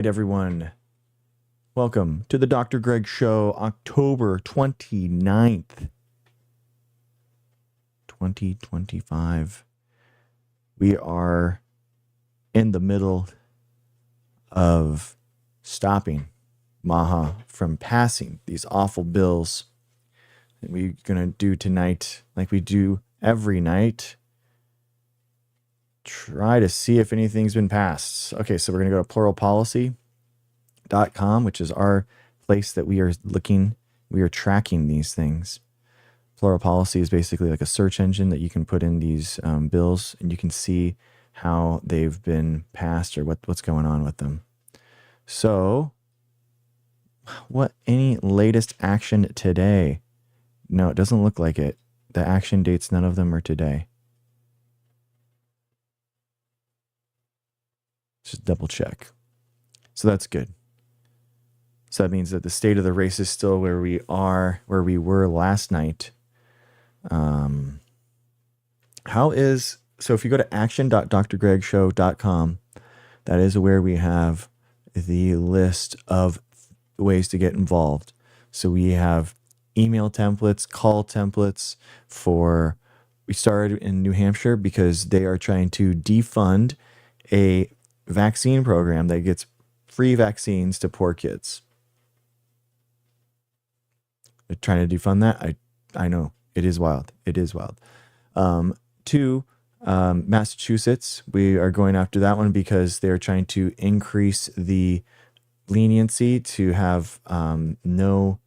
Everyone, welcome to the Dr. Greg Show, October 29th, 2025. We are in the middle of stopping Maha from passing these awful bills that we're going to do tonight, like we do every night. Try to see if anything's been passed. Okay, so we're going to go to pluralpolicy.com, which is our place that we are tracking these things. Plural Policy is basically like a search engine that you can put in these bills, and you can see how they've been passed or what's going on with them. So, any latest action today? No, it doesn't look like it. The action dates, none of them are today. Just double check. So that's good. So that means that the state of the race is still where we were last night. So if you go to action.drgregshow.com, that is where we have the list of ways to get involved. So we have email templates, call templates we started in New Hampshire because they are trying to defund a vaccine program that gets free vaccines to poor kids. They're trying to defund that. I know it is wild. It is wild. Massachusetts, we are going after that one because they're trying to increase the leniency to have no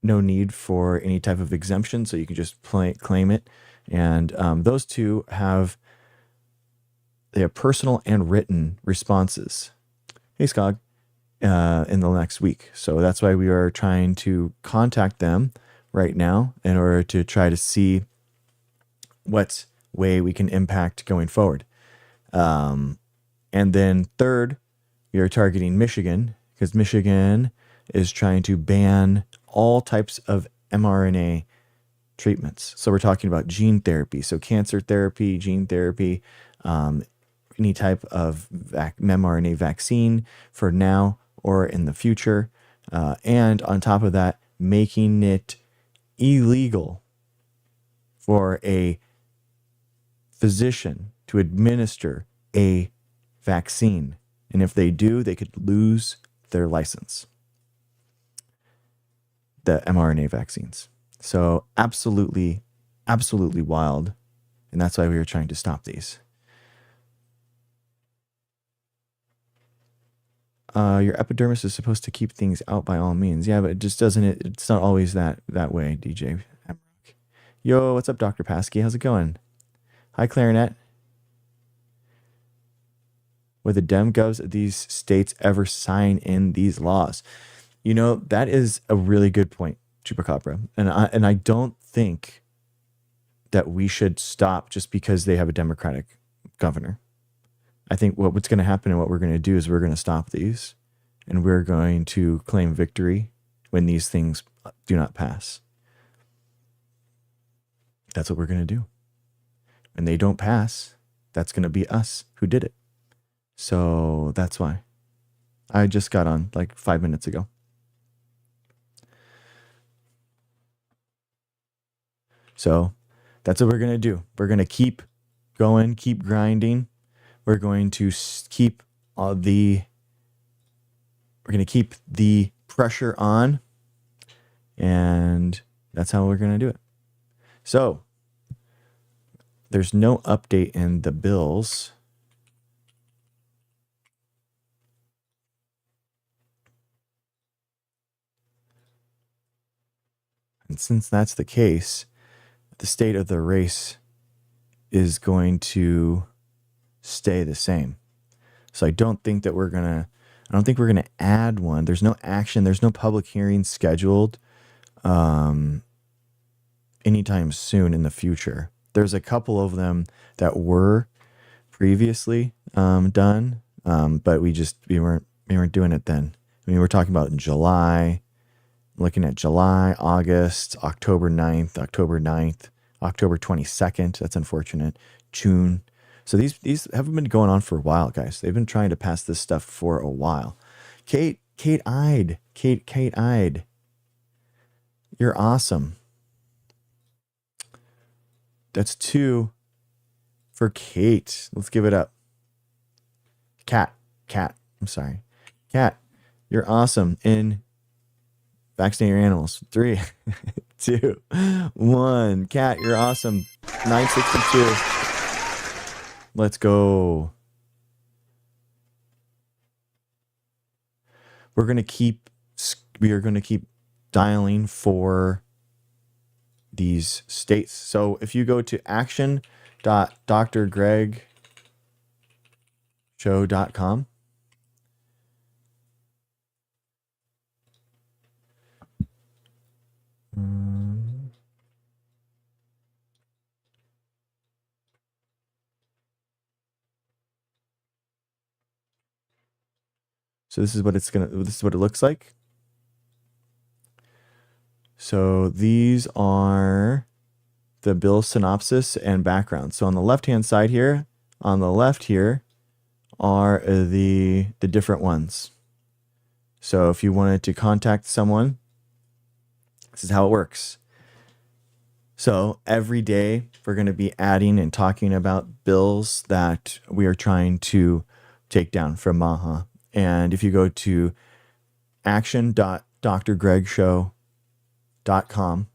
need for any type of exemption, so you can just claim it. And those two they have personal and written responses. Hey, Skog, in the next week. So that's why we are trying to contact them right now in order to try to see what way we can impact going forward. And then third, we are targeting Michigan because Michigan is trying to ban all types of mRNA treatments. So we're talking about gene therapy. So cancer therapy, gene therapy, any type of mRNA vaccine for now or in the future. And on top of that, making it illegal for a physician to administer a vaccine. And if they do, they could lose their license. The mRNA vaccines. So absolutely, absolutely wild. And that's why we were trying to stop these. Your epidermis is supposed to keep things out by all means. Yeah, but it just doesn't. It's not always that way, DJ. Yo, what's up, Dr. Paskey? How's it going? Hi, Clarinet. Will the Dem govs of these states ever sign in these laws? You know, that is a really good point, Chupacabra. And I don't think that we should stop just because they have a Democratic governor. I think what's going to happen and what we're going to do is we're going to stop these, and we're going to claim victory when these things do not pass. That's what we're going to do. When they don't pass, that's going to be us who did it. So that's why. I just got on like 5 minutes ago. So that's what we're going to do. We're going to keep going, keep grinding. We're going to keep the pressure on, and that's how we're going to do it. So there's no update in the bills. And since that's the case, the state of the race is going to stay the same. So I don't think we're gonna add one. There's no action. There's no public hearing scheduled anytime soon in the future. There's a couple of them that were previously done, but we weren't doing it then. I mean, we're talking about in July, looking at July, August, October 9th, October 22nd. That's unfortunate. June. So these haven't been going on for a while, guys. They've been trying to pass this stuff for a while. Kate Ide. You're awesome. That's 2 for Kate. Let's give it up. Cat. I'm sorry. Cat, you're awesome in vaccinating your animals. 3, 2, 1. Cat, you're awesome. 962. Let's go. We are going to keep dialing for these states. So if you go to action.drgregshow.com, so this is what it looks like. So these are the bill synopsis and background. So on the left-hand side here, on the left here are the different ones. So if you wanted to contact someone, this is how it works. So every day we're going to be adding and talking about bills that we are trying to take down from MAHA. And if you go to action.drgregshow.com,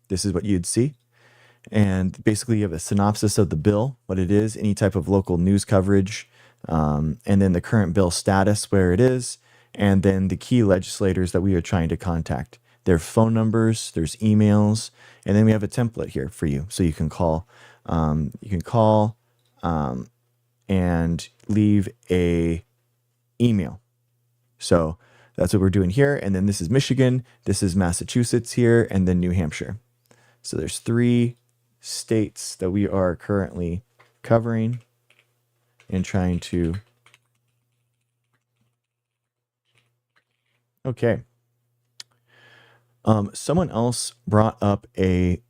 this is what you'd see. And basically you have a synopsis of the bill, what it is, any type of local news coverage, and then the current bill status, where it is, and then the key legislators that we are trying to contact. Their phone numbers, there's emails, and then we have a template here for you. So you can call, and leave a email. So that's what we're doing here. And then this is Michigan, this is Massachusetts here, and then New Hampshire. So there's 3 states that we are currently covering and trying to. Okay. Someone else brought up a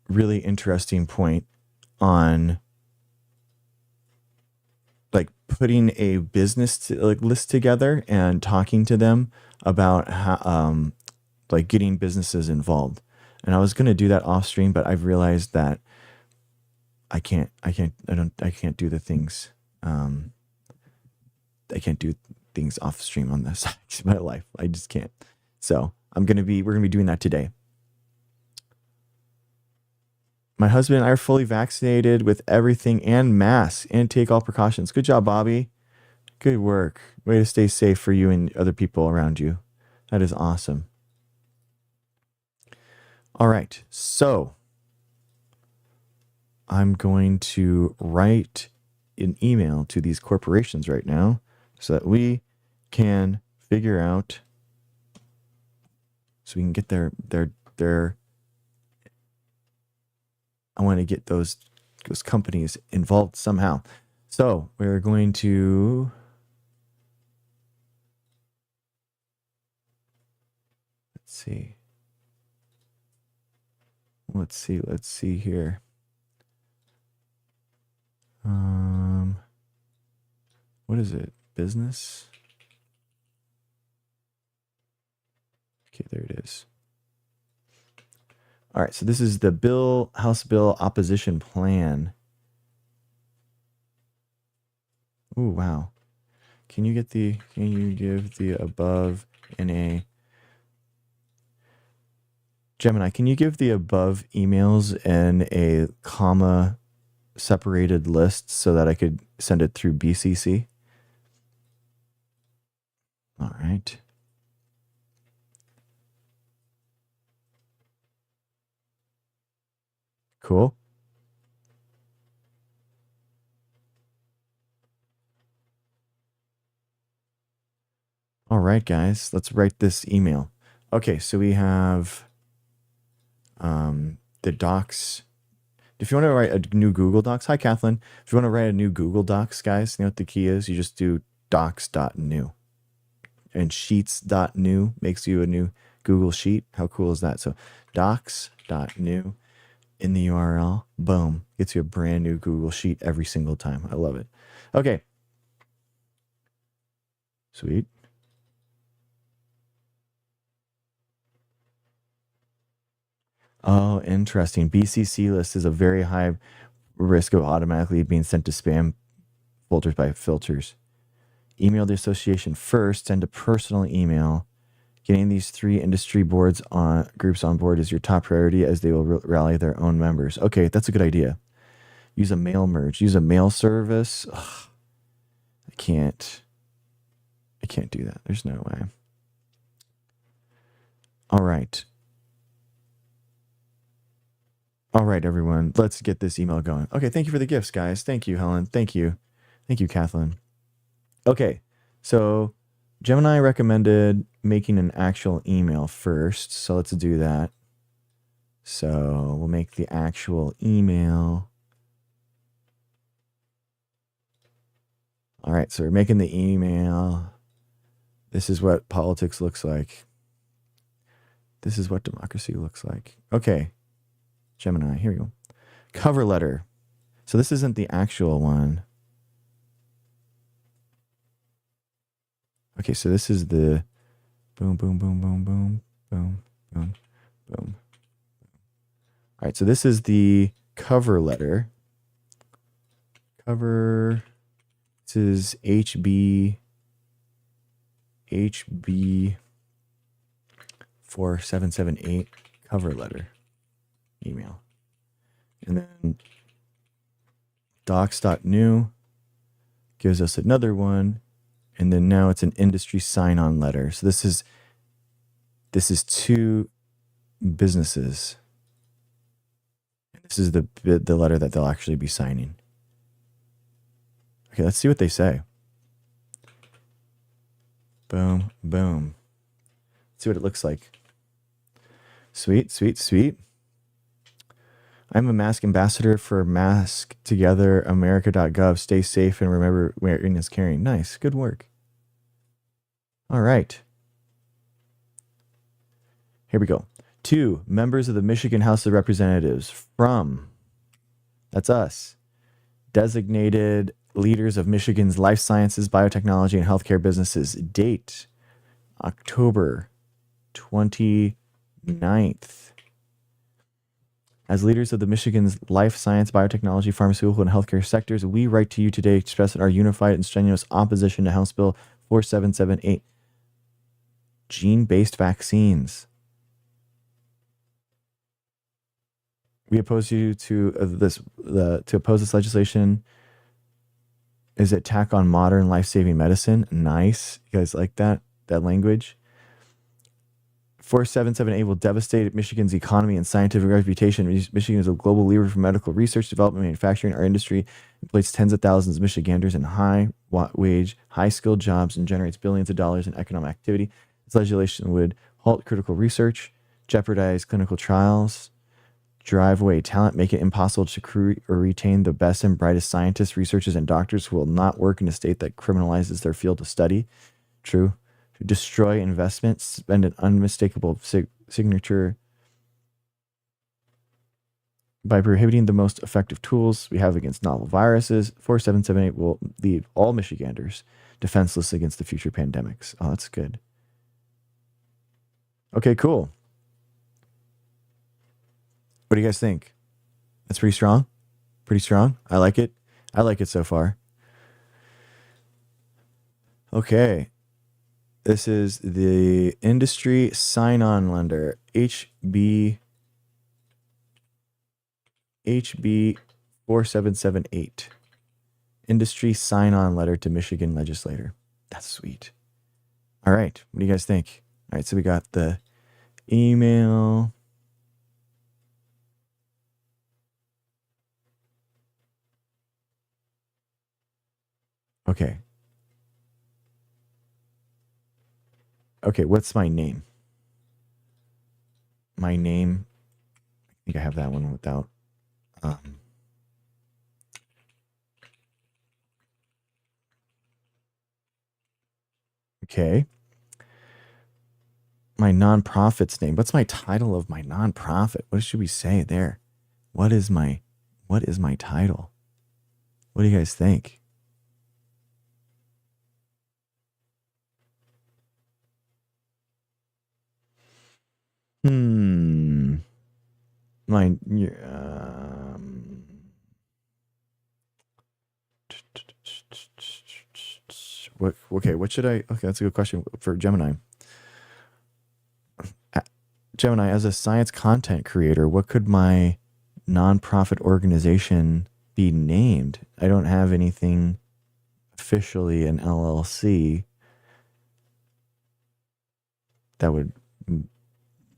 really interesting point on like putting a business list together and talking to them about how, like getting businesses involved. And I was going to do that off stream, but I've realized that I can't do the things. I can't do things off stream on this side of my life. I just can't. So we're going to be doing that today. My husband and I are fully vaccinated with everything and masks and take all precautions. Good job, Bobby. Good work. Way to stay safe for you and other people around you. That is awesome. All right. So I'm going to write an email to these corporations right now so that we can figure out, so we can get their I want to get those companies involved somehow. So we're going to, let's see here. What is it? Business? Okay, there it is. All right, so this is the House Bill Opposition Plan. Ooh, wow. Can you give the above in a Gemini, can you give the above emails in a comma separated list so that I could send it through BCC? All right. Cool. All right, guys, let's write this email. Okay, so we have the docs. If you want to write a new Google Docs, hi, Kathleen. If you want to write a new Google Docs, guys, you know what the key is? You just do docs.new. And sheets.new makes you a new Google Sheet. How cool is that? So docs.new. in the URL. Boom. Gets you a brand new Google Sheet every single time. I love it. Okay. Sweet. Oh, interesting. BCC list is a very high risk of automatically being sent to spam folders by filters. Email the association first, send a personal email. Getting these 3 industry groups on board is your top priority, as they will rally their own members. Okay, that's a good idea. Use a mail merge. Use a mail service. Ugh, I can't do that. There's no way. All right. All right, everyone. Let's get this email going. Okay, thank you for the gifts, guys. Thank you, Helen. Thank you. Thank you, Kathleen. Okay, so Gemini recommended making an actual email first. So let's do that. So we'll make the actual email. All right, so we're making the email. This is what politics looks like. This is what democracy looks like. Okay, Gemini, here we go. Cover letter. So this isn't the actual one. Okay, so this is the boom, boom, boom, boom, boom, boom, boom, boom. All right, so this is the cover letter. Cover. This is HB 4778 cover letter email. And then docs.new gives us another one. And then now it's an industry sign-on letter. So this is 2 businesses. This is the letter that they'll actually be signing. Okay, let's see what they say. Boom, boom. Let's see what it looks like. Sweet, sweet, sweet. I'm a mask ambassador for masktogether.america.gov. Stay safe and remember wearing is caring. Nice, good work. All right. Here we go. 2 members of the Michigan House of Representatives from, that's us, designated leaders of Michigan's life sciences, biotechnology, and healthcare businesses. Date, October 29th. As leaders of the Michigan's life science, biotechnology, pharmaceutical, and healthcare sectors, we write to you today to express our unified and strenuous opposition to House Bill 4778, gene-based vaccines. We oppose you to oppose this legislation is an attack on modern life-saving medicine. Nice. You guys like that language? 4778 will devastate Michigan's economy and scientific reputation. Michigan is a global leader for medical research, development, manufacturing. Our industry employs tens of thousands of Michiganders in high-wage, high-skilled jobs and generates billions of dollars in economic activity. This legislation would halt critical research, jeopardize clinical trials, drive away talent, make it impossible to recruit or retain the best and brightest scientists, researchers, and doctors who will not work in a state that criminalizes their field of study. True. To destroy investment, spend an unmistakable signature by prohibiting the most effective tools we have against novel viruses. 4778 will leave all Michiganders defenseless against the future pandemics. Oh, that's good. Okay, cool. What do you guys think? That's pretty strong. Pretty strong. I like it. I like it so far. Okay. This is the industry sign-on lender, HB 4778. Industry sign-on letter to Michigan legislator. That's sweet. All right. What do you guys think? All right. So we got the email. Okay. Okay, what's my name? My name, I think I have that one without. Okay. My nonprofit's name. What's my title of my nonprofit? What should we say there? What is my title? What do you guys think? My what should I? Okay, that's a good question for Gemini. Gemini, as a science content creator, what could my nonprofit organization be named? I don't have anything officially an LLC that would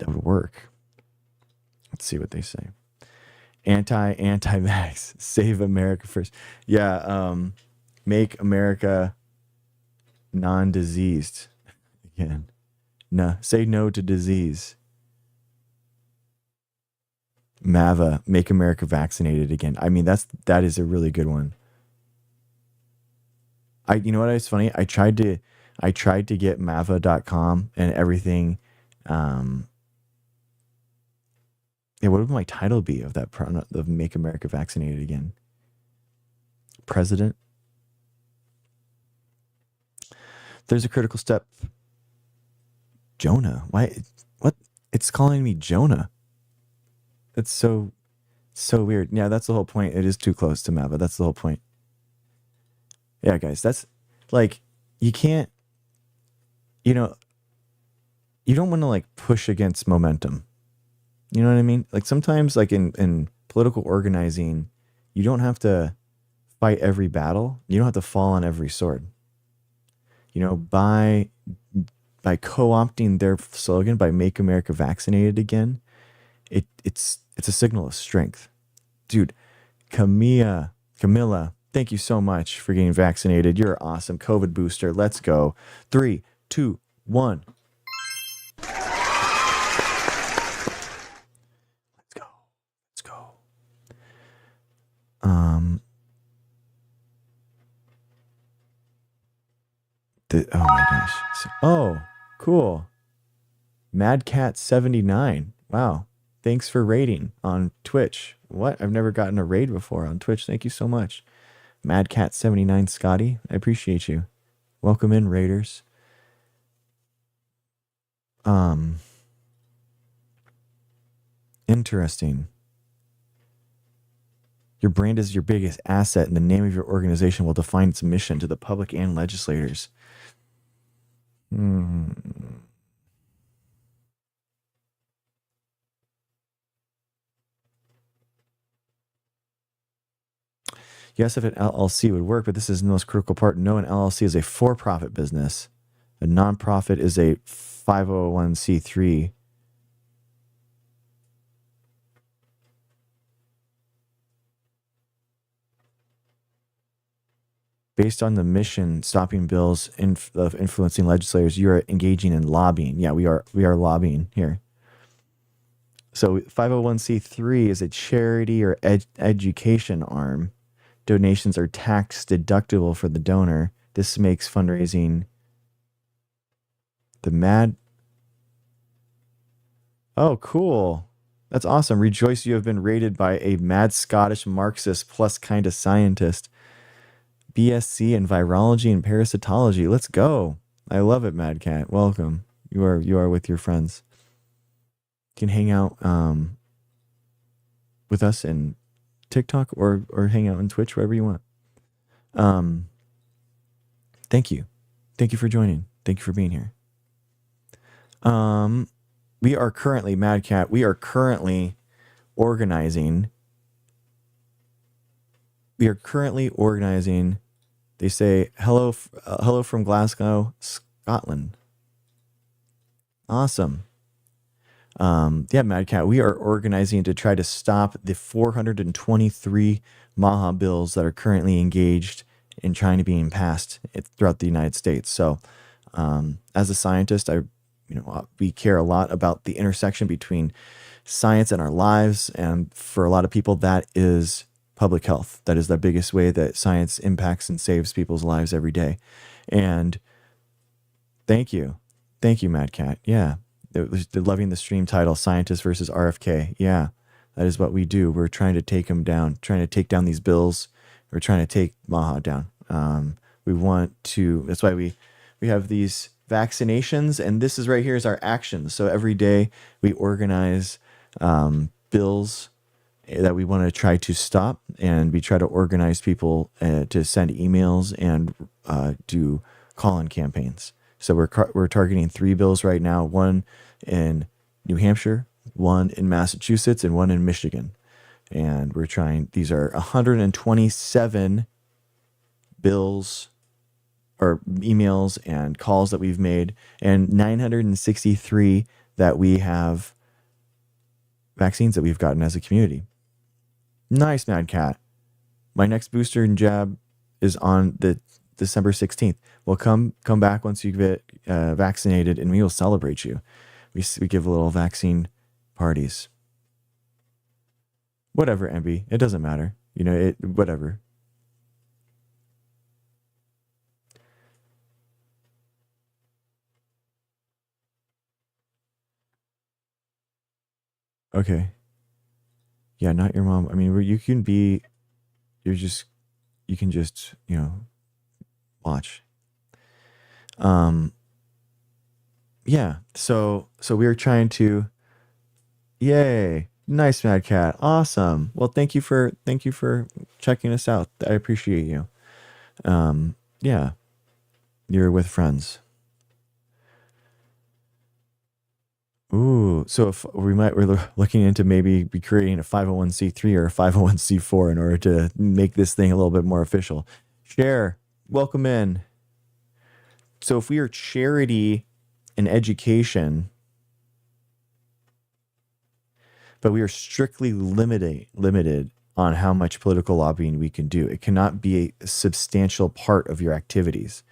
work. Let's see what they say. Anti-vax, save America first. Yeah, make America non-diseased again. No, say no to disease. MAVA, make America vaccinated again. I mean, that is a really good one. You know what is funny? I tried to get mava.com and everything. Yeah, what would my title be of that of make America vaccinated again? President. There's a critical step. Jonah. Why? What? It's calling me Jonah. It's so weird. Yeah, that's the whole point. It is too close to Mava. That's the whole point. Yeah, guys, that's like, you can't, you don't want to like push against momentum. You know what I mean? Like sometimes like in political organizing, you don't have to fight every battle. You don't have to fall on every sword. By co-opting their slogan, by make America vaccinated again, it's a signal of strength. Dude, Camilla, thank you so much for getting vaccinated. You're awesome. COVID booster. Let's go. 3, 2, 1. Let's go. Oh my gosh. Oh, cool. MadCat79. Wow. Thanks for raiding on Twitch. What? I've never gotten a raid before on Twitch. Thank you so much. MadCat79 Scotty. I appreciate you. Welcome in, raiders. Interesting. Your brand is your biggest asset, and the name of your organization will define its mission to the public and legislators. Yes, if an LLC would work, but this is the most critical part. No, an LLC is a for-profit business. A nonprofit is a 501c3. Based on the mission, stopping bills of influencing legislators, you are engaging in lobbying. Yeah, we are lobbying here. So 501c3 is a charity or education arm. Donations are tax deductible for the donor. This makes fundraising Oh, cool. That's awesome. Rejoice, you have been rated by a mad Scottish Marxist plus kind of scientist. BSc in virology and parasitology. Let's go. I love it, Mad Cat. Welcome. You are with your friends. You can hang out with us in TikTok or hang out on Twitch, wherever you want. Thank you. Thank you for joining. Thank you for being here. We are currently, Mad Cat, we are currently organizing. They say, hello from Glasgow, Scotland. Awesome. Yeah, Mad Cat, we are organizing to try to stop the 423 MAHA bills that are currently engaged in trying to be passed throughout the United States. So, as a scientist, we care a lot about the intersection between science and our lives. And for a lot of people, that is public health. That is the biggest way that science impacts and saves people's lives every day. And thank you, Mad Cat. Yeah. It was loving the stream title, Scientist versus RFK. Yeah, That is what we do. We're trying to take them down, trying to take down these bills. We're trying to take Maha down. We want to, that's why we have these vaccinations, and this is right here is our actions. So every day we organize bills that we want to try to stop, and we try to organize people to send emails and do call-in campaigns. So we're targeting 3 bills right now, one in New Hampshire, one in Massachusetts, and one in Michigan. And we're trying, these are 127 bills or emails and calls that we've made, and 963 that we have vaccines that we've gotten as a community. Nice, Mad Cat. My next booster and jab is on the December 16th. Well, come back once you get vaccinated, and we will celebrate you. We give little vaccine parties. Whatever, MB. It doesn't matter. You know, whatever. Okay. Yeah, not your mom. I mean, you can just, you know, watch. Yeah. So we are trying to, yay. Nice, Mad Cat. Awesome. Well, thank you for checking us out. I appreciate you. Yeah. You're with friends. Ooh, so if we're looking into maybe be creating a 501c3 or a 501c4 in order to make this thing a little bit more official. Share, welcome in. So if we are charity and education, but we are strictly limited on how much political lobbying we can do. It cannot be a substantial part of your activities.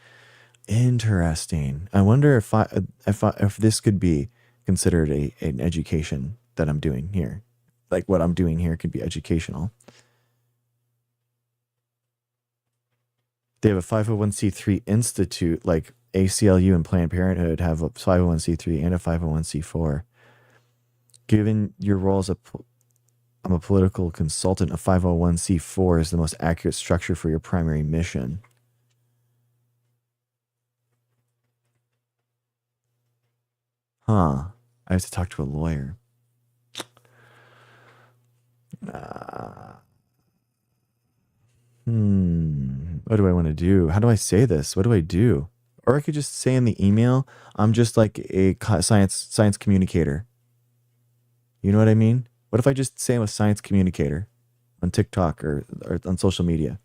Interesting. I wonder if this could be considered an education that I'm doing here. Like what I'm doing here could be educational. They have a 501c3 institute, like ACLU and Planned Parenthood have a 501c3 and a 501c4. Given your role as I'm a political consultant, a 501c4 is the most accurate structure for your primary mission. Huh. I have to talk to a lawyer. What do I want to do? How do I say this? What do I do? Or I could just say in the email, I'm just like a science communicator. You know what I mean? What if I just say I'm a science communicator on TikTok or on social media?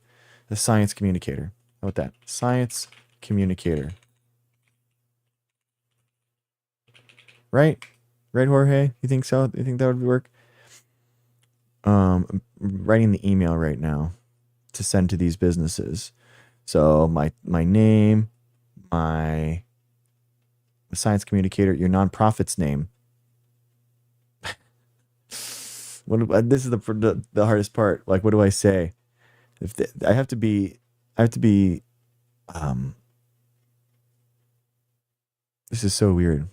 A science communicator. How about that? Science communicator. Right? Right, Jorge? You think so? You think that would work? I'm writing the email right now to send to these businesses. So my name, my science communicator, your nonprofit's name. This is the hardest part. Like, what do I say? I have to be. This is so weird.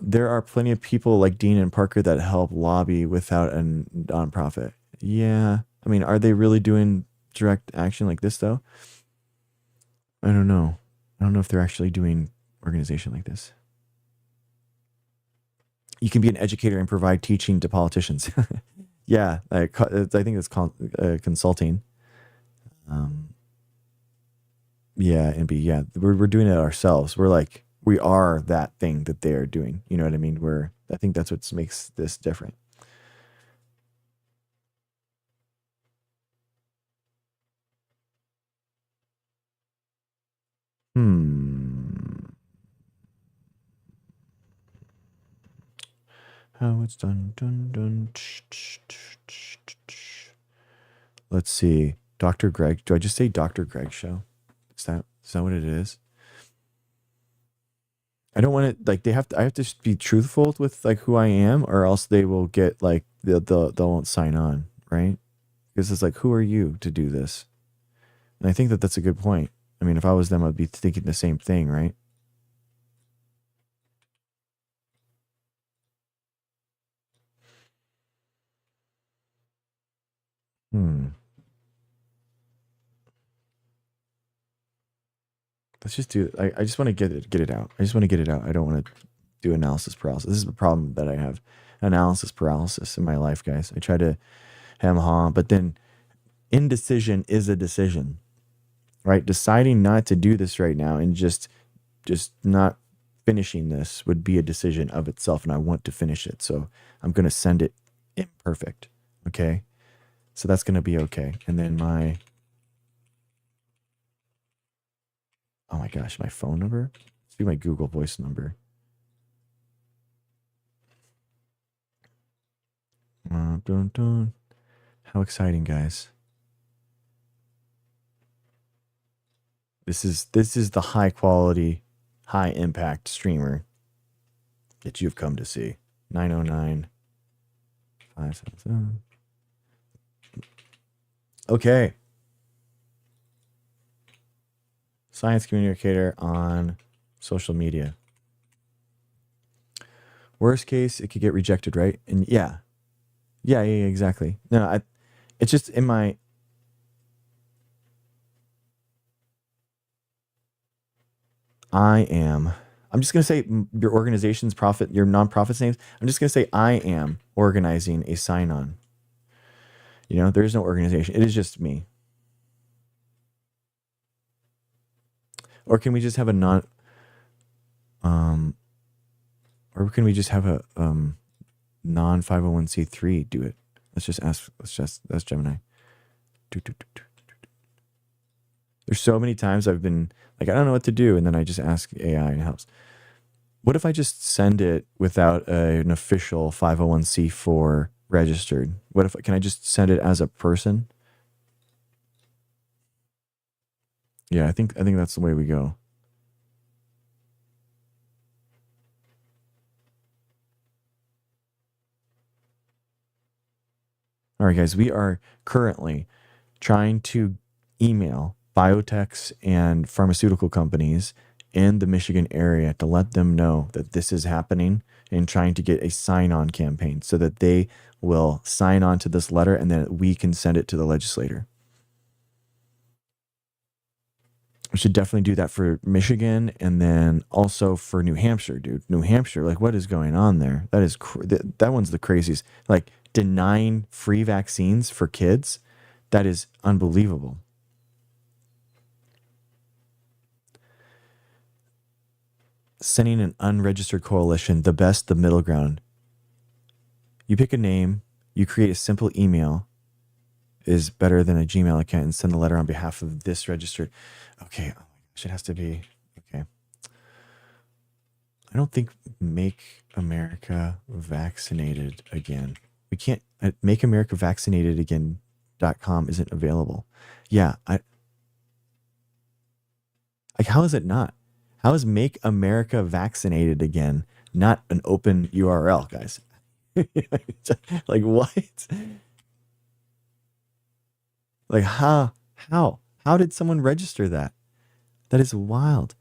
There are plenty of people like Dean and Parker that help lobby without a nonprofit. Yeah. I mean, are they really doing direct action like this, though? I don't know. I don't know if they're actually doing organization like this. You can be an educator and provide teaching to politicians. Yeah. I think it's called consulting. Yeah. And yeah, we're doing it ourselves. We are that thing that they are doing. You know what I mean? I think that's what makes this different. How it's done. Let's see. Dr. Greg. Do I just say Dr. Greg show? Is that what it is? I don't want it like I have to be truthful with like who I am, or else they will get like they won't sign on, right? Because it's like, who are you to do this? And I think that's a good point. I mean, if I was them, I'd be thinking the same thing, right? Let's just do it. I just want to get it out. I just want to get it out. I don't want to do analysis paralysis. This is the problem that I have. Analysis paralysis in my life, guys. I try to hem-ha, but then indecision is a decision, right? Deciding not to do this right now and just not finishing this would be a decision of itself, and I want to finish it. So I'm going to send it imperfect. Okay. So that's going to be okay. And then oh my gosh, my phone number. Let's do my Google Voice number. Dun, dun. How exciting, guys. This is the high quality, high impact streamer that you've come to see. 909-577. Okay. Science communicator on social media. Worst case, it could get rejected, right? And yeah, exactly. No, it's just in my. I'm just going to say your organization's your nonprofit's names. I'm just going to say I am organizing a sign-on. There is no organization. It is just me. Or can we just have a or can we just have a non 501c3 do it? Let's just ask Gemini. There's so many times I've been like, I don't know what to do, and then I just ask AI and it helps. What if I just send it without an official 501c4 registered? Can I just send it as a person? Yeah, I think that's the way we go. All right, guys, we are currently trying to email biotechs and pharmaceutical companies in the Michigan area to let them know that this is happening and trying to get a sign-on campaign so that they will sign on to this letter and then we can send it to the legislator. We should definitely do that for Michigan and then also for New Hampshire, dude. New Hampshire, like what is going on there? That is that one's the craziest. Like denying free vaccines for kids, that is unbelievable. Sending an unregistered coalition, the middle ground. You pick a name, you create a simple email is better than a Gmail account and send a letter on behalf of this registered. Okay, oh my gosh, it has to be, okay. I don't think Make America Vaccinated Again. We can't, makeamericavaccinatedagain.com isn't available. Yeah, like how is it not? How is Make America Vaccinated Again not an open URL, guys? Like what? Like how did someone register that? That is wild.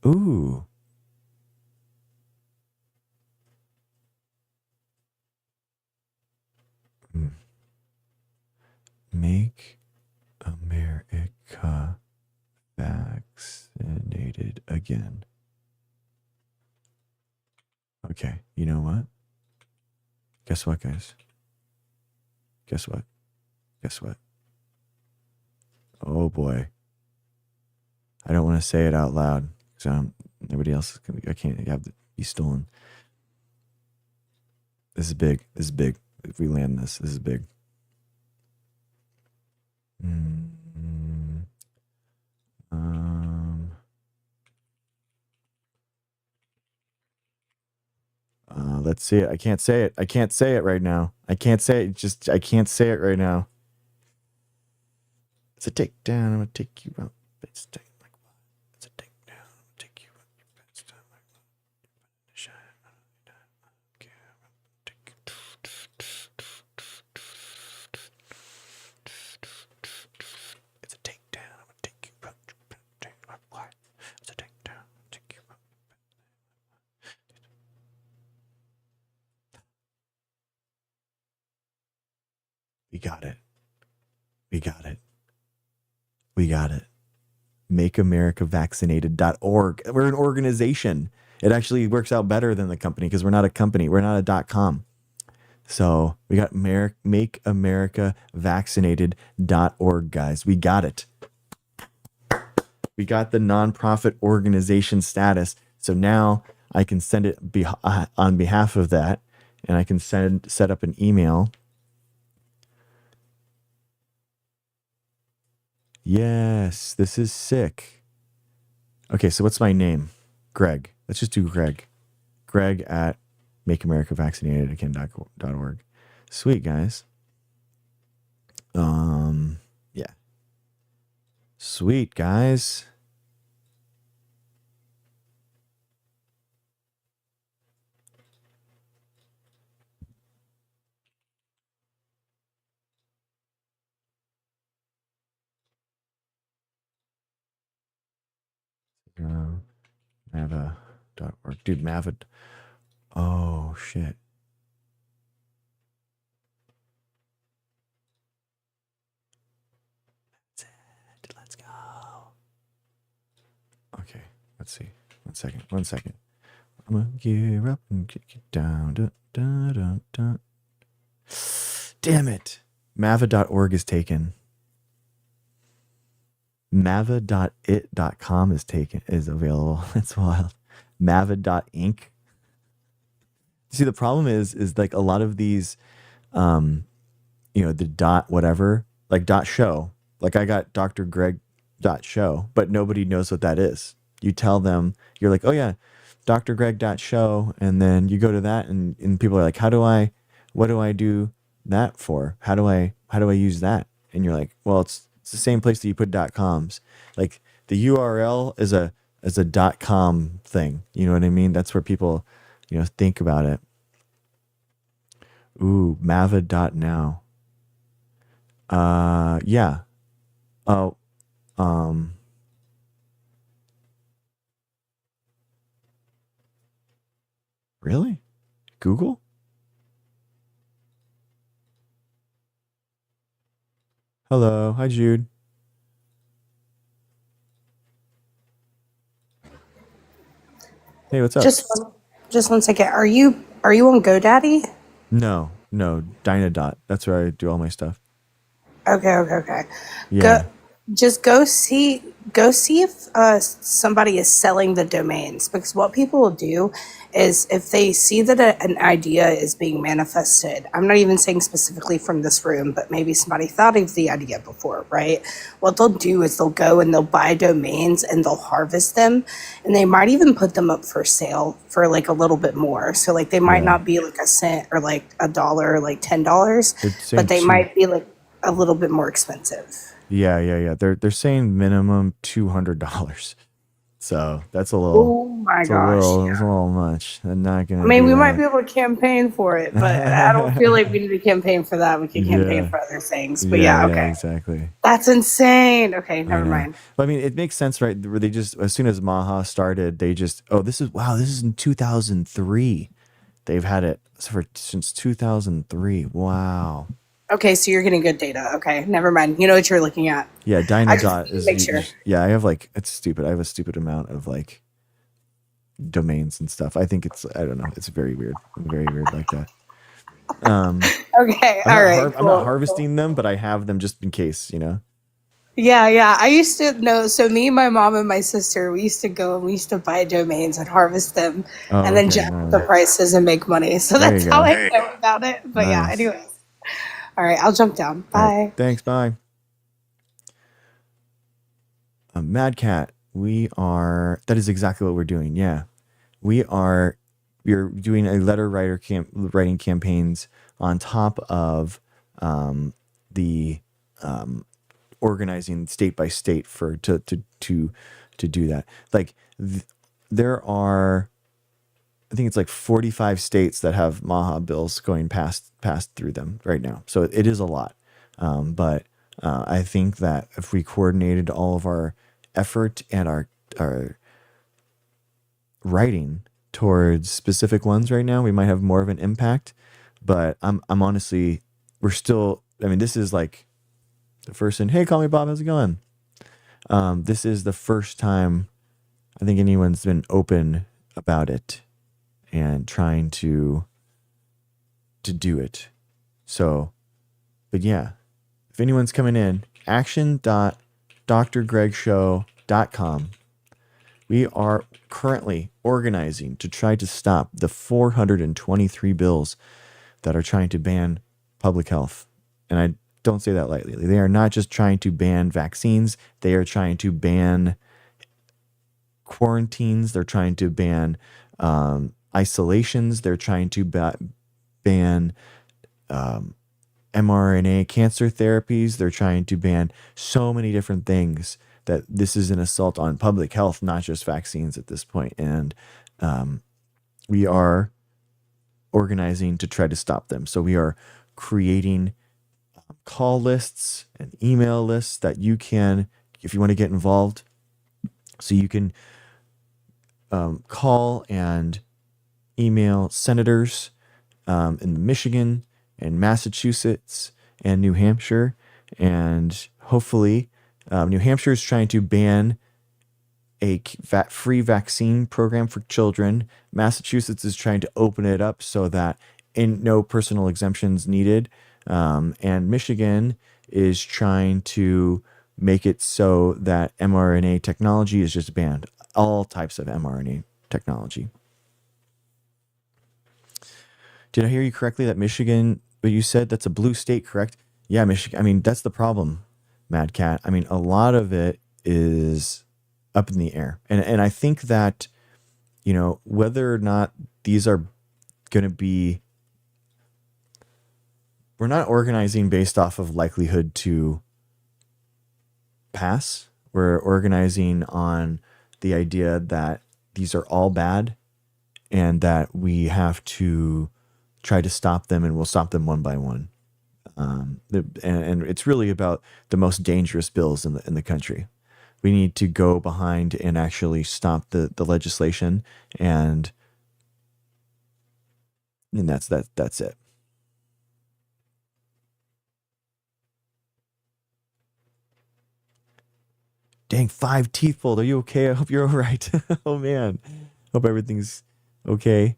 Ooh. Make America Vaccinated Again. Okay, you know what? Guess what, guys? Guess what? Oh boy. I don't want to say it out loud because nobody else I can't have it be stolen. This is big. If we land this is big. Let's see it. I can't say it right now. I can't say it right now. It's a takedown. I'm gonna take you out. It's a takedown. I'm gonna take you out. It's a takedown. I'm gonna take you out. It's a takedown. Take you out. We got it. makeamericavaccinated.org. We're an organization. It actually works out better than the company because we're not a company. We're not a .com. So we got makeamericavaccinated.org, guys. We got it. We got the nonprofit organization status. So now I can send it on behalf of that, and I can set up an email. Yes, this is sick. Okay, so what's my name? Greg. Let's just do Greg. Greg at makeamericavaccinated.org. Sweet, guys. Yeah. Sweet, guys. Mava.org. Dude, Mava. Oh, shit. Let's go. Okay, let's see. One second. I'm gonna gear up and kick it down. Dun, dun, dun, dun. Damn it. Mava.org is taken. Mava.it.com is available. That's wild. Mava.inc. See, the problem is like a lot of these, the dot whatever, like dot show. Like I got Dr. Greg dot show, but nobody knows what that is. You tell them, you're like, oh yeah, Dr. Greg dot show, and then you go to that, and people are like, what do I do that for? How do I use that? And you're like, well, it's the same place that you put .coms. Like the URL is a .com thing. You know what I mean? That's where people, think about it. Ooh, Mava.now. Yeah. Oh, really? Google? Hello. Hi, Jude. Hey, what's up? Just one second. Are you on GoDaddy? No, Dynadot. That's where I do all my stuff. Okay. Yeah. Go see if somebody is selling the domains, because what people will do is if they see that an idea is being manifested, I'm not even saying specifically from this room, but maybe somebody thought of the idea before, right? What they'll do is they'll go and they'll buy domains and they'll harvest them, and they might even put them up for sale for like a little bit more. So like they might not be like a cent or like $1 or like $10, but they might be like a little bit more expensive. Yeah. They're saying minimum $200. So that's a little. Oh my It's gosh. a little much. I'm not gonna. I mean, do we that. might be able to campaign for it, but I don't feel like we need to campaign for that. We can campaign for other things. But yeah, okay. Exactly. That's insane. Okay, never mind. But I mean, it makes sense, right? Where they just, as soon as Maha started, they just, this is in 2003. They've had it since 2003. Wow. Okay, so you're getting good data. Okay, never mind. You know what you're looking at. Yeah, Dynadot is. Make sure. Yeah, I have like, it's stupid. I have a stupid amount of like domains and stuff. I think it's, I don't know. It's very weird. Very weird like that. Okay, all right. I'm not harvesting them, but I have them just in case, Yeah. I used to know. So me, my mom, and my sister, we used to go and we used to buy domains and harvest them, and then jack up the prices and make money. So that's how I know about it. But yeah, anyways. All right, I'll jump down. Bye. Right, thanks. Bye. Mad Cat. That is exactly what we're doing. Yeah, we're doing a letter writing campaigns on top of the organizing state by state to do that. Like there are, I think it's like 45 states that have Maha bills going passed through them right now. So it is a lot. But I think that if we coordinated all of our effort and our writing towards specific ones right now, we might have more of an impact. But I'm honestly, we're still, I mean, this is like the first thing, hey, call me Bob, how's it going? This is the first time I think anyone's been open about it and trying to do it. So, but yeah, if anyone's coming in, action.drgregshow.com. We are currently organizing to try to stop the 423 bills that are trying to ban public health. And I don't say that lightly. They are not just trying to ban vaccines, they are trying to ban quarantines, they're trying to ban isolations, they're trying to ban mRNA cancer therapies, they're trying to ban so many different things that this is an assault on public health, not just vaccines at this point. And we are organizing to try to stop them. So we are creating call lists and email lists that you can, if you want to get involved, so you can call and email senators in Michigan and Massachusetts and New Hampshire. And hopefully New Hampshire is trying to ban a free vaccine program for children. Massachusetts is trying to open it up so that no personal exemptions needed. And Michigan is trying to make it so that mRNA technology is just banned. All types of mRNA technology. Did I hear you correctly that Michigan, but you said that's a blue state, correct? Yeah, Michigan. I mean, that's the problem, Mad Cat. I mean, a lot of it is up in the air. And I think that, whether or not these are going to be, we're not organizing based off of likelihood to pass. We're organizing on the idea that these are all bad and that we have to try to stop them, and we'll stop them one by one. And it's really about the most dangerous bills in the country. We need to go behind and actually stop the legislation, and that's it. Dang, 5 teeth pulled. Are you okay? I hope you're all right. Oh man, hope everything's okay.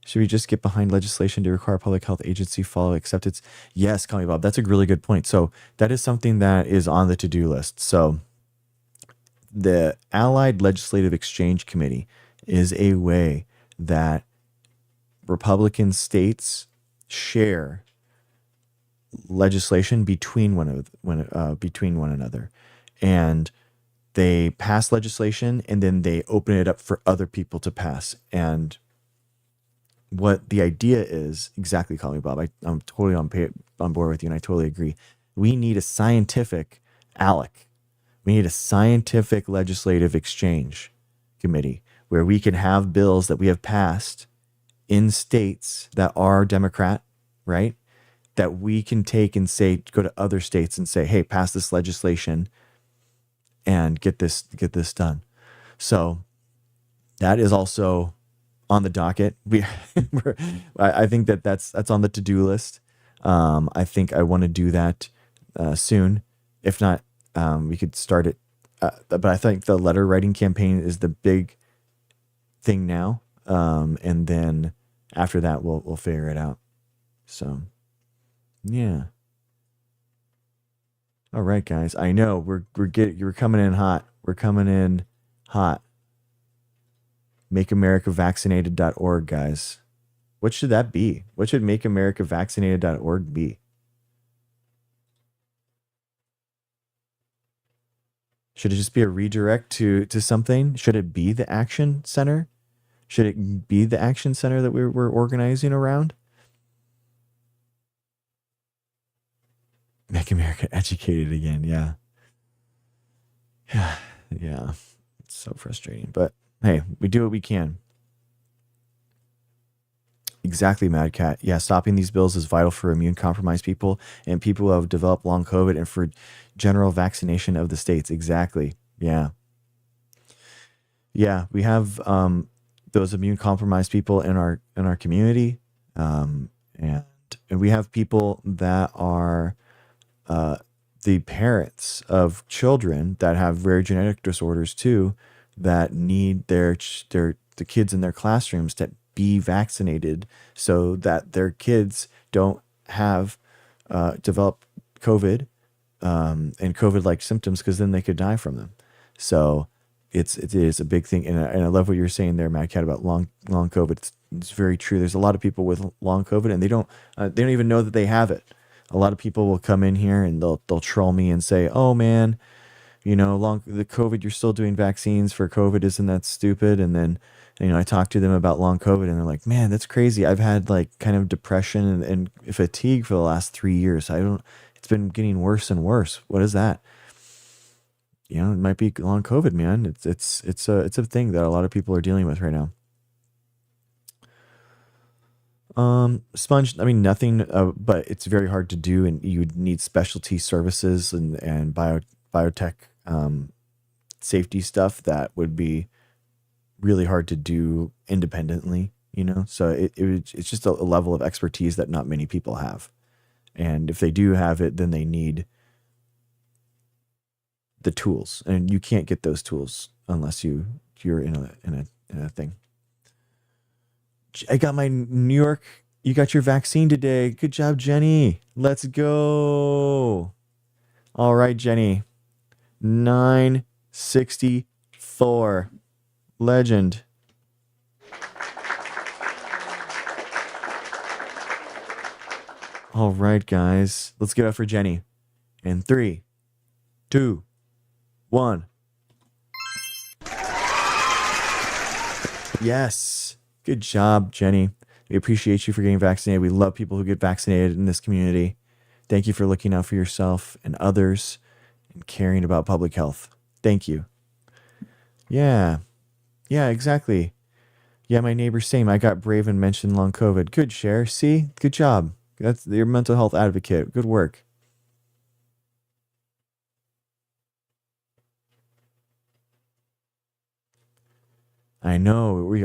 Should we just get behind legislation to require public health agency follow acceptance? Yes, call me Bob. That's a really good point. So that is something that is on the to-do list. So the Allied Legislative Exchange Committee is a way that Republican states share legislation between one another, and they pass legislation and then they open it up for other people to pass. And what the idea is, exactly, call me Bob. I'm totally on board with you, and I totally agree. We need a scientific ALEC. We need a scientific legislative exchange committee where we can have bills that we have passed in states that are Democrat, right? That we can take and say, go to other states and say, hey, pass this legislation and get this done. So that is also on the docket. I think that's on the to-do list. I think I want to do that soon. If not, we could start it. But I think the letter writing campaign is the big thing now. And then after that, we'll figure it out. So, yeah. All right, guys. I know you're coming in hot. We're coming in hot. MakeAmericaVaccinated.org, guys. What should that be? What should MakeAmericaVaccinated.org be? Should it just be a redirect to something? Should it be the action center? Should it be the action center that we're organizing around? Make America educated again. Yeah. Yeah. It's so frustrating. But hey, we do what we can. Exactly, Mad Cat. Yeah, stopping these bills is vital for immune-compromised people and people who have developed long COVID and for general vaccination of the states. Exactly. Yeah. Yeah, we have those immune-compromised people in our community, and we have people that are the parents of children that have rare genetic disorders too, that need the kids in their classrooms to be vaccinated so that their kids don't have develop COVID and COVID-like symptoms, because then they could die from them. So it is a big thing, and I love what you're saying there, Mad Cat, about long COVID. It's very true. There's a lot of people with long COVID, and they don't even know that they have it. A lot of people will come in here and they'll troll me and say, "Oh man, the COVID, you're still doing vaccines for COVID, isn't that stupid?" And then I talk to them about long COVID, and they're like, "Man, that's crazy. I've had like kind of depression and fatigue for the last 3 years. It's been getting worse and worse. What is that?" It might be long COVID, man. It's a thing that a lot of people are dealing with right now. Sponge, I mean, nothing, but it's very hard to do, and you would need specialty services and biotech safety stuff that would be really hard to do independently, So it's just a level of expertise that not many people have. And if they do have it, then they need the tools, and you can't get those tools unless you're in a thing. I got my New York. You got your vaccine today. Good job, Jenny. Let's go. All right, Jenny. 964. Legend. All right, guys. Let's give it up for Jenny. In 3, 2, 1. Yes. Good job, Jenny. We appreciate you for getting vaccinated. We love people who get vaccinated in this community. Thank you for looking out for yourself and others and caring about public health. Thank you. Yeah. Yeah, exactly. Yeah, my neighbor's same. I got brave and mentioned long COVID. Good, Cher. See? Good job. That's your mental health advocate. Good work. I know. We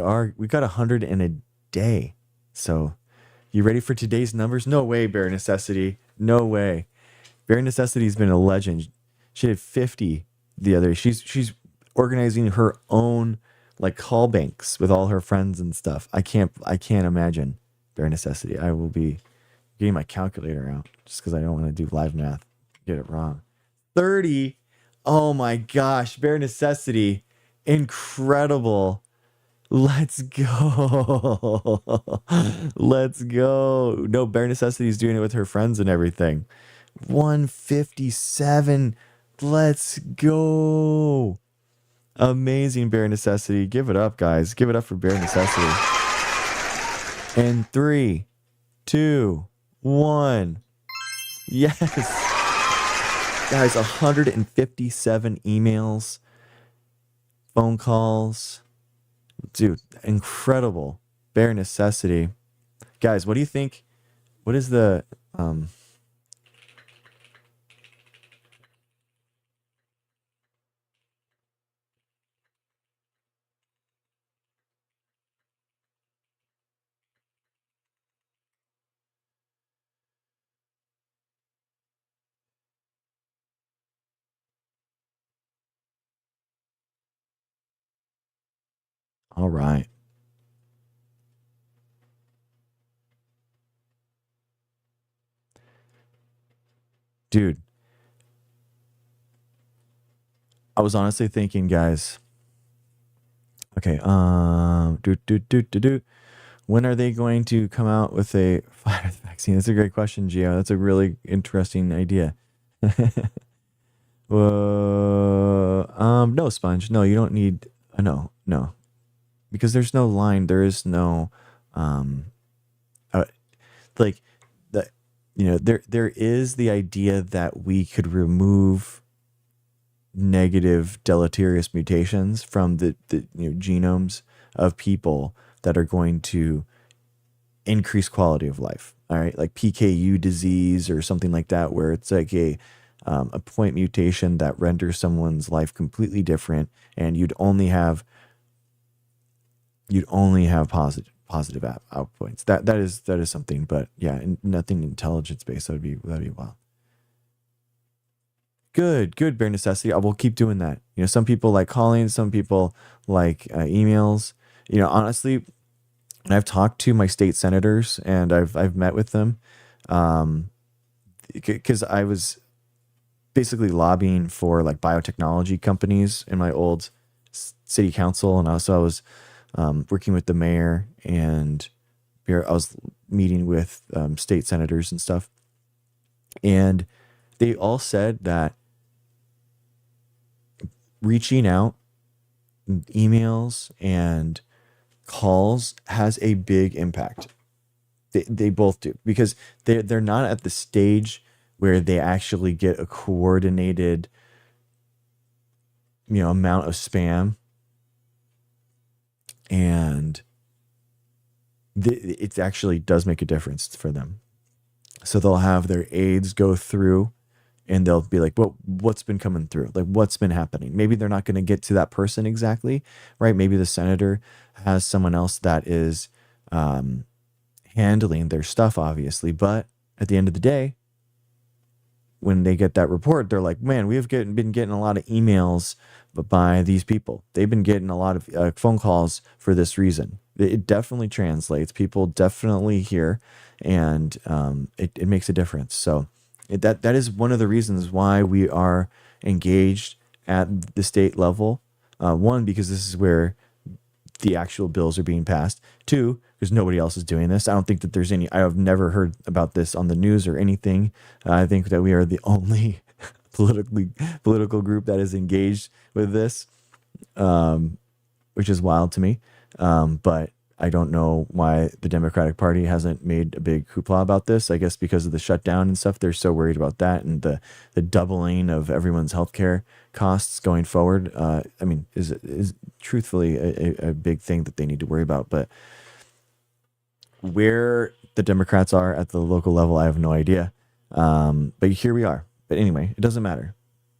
got 100 in a day. So, you ready for today's numbers? No way, Bare Necessity. No way. Bare Necessity's been a legend. She had 50 the other day. She's organizing her own like call banks with all her friends and stuff. I can't imagine Bare Necessity. I will be getting my calculator out just because I don't want to do live math. Get it wrong. 30. Oh my gosh, Bare Necessity. Incredible. Let's go. Let's go. No, Bare Necessity is doing it with her friends and everything. 157. Let's go. Amazing, Bare Necessity. Give it up, guys. Give it up for Bare Necessity. And 3, 2, 1. Yes. Guys, 157 emails, phone calls. Dude, incredible. Bare Necessity. Guys, what do you think? What is the all right. Dude, I was honestly thinking, guys. Okay, when are they going to come out with a virus vaccine? That's a great question, Gio. That's a really interesting idea. No, Sponge. No, you don't need. No, because there's no line. There is no, like the, there is the idea that we could remove negative deleterious mutations from the genomes of people that are going to increase quality of life. All right, like PKU disease or something like that, where it's like a point mutation that renders someone's life completely different, and you'd only have positive outpoints. That is something. But yeah, nothing intelligence based. That'd be wild. Good, bare necessity. I will keep doing that. Some people like calling, some people like emails. Honestly, and I've talked to my state senators and I've met with them, because I was basically lobbying for like biotechnology companies in my old city council, and also I was working with the mayor, and I was meeting with state senators and stuff, and they all said that reaching out, emails and calls has a big impact. They both do, because they're not at the stage where they actually get a coordinated amount of spam, and it actually does make a difference for them. So they'll have their aides go through and they'll be like, well, what's been coming through? Like, what's been happening? Maybe they're not going to get to that person exactly, right? Maybe the senator has someone else that is handling their stuff, obviously. But at the end of the day, when they get that report, they're like, man, been getting a lot of emails by these people. They've been getting a lot of phone calls for this reason. It definitely translates. People definitely hear, and it makes a difference. So that is one of the reasons why we are engaged at the state level. One, because this is where the actual bills are being passed. Two, because nobody else is doing this. I don't think that there's any. I have never heard about this on the news or anything. I think that we are the only political group that is engaged with this, which is wild to me. But I don't know why the Democratic Party hasn't made a big hoopla about this. I guess because of the shutdown and stuff, they're so worried about that, and the doubling of everyone's healthcare costs going forward. I mean, is truthfully a big thing that they need to worry about. But where the Democrats are at the local level, I have no idea. But here we are. But anyway, it doesn't matter,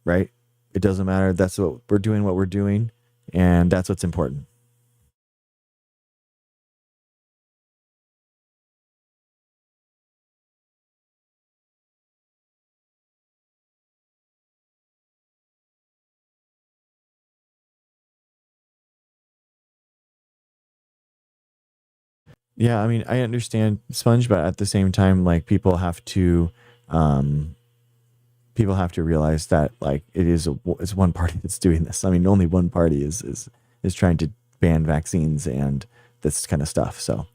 right? It doesn't matter. That's what we're doing, and that's what's important. Yeah, I mean, I understand Sponge, but at the same time, like um, people have to realize that like it's one party that's doing this. I mean, only one party is trying to ban vaccines and this kind of stuff. So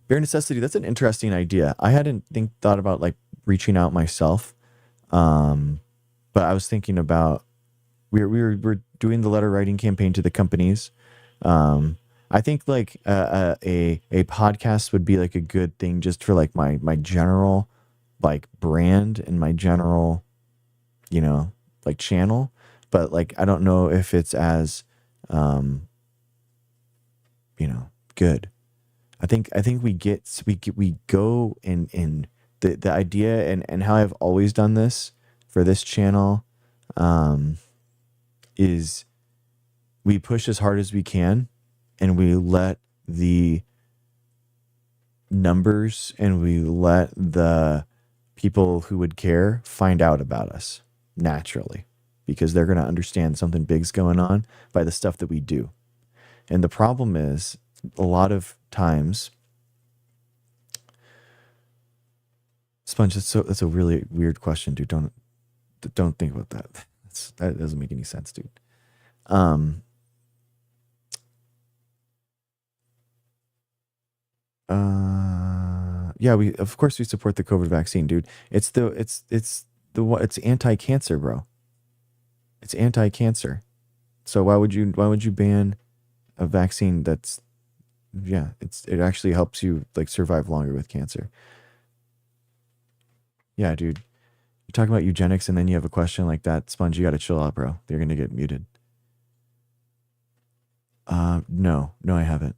bare necessity. That's an interesting idea. I hadn't thought about like reaching out myself, um, but I was thinking about we're doing the letter writing campaign to the companies. I think like a podcast would be like a good thing just for like my general like brand and my general you know like channel, but like I don't know if it's as um good. I think we go in the idea and how I've always done this for this channel, um is we push as hard as we can, and we let the numbers and we let the people who would care find out about us naturally, because they're going to understand something big's going on by the stuff that we do. And the problem is, a lot of times, Sponge, that's a really weird question, dude. Don't think about that. That doesn't make any sense, dude. Um, yeah, we of course we support the COVID vaccine, dude. It's anti-cancer, bro. It's anti-cancer. So why would you ban a vaccine that's, yeah, it actually helps you like survive longer with cancer. Yeah, dude. You're talking about eugenics and then you have a question like that, Sponge, you gotta chill out, bro. You're gonna get muted. No, no, I haven't.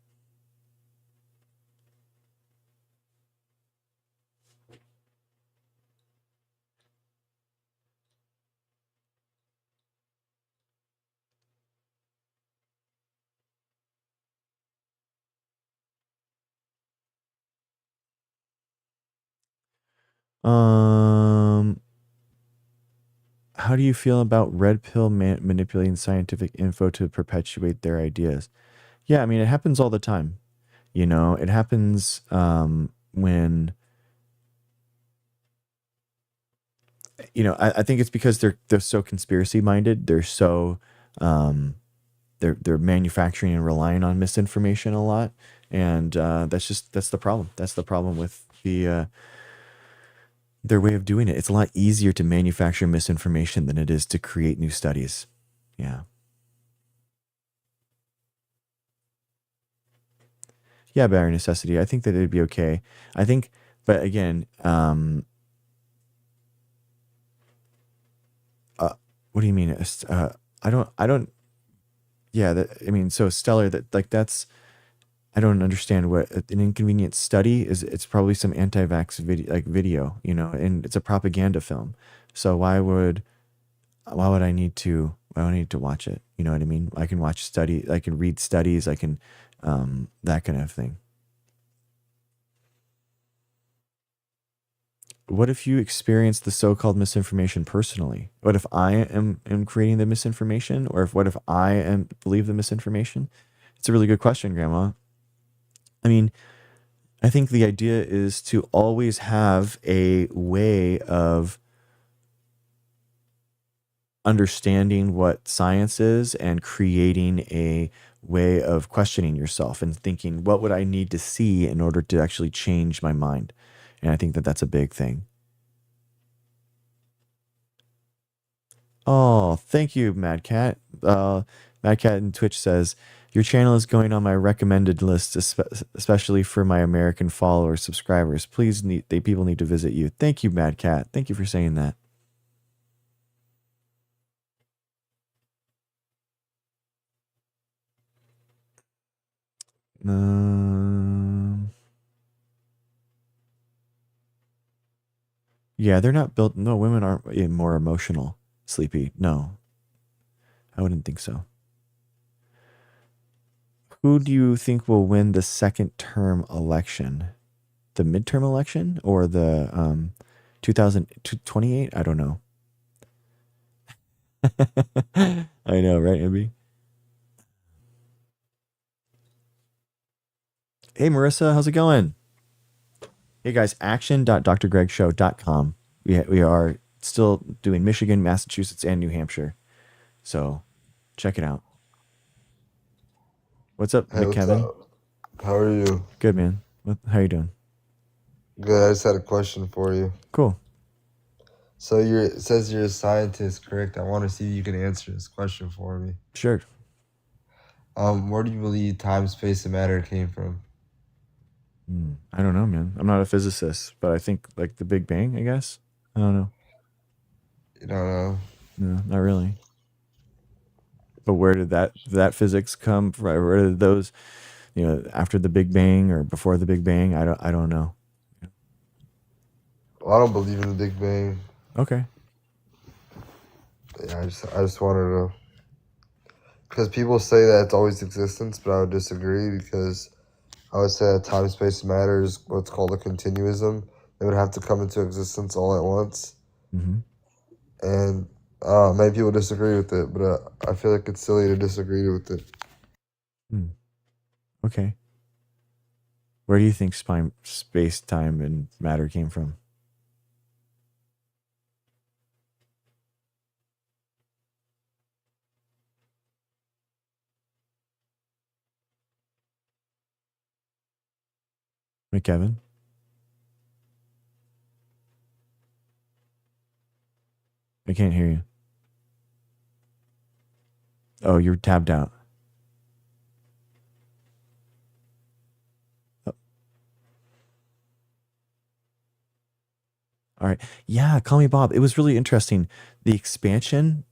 Um, how do you feel about red pill manipulating scientific info to perpetuate their ideas? Yeah, I mean, it happens all the time. It happens when, I think it's because they're so conspiracy minded. They're so um, they're manufacturing and relying on misinformation a lot, and that's the problem. That's the problem with their way of doing it. It's a lot easier to manufacture misinformation than it is to create new studies. Yeah. Yeah, bare necessity. I think that it'd be okay. I think, but again, what do you mean? I don't, yeah, I mean, so stellar that like I don't understand what an inconvenient study is. It's probably some anti-vax video, and it's a propaganda film. So why would I need to watch it? You know what I mean? I can I can read studies, I can, that kind of thing. What if you experience the so-called misinformation personally? What if I am creating the misinformation, or what if believe the misinformation? It's a really good question, Grandma. I mean, I think the idea is to always have a way of understanding what science is and creating a way of questioning yourself and thinking, what would I need to see in order to actually change my mind? And I think that that's a big thing. Oh, thank you, Mad Cat. Mad Cat in Twitch says, your channel is going on my recommended list, especially for my American followers, subscribers. People need to visit you. Thank you, Mad Cat. Thank you for saying that. Yeah, they're not built. No, women aren't more emotional, Sleepy. No, I wouldn't think so. Who do you think will win the second term election? The midterm election or the 2028? I don't know. I know, right, Abby? Hey, Marissa, how's it going? Hey, guys, action.drgregshow.com. We are still doing Michigan, Massachusetts, and New Hampshire. So check it out. What's up, Hey, what's McKevin? up? How are you? Good, man. How you doing? Good. I just had a question for you. Cool. So it says you're a scientist, correct? I want to see if you can answer this question for me. Sure. Where do you believe time, space, and matter came from? I don't know, man. I'm not a physicist, but I think like the Big Bang, I guess. I don't know. You don't know. No, not really. But where did that physics come from? Where did those, after the Big Bang or before the Big Bang? I don't know. Well, I don't believe in the Big Bang. Okay. Yeah, I just wanted to know. Because people say that it's always existence, but I would disagree because I would say that time, space, and matter is what's called a continuism. They would have to come into existence all at once. Mm-hmm. And many people disagree with it, but I feel like it's silly to disagree with it. Okay. Where do you think space, time, and matter came from? McKevin? I can't hear you. Oh, you're tabbed out. Oh. All right. Yeah, call me Bob. It was really interesting. The expansion.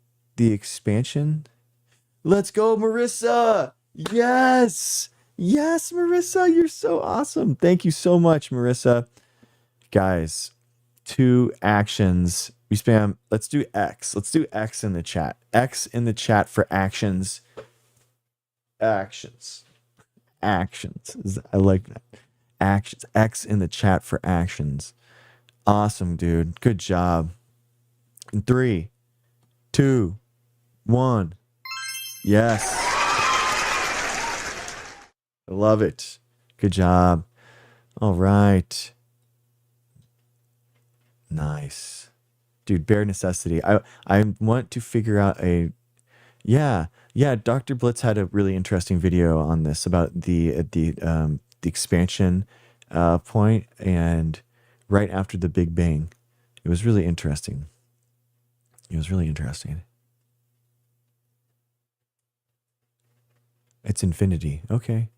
Let's go, Marissa. Yes. Yes, Marissa. You're so awesome. Thank you so much, Marissa. Guys, 2 actions. We spam. Let's do X. Let's do X in the chat. X in the chat for actions. Actions. I like that. Actions. X in the chat for actions. Awesome, dude. Good job. In 3, 2, 1. Yes. I love it. Good job. All right. Nice. Dude, bare necessity. I want to figure out a yeah. Yeah, Dr. Blitz had a really interesting video on this about the expansion point and right after the Big Bang. It was really interesting. It was really interesting. It's infinity. Okay.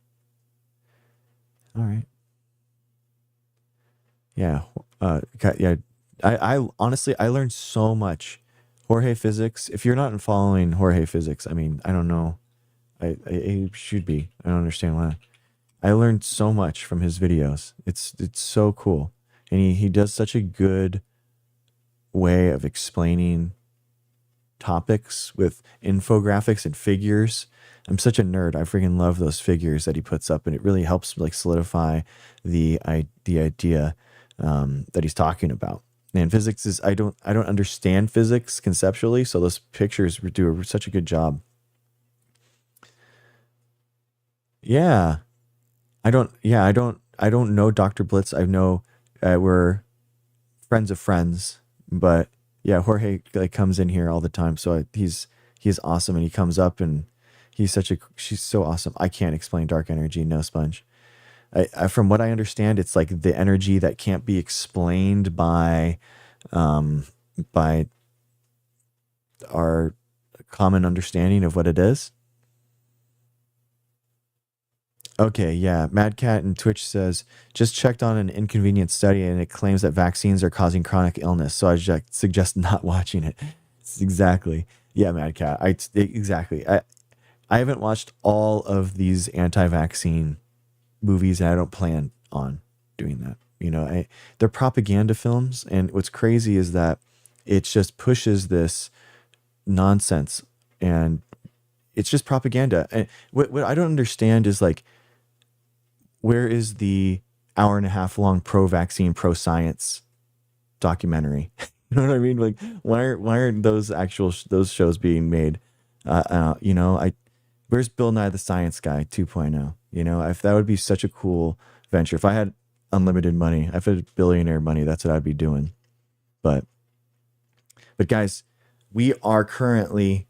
All right. Yeah. Yeah. I honestly, I learned so much. Jorge Physics. If you're not following Jorge Physics, I mean, I don't know. I should be. I don't understand why. I learned so much from his videos. It's so cool, and he does such a good way of explaining topics with infographics and figures. I'm such a nerd. I freaking love those figures that he puts up, and it really helps like solidify the idea that he's talking about. And physics is I don't understand physics conceptually, so those pictures do such a good job. Yeah, I don't. Yeah, I don't know Dr. Blitz. I know we're friends of friends, but yeah, Jorge like comes in here all the time, so he's awesome, and he comes up and she's so awesome. I can't explain dark energy, no sponge. From what I understand, it's like the energy that can't be explained um, by our common understanding of what it is. Okay, yeah. Mad Cat in Twitch says, just checked on an inconvenient study and it claims that vaccines are causing chronic illness. So I suggest not watching it. Exactly. Yeah, Mad Cat. Exactly. I haven't watched all of these anti-vaccine movies and I don't plan on doing that. You know, they're propaganda films. And what's crazy is that it just pushes this nonsense and it's just propaganda. And what I don't understand is like, where is the hour-and-a-half long pro-vaccine, pro-science documentary? You know what I mean? Like, why aren't those those shows being made? You know, where's Bill Nye the Science Guy 2.0? You know, if that would be such a cool venture. If I had unlimited money, if I had billionaire money, that's what I'd be doing. But guys, we are currently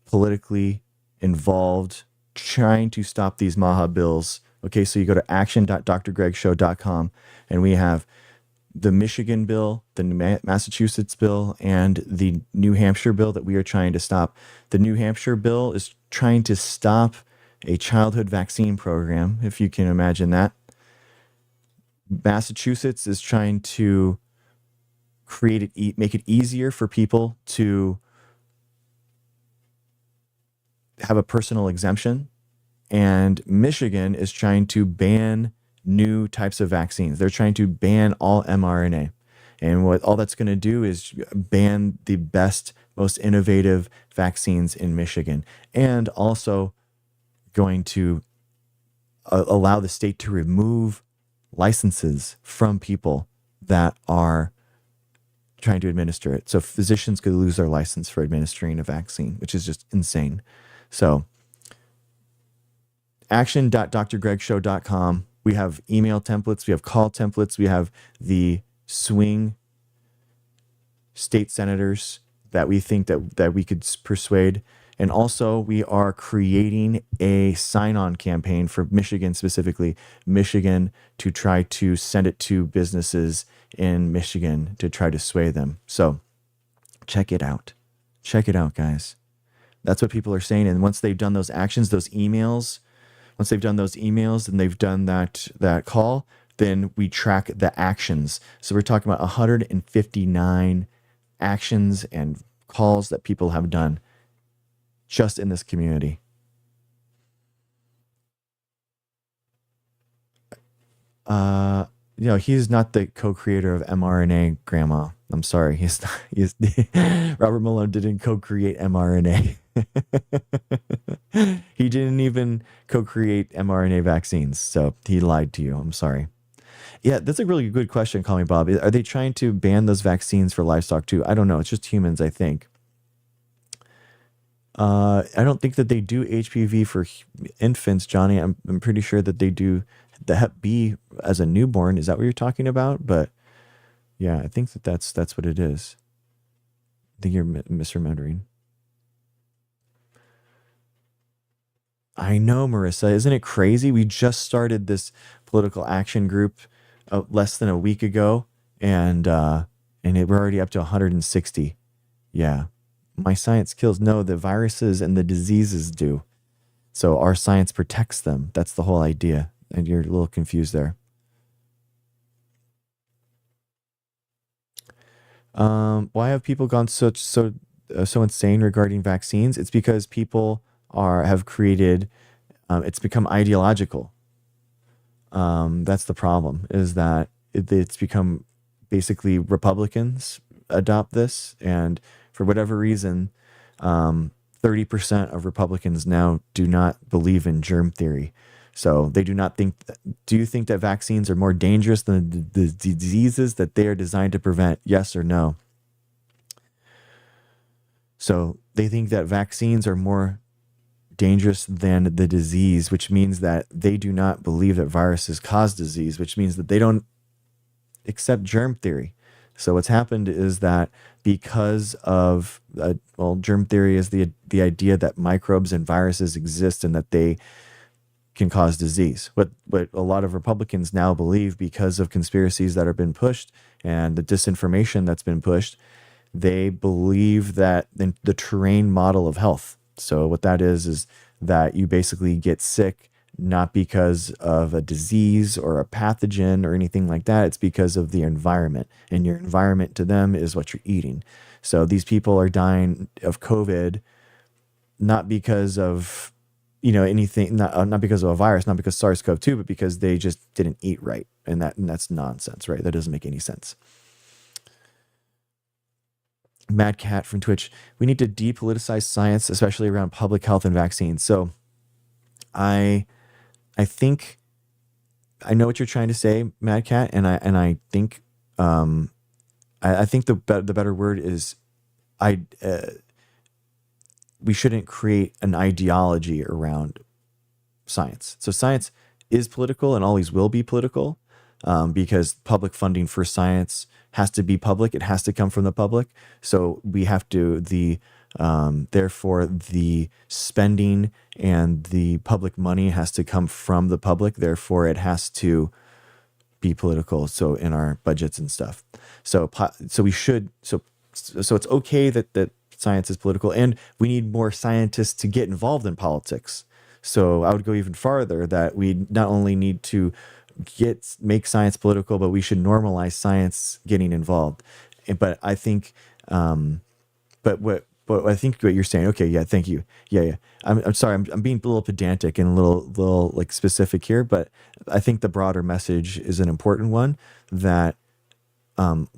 politically involved trying to stop these Maha bills. Okay, so you go to action.drgregshow.com and we have the Michigan bill, the Massachusetts bill, and the New Hampshire bill that we are trying to stop. The New Hampshire bill is trying to stop a childhood vaccine program, if you can imagine that. Massachusetts is trying to make it easier for people to have a personal exemption, and Michigan is trying to ban new types of vaccines. They're trying to ban all mRNA. And what all that's going to do is ban the best, most innovative vaccines in Michigan, and also going to allow the state to remove licenses from people that are trying to administer it. So physicians could lose their license for administering a vaccine, which is just insane. So action.drgregshow.com. We have email templates. We have call templates. We have the swing state senators that we think that we could persuade. And also we are creating a sign-on campaign for Michigan, specifically Michigan, to try to send it to businesses in Michigan to try to sway them. So check it out. Check it out, guys. That's what people are saying. And once they've done those actions, those emails, once they've done those emails and they've done that call, then we track the actions. So we're talking about 159 actions and calls that people have done just in this community. he's not the co-creator of mRNA, Grandma. I'm sorry, he's not. Robert Malone didn't co-create mRNA. He didn't even co-create mRNA vaccines, so he lied to you. I'm sorry. Yeah, that's a really good question. Call me Bob. Are they trying to ban those vaccines for livestock too? I don't know. It's just humans, I think. I don't think that they do HPV for infants, Johnny. I'm pretty sure that they do the Hep B as a newborn. Is that what you're talking about? But yeah, I think that's what it is. I think you're misremembering. I know, Marissa. Isn't it crazy? We just started this political action group less than a week ago, and we're already up to 160. Yeah, my science kills. No, the viruses and the diseases do. So our science protects them. That's the whole idea. And you're a little confused there. Why have people gone so insane regarding vaccines? It's because people have created. It's become ideological. That's the problem. Is that it's become basically Republicans adopt this, and for whatever reason, 30% of Republicans now do not believe in germ theory. So they do not think. Do you think that vaccines are more dangerous than the diseases that they are designed to prevent? Yes or no? So they think that vaccines are more dangerous than the disease, which means that they do not believe that viruses cause disease, which means that they don't accept germ theory. So what's happened is that because of germ theory is the idea that microbes and viruses exist and that they can cause disease. What a lot of Republicans now believe, because of conspiracies that have been pushed and the disinformation that's been pushed, they believe that the terrain model of health. So what that is that you basically get sick not because of a disease or a pathogen or anything like that. It's because of the environment, and your environment to them is what you're eating. So these people are dying of COVID not because of anything, not because of a virus, not because SARS-CoV-2, but because they just didn't eat right, and that's nonsense, right? That doesn't make any sense. Mad Cat from Twitch. We need to depoliticize science, especially around public health and vaccines. So I think I know what you're trying to say, Mad Cat, and I think I think the better word is we shouldn't create an ideology around science. So science is political and always will be political, because public funding for science has to be public. It has to come from the public. So we have to therefore the spending and the public money has to come from the public. Therefore, it has to be political. So in our budgets and stuff. So we should. So it's okay that science is political, and we need more scientists to get involved in politics. So I would go even farther, that we not only need to make science political, but we should normalize science getting involved. But I think, but I think what you're saying. Okay, yeah, thank you. Yeah. I'm sorry. I'm being a little pedantic and a little like specific here, but I think the broader message is an important one, that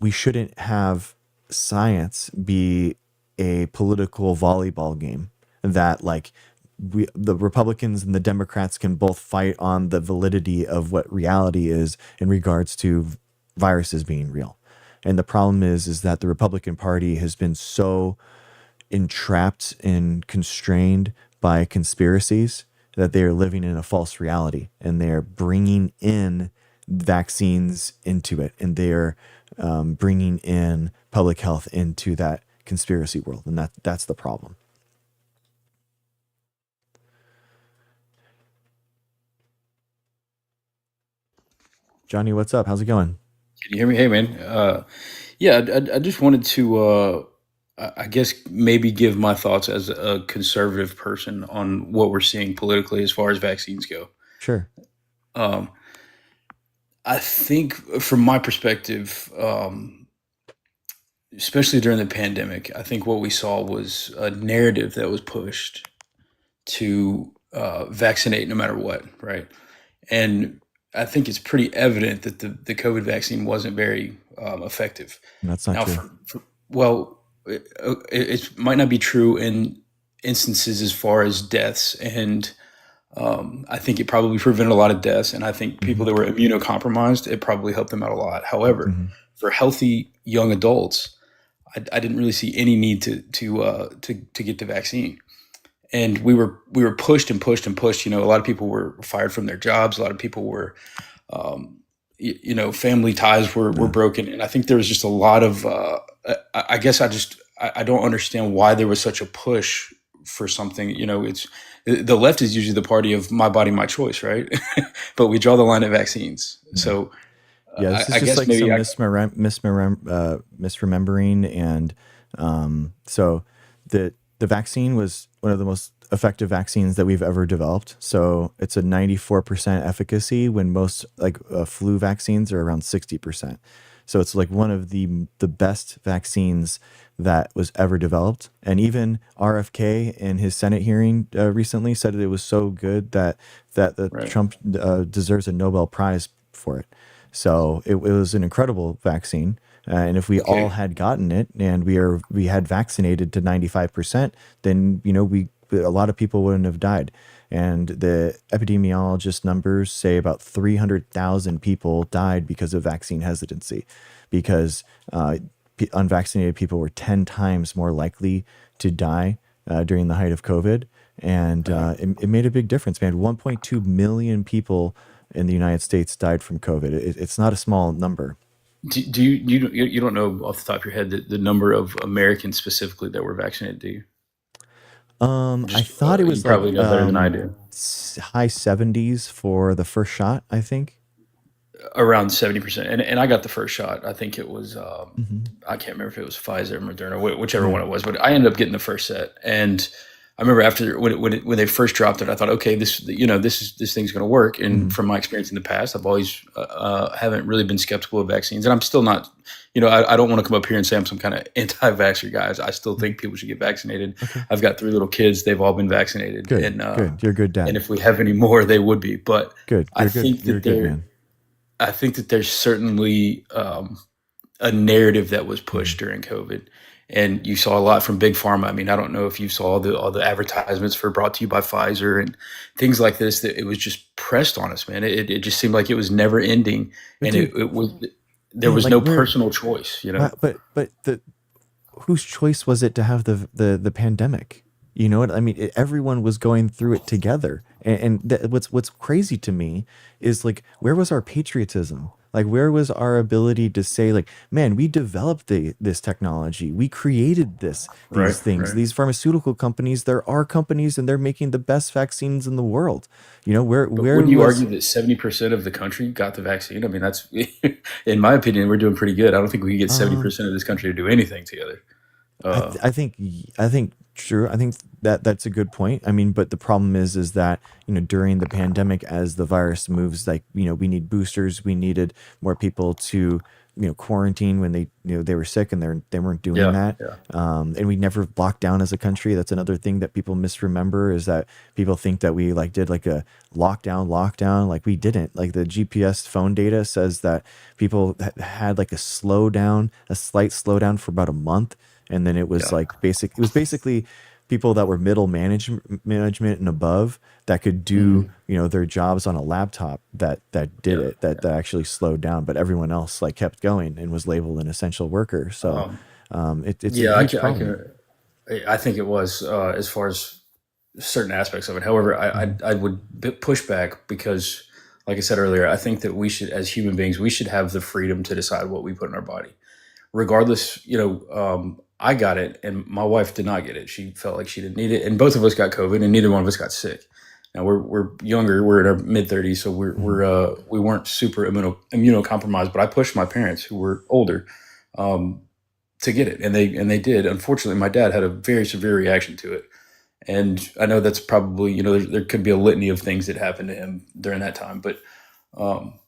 we shouldn't have science be a political volleyball game, that like the Republicans and the Democrats can both fight on the validity of what reality is in regards to viruses being real. And the problem is that the Republican Party has been so entrapped and constrained by conspiracies that they are living in a false reality, and they're bringing in vaccines into it, and they're bringing in public health into that conspiracy world, and that's the problem. Johnny, what's up? How's it going? Can you hear me? Hey, man. Yeah, I just wanted to, I guess, maybe give my thoughts as a conservative person on what we're seeing politically as far as vaccines go. Sure. I think, from my perspective, especially during the pandemic, I think what we saw was a narrative that was pushed to vaccinate no matter what, right? And I think it's pretty evident that the COVID vaccine wasn't very effective. That's not Now, true. well, it might not be true in instances as far as deaths, and I think it probably prevented a lot of deaths. And I think Hmm. people that were immunocompromised, it probably helped them out a lot. However, Hmm. for healthy young adults, I didn't really see any need to get the vaccine. And we were pushed and pushed and pushed. A lot of people were fired from their jobs. A lot of people were, um, family ties were Yeah. broken. And I think there was just a lot of. I guess I don't understand why there was such a push for something. It's the left is usually the party of my body, my choice, right? But we draw the line at vaccines. Yeah. So Yeah, this is I just guess like maybe some misremembering, and so the vaccine was one of the most effective vaccines that we've ever developed. So it's a 94% efficacy when most like flu vaccines are around 60%. So it's like one of the best vaccines that was ever developed. And even RFK in his Senate hearing recently said that it was so good that right. Trump deserves a Nobel Prize for it. So it was an incredible vaccine. And if we all Okay. had gotten it and we had vaccinated to 95%, then a lot of people wouldn't have died. And the epidemiologist numbers say about 300,000 people died because of vaccine hesitancy, because unvaccinated people were 10 times more likely to die during the height of COVID. And it made a big difference, man. 1.2 million people in the United States died from COVID. It's not a small number. Do you don't know off the top of your head the number of Americans specifically that were vaccinated? Do you? I Just thought it you was probably like know better than I do. high 70s for the first shot, I think. Around 70%, and I got the first shot. I think it was Hmm. I can't remember if it was Pfizer or Moderna, whichever Yeah. one it was, but I ended up getting the first set. And I remember after when they first dropped it, I thought, okay, this thing's going to work. And Hmm. from my experience in the past, I've always haven't really been skeptical of vaccines, and I'm still not. I don't want to come up here and say I'm some kind of anti-vaxxer, guys. I still think people should get vaccinated. Okay. I've got 3 little kids; they've all been vaccinated, Good. Good. You're a good and dad. if we have any more, they would be. But Good. I You're good. think You're a that good there man. I think that there's certainly a narrative that was Hmm. pushed during COVID, and you saw a lot from big pharma. I mean, I don't know if you saw all the advertisements for brought to you by Pfizer and things like this. That it was just pressed on us, man. It just seemed like it was never ending, But and dude, it was there man, was like no we're personal choice. but the whose choice was it to have the pandemic? You know what I mean? Everyone was going through it together, and what's crazy to me is like, where was our patriotism? Like, where was our ability to say, like, man, we developed this technology, we created these Right, things, right. these pharmaceutical companies. There are companies, and they're making the best vaccines in the world. Where But where wouldn't you was argue that 70% of the country got the vaccine? I mean, that's in my opinion, we're doing pretty good. I don't think we can get seventy um percent of this country to do anything together. Uh, I think true. I think that's a good point. I mean, but the problem is that during the pandemic, as the virus moves, like we need boosters. We needed more people to quarantine when they were sick, and they weren't doing yeah, that. yeah, And we never locked down as a country. That's another thing that people misremember, is that people think that we like did like a lockdown. Like, we didn't. Like, the GPS phone data says that people had like a slight slowdown for about a month, and then it was yeah. like basically people that were middle management and above that could do Mhm. their jobs on a laptop, that did Yeah. it, that actually slowed down, but everyone else like kept going and was labeled an essential worker. So Um, it's a yeah, huge problem. I think it was as far as certain aspects of it. However, Hmm. I would push back because, like I said earlier, I think that we should, as human beings, we should have the freedom to decide what we put in our body, regardless. I got it, and my wife did not get it. She felt like she didn't need it, and both of us got COVID, and neither one of us got sick. Now we're younger, we're in our mid 30s, so Hmm. we weren't super immunocompromised. But I pushed my parents, who were older, um, to get it, and they did. Unfortunately, my dad had a very severe reaction to it, and I know that's probably there could be a litany of things that happened to him during that time, but um,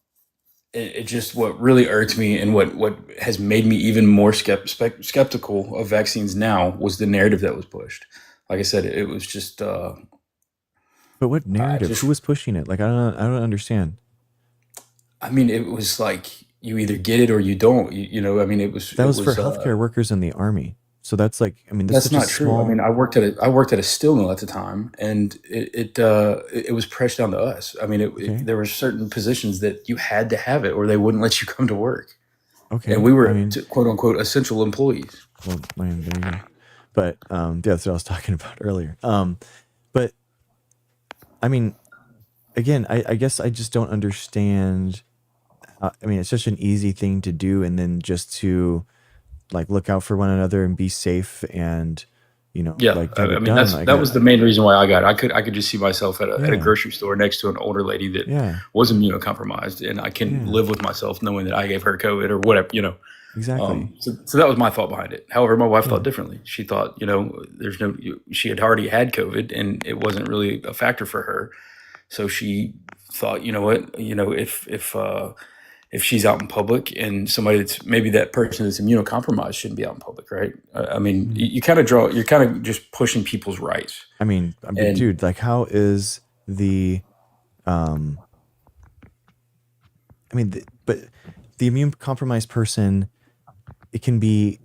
it just what really irks me and what has made me even more skeptical of vaccines now was the narrative that was pushed. Like I said, it was just But what I narrative? Who just was pushing it? Like, I don't understand. I mean, it was like you either get it or you don't. I mean, That it was for was. healthcare workers in the army. So that's like, I mean, that's That's such a not true. I mean, small. I worked at a steel mill at the time, and it was pressed down to us. I mean, Okay. there were certain positions that you had to have it, or they wouldn't let you come to work, and Okay. we I were mean, quote unquote essential employees. well, I mean, there you go. But yeah, that's what I was talking about earlier. But I mean, again, I guess I just don't understand. I mean, it's such an easy thing to do, and then just to like look out for one another and be safe and Yeah, like get I it mean done. that was the main reason why I got it. I could just see myself at a Yeah, grocery store next to an older lady that yeah, was immunocompromised, and I can yeah, live with myself knowing that I gave her COVID or whatever. exactly. So that was my thought behind it. However, my wife Yeah, thought differently. She thought, she had already had COVID, and it wasn't really a factor for her. So she thought, you know what, if she's out in public and somebody that's maybe that person that's immunocompromised shouldn't be out in public, right? I mean, mhm. you're kind of just pushing people's rights. I mean, And dude, like, how is the um? But the immune compromised person, it can be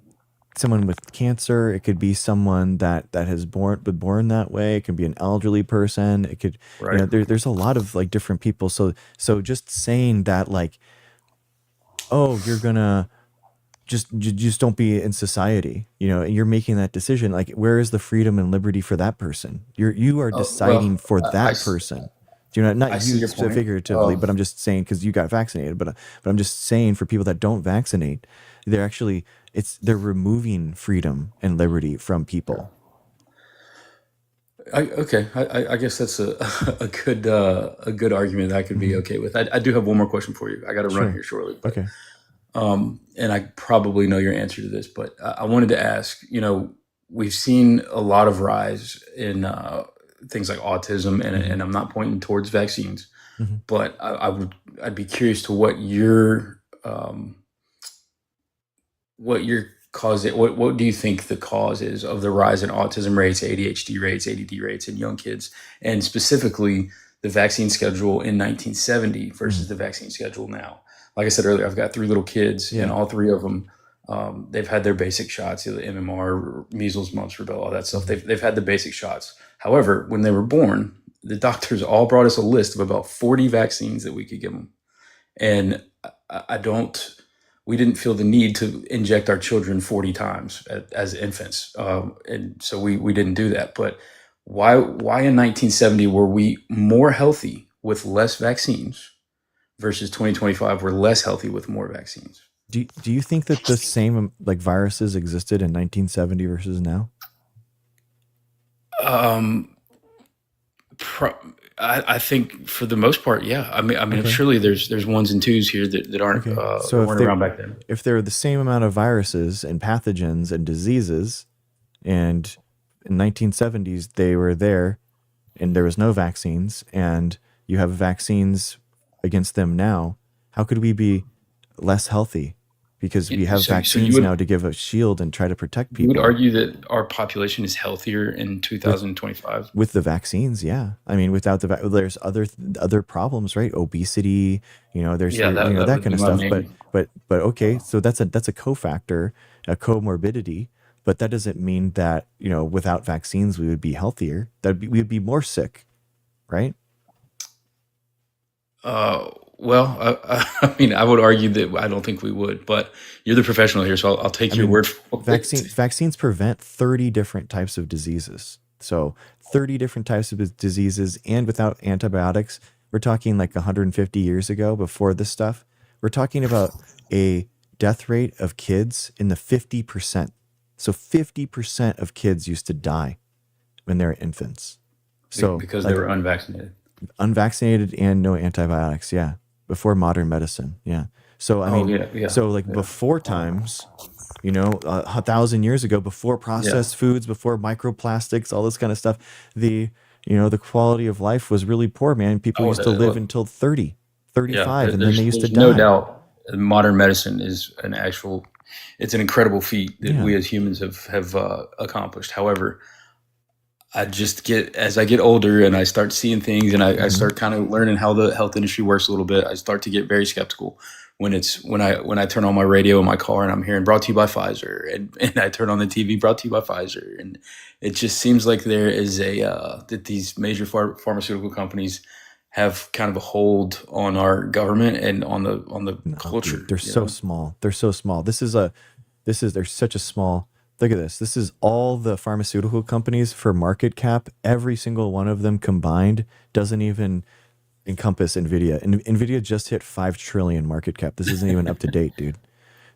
someone with cancer. It could be someone that has been born that way. It can be an elderly person. It could, right, there's a lot of like different people. So just saying that, like, oh, you're gonna just don't be in society, and you're making that decision. Like, where is the freedom and liberty for that person? You are deciding well, for that person. Do you know, I not see you your point. figuratively, but I'm just saying because you got vaccinated. But I'm just saying for people that don't vaccinate, they're actually they're removing freedom and liberty from people. Okay, I guess that's a good argument that I could be Hmm. okay with. I do have one more question for you. I got to run Sure. here shortly, but Okay. and I probably know your answer to this, but I wanted to ask. We've seen a lot of rise in things like autism, Hmm. and I'm not pointing towards vaccines, Hmm. but I'd be curious to what your cause it. What do you think the cause is of the rise in autism rates, ADHD rates, ADD rates in young kids, and specifically the vaccine schedule in 1970 Hmm. versus the vaccine schedule now? Like I said earlier, I've got three little kids, and Yeah. all three of them, they've had their basic shots, the MMR, measles, mumps, rubella, all that stuff. Hmm. They've had the basic shots. However, when they were born, the doctors all brought us a list of about 40 vaccines that we could give them, and I don't. We didn't feel the need to inject our children 40 times as infants, and so we didn't do that. But why in 1970 were we more healthy with less vaccines versus 2025 we're less healthy with more vaccines? Do you think that the same like viruses existed in 1970 versus now? Um, pro- I think for the most part, yeah. I mean, Okay. surely there's ones and twos here that aren't Okay. that So weren't around back then. if there are the same amount of viruses and pathogens and diseases, and in 1970s they were there, and there was no vaccines, and you have vaccines against them now, how could we be less healthy? Because we have So vaccines now to give a shield and try to protect you would people. argue that our population is healthier in With 2025? with the vaccines, yeah. I mean, without there's other problems, right? Obesity, Yeah, that that would kind be of my stuff. But main. okay, so that's a cofactor, a comorbidity. But that doesn't mean that without vaccines we would be healthier. We'd be more sick, right? Uh, well, I mean, I would argue that I don't think we would, but you're the professional here, so I'll I take your mean, word for it. vaccines prevent 30 different types of diseases. So 30 different types of diseases, and without antibiotics, we're talking like 150 years ago before this stuff. We're talking about a death rate of kids in the 50%. So 50% of kids used to die when they're infants. So Because they like were unvaccinated. unvaccinated and no antibiotics, yeah, before modern medicine, yeah. So I Oh mean, yeah, yeah, so like yeah, before times, 1,000 years ago, before yeah, processed foods, before microplastics, all this kind of stuff, the the quality of life was really poor, man. People oh, used to live until 30, yeah. 35, and then they used to There's no die. doubt modern medicine is it's an incredible feat that Yeah. we as humans have accomplished. However, I just get, as I get older and I start seeing things and I Hmm. start kind of learning how the health industry works a little bit, I start to get very skeptical when I turn on my radio in my car and I'm hearing brought to you by Pfizer, and I turn on the TV brought to you by Pfizer, and it just seems like there is that these major pharmaceutical companies have kind of a hold on our government and on the No, dude, culture, they're you so know? small. They're so small. They're such a small. Look at this. This is all the pharmaceutical companies for market cap. Every single one of them combined doesn't even encompass Nvidia. And Nvidia just hit 5 trillion market cap. This isn't even up to date, dude.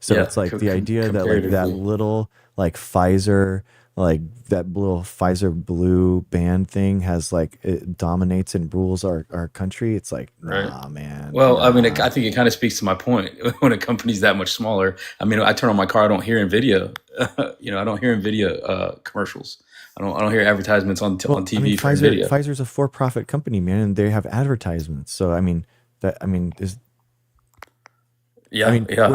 So Yeah, it's like the idea that like that comparatively, little like Pfizer, like that little Pfizer blue band thing has like it dominates and rules our country. It's like, right? nah, man, Well, I mean, nah. I think it kind of speaks to my point. When a company's that much smaller, I mean, I turn on my car, I don't hear Nvidia. I don't hear Nvidia commercials. I don't hear advertisements on Well, I mean, TV for Nvidia. Pfizer's a for-profit company, man, and they have advertisements. So I mean, is I Yeah, mean, yeah.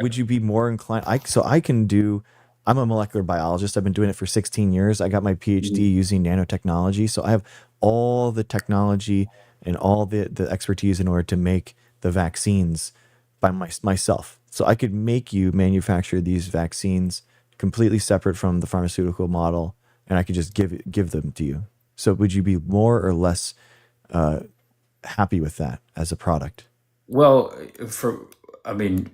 would you be more inclined? I can do. I'm a molecular biologist. I've been doing it for 16 years. I got my PhD Mhm. using nanotechnology, so I have all the technology and all the expertise in order to make the vaccines by myself. So I could make you manufacture these vaccines completely separate from the pharmaceutical model, and I could just give them to you. So would you be more or less happy with that as a product? Well, for I mean,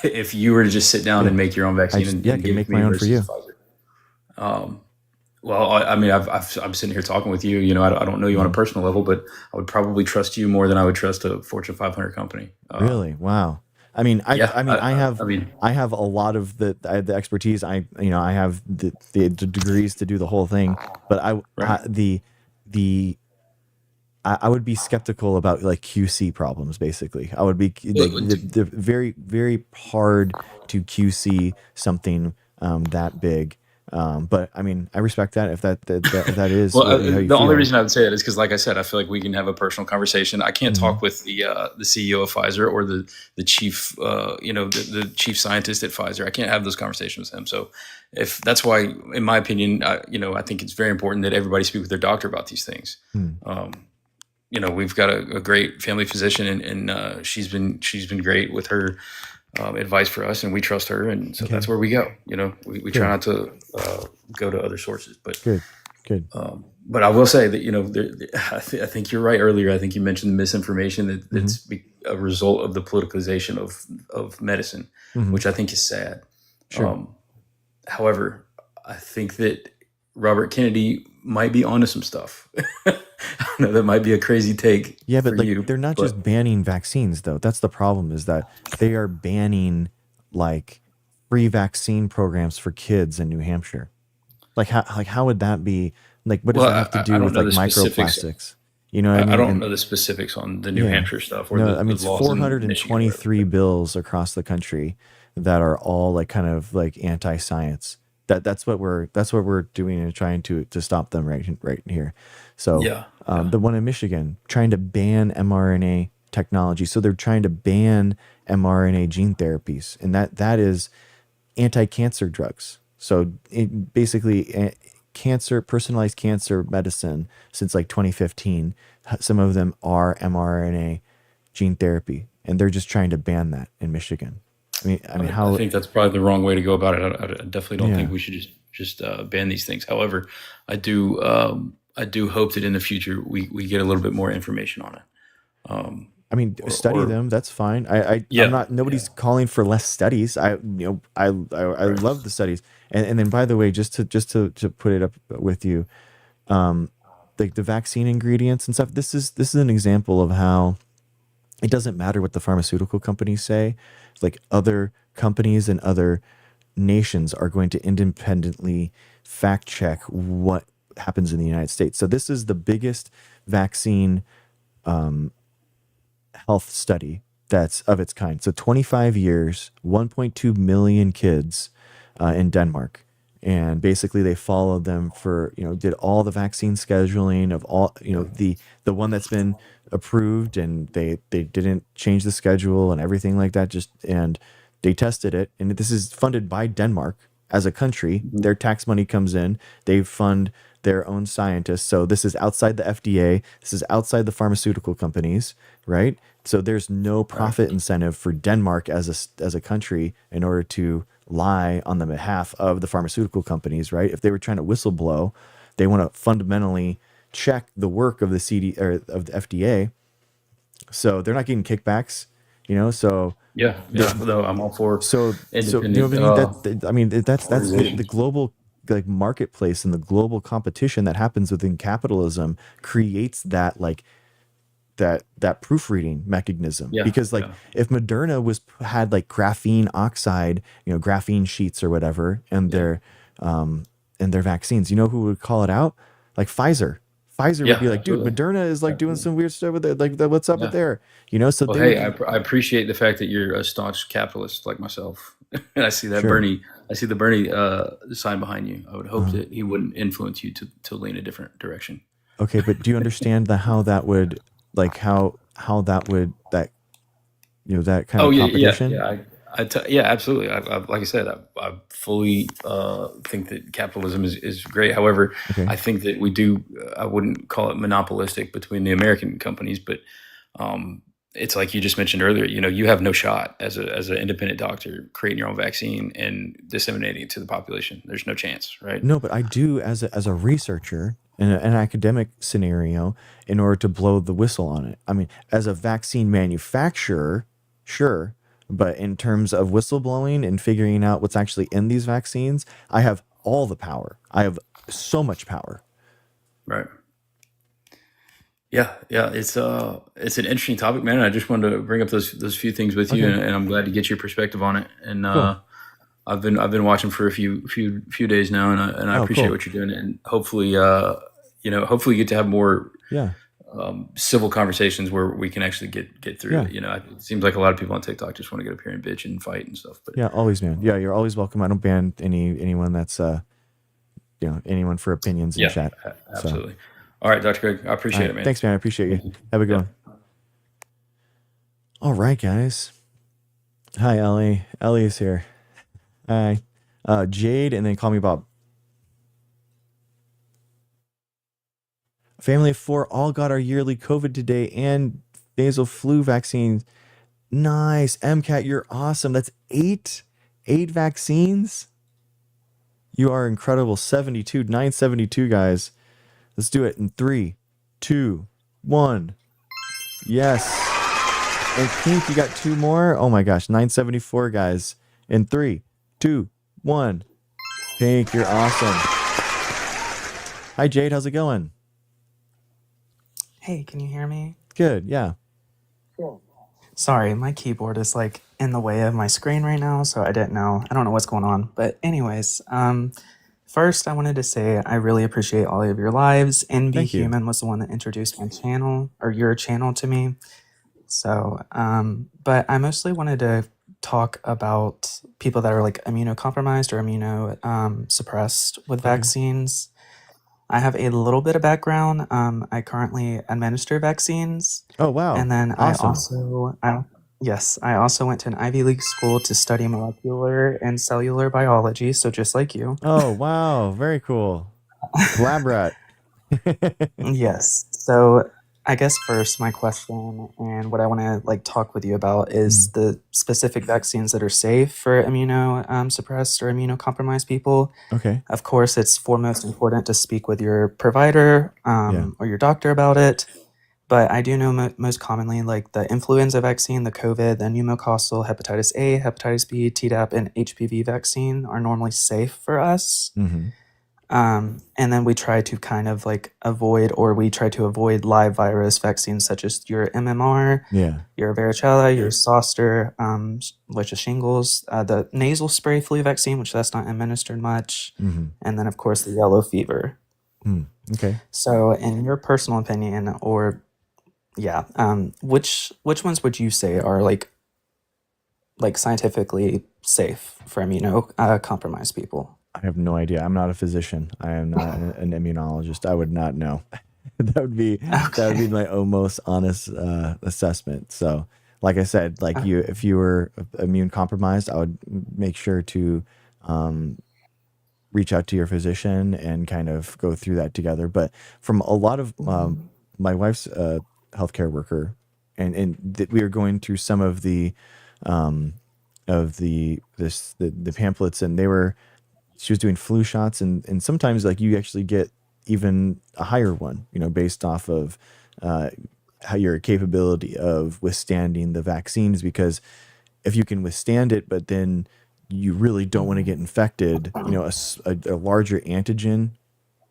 if you were to just sit down Yeah, and make your own vaccine I and can give it make to my me own for versus you. Pfizer. Um, well, I mean, I'm sitting here talking with you. I don't know you on a Mhm. personal level, but I would probably trust you more than I would trust a Fortune 500 company. Really? Wow. Yeah, I mean, I have a lot of the expertise. I have the degrees to do the whole thing, but right. the I would be skeptical about like QC problems. Basically, I would be like Well, the very very hard to QC something that big. But I mean, I respect that if that is Well, how you the only feel. reason I would say that is because, like I said, I feel like we can have a personal conversation. I can't Hmm. talk with the CEO of Pfizer or the chief, the chief scientist at Pfizer. I can't have those conversations with him. So, if that's why, in my opinion, I think it's very important that everybody speak with their doctor about these things. Hmm. Um, we've got a great family physician, and she's been great with her advice for us, and we trust her, and so that's Okay. where we go. We try Good. not to go to other sources, Good. Good. but I will say that I think you're right. Earlier, I think you mentioned misinformation Hmm. a result of the politicalization of medicine, Hmm. which I think is sad. Sure. Um, However, I think that Robert Kennedy might be onto some stuff. I know that might be a crazy take Yeah, for but like you, they're not but just banning vaccines though. That's the problem is that they are banning like free vaccine programs for kids in New Hampshire. How would that be like what does well, that have to I do don't with know like the specifics. microplastics? You know what I I mean? don't And know the specifics on the New yeah. Hampshire stuff or No, I mean the it's laws in Michigan or whatever. 423 bills across the country that are all like kind of like anti-science. That's what we're doing and trying to stop them right here. So Yeah, yeah. the one in Michigan trying to ban mRNA technology. So they're trying to ban mRNA gene therapies, and that is anti-cancer drugs. So basically, cancer, personalized cancer medicine since like 2015. Some of them are mRNA gene therapy, and they're just trying to ban that in Michigan. I How? think that's probably the wrong way to go about it. I definitely don't think Yeah. we should just ban these things. However, I do hope that in the future we get a little bit more information on it. Um, I mean, study or them. That's fine. I'm yeah, not. yeah. Nobody's calling for less studies. I Right. love the studies. And then by the way, just to put it up with you, um, the vaccine ingredients and stuff. This is an example of how it doesn't matter what the pharmaceutical companies say. Like other companies and other nations are going to independently fact check what happens in the United States. So this is the biggest vaccine health study that's of its kind. So 25 years, 1.2 million kids in Denmark. And basically they followed them for, did all the vaccine scheduling of all, the one that's been approved, and they didn't change the schedule and everything like that. And they tested it. And this is funded by Denmark. as a country. Their tax money comes in, they fund their own scientists. So this is outside the FDA, this is outside the pharmaceutical companies, right? So there's no profit incentive for Denmark as a country in order to lie on the behalf of the pharmaceutical companies, right? If they were trying to whistleblow, they want to fundamentally check the work of the CD or of the FDA. So they're not getting kickbacks, so Yeah, though I'm all for so independent what I mean? I mean that's the organizations. global like marketplace and the global competition that happens within capitalism creates that like that proofreading mechanism. Yeah, Because like yeah. if Moderna had like graphene oxide, graphene sheets or whatever, and their vaccines, who would call it out? Like Pfizer would Yeah, be like, dude, absolutely. Moderna is like doing Absolutely. some weird stuff with it. Like, what's up with Yeah. there? So Well, they would hey, be I appreciate the fact that you're a staunch capitalist like myself, and I see that sure. Bernie. I see the Bernie sign behind you. I would hope Uh, that he wouldn't influence you to lean a different direction. okay, but do you understand how that would like how that would that kind Oh of yeah, competition? yeah, absolutely. Like I said, I fully think that capitalism is great. However, Okay. I think that we do. I wouldn't call it monopolistic between the American companies, but it's like you just mentioned earlier. You have no shot as an independent doctor creating your own vaccine and disseminating it to the population. There's no chance, right? No, but I do as a researcher in an academic scenario in order to blow the whistle on it. I mean, as a vaccine manufacturer, sure, but in terms of whistleblowing and figuring out what's actually in these vaccines, I have all the power. I have so much power. Right. Yeah, yeah, it's an interesting topic, man. I just wanted to bring up those few things with you, Okay, and I'm glad to get your perspective on it. And cool. I've been watching for a few days now, and I Oh, appreciate cool. what you're doing. And hopefully, hopefully you get to have more Yeah, civil conversations where we can actually get through yeah, it. It seems like a lot of people on TikTok just want to get up here and bitch and fight and stuff. But yeah. Always, man. Yeah, you're always welcome. I don't ban anyone that's anyone for opinions in yeah, chat. So, absolutely. All right, Dr. Greg, I all appreciate right, it, man. thanks, man. I appreciate you. Thank you. Have a good Yeah. one. All right, guys. Hi, Ellie. Ellie's here. Hi. Jade, and then call me Bob. Family of 4 all got our yearly COVID today and nasal flu vaccines. Nice. MCAT, you're awesome. That's 8 vaccines. You are incredible. 972, guys. Let's do it in 3, 2, 1. Yes. And Pink, you got 2 more. Oh my gosh, 974, guys. In 3, 2, 1. Pink, you're awesome. Hi, Jade. How's it going? Hey, can you hear me? Good. Yeah. Sorry, my keyboard is like in the way of my screen right now, so I don't know what's going on. But anyways, first I wanted to say I really appreciate all of your lives. NB Thank you. Human was the one that introduced my channel or your channel to me. So, but I mostly wanted to talk about people that are like immunocompromised or suppressed with Okay. vaccines. I have a little bit of background. I currently administer vaccines. Oh, wow. And then Awesome. I also went to an Ivy League school to study molecular and cellular biology. So just like you. Oh, wow. Very cool. Lab rat. Yes. So I guess first my question and what I want to like talk with you about is the specific vaccines that are safe for suppressed or immunocompromised people. Okay. Of course, it's foremost important to speak with your provider Yeah. or your doctor about it. But I do know most commonly like the influenza vaccine, the COVID, the pneumococcal, hepatitis A, hepatitis B, Tdap, and HPV vaccine are normally safe for us. Mm-hmm. And then we try to kind of like avoid live virus vaccines such as your MMR, Yeah. your varicella, your zoster, which is shingles, the nasal spray flu vaccine, which that's not administered much, Mm-hmm. and then of course the yellow fever. Okay. So in your personal opinion, or which ones would you say are like scientifically safe for compromised people? I have no idea. I'm not a physician. I am not an immunologist. I would not know. That would be my most honest assessment. So, like I said, if you were immune compromised, I would make sure to reach out to your physician and kind of go through that together. But from a lot of my wife's healthcare worker, and we were going through some of the the pamphlets, and she was doing flu shots, and sometimes like you actually get even a higher one, based off of how your capability of withstanding the vaccines, because if you can withstand it, but then you really don't want to get infected, a larger antigen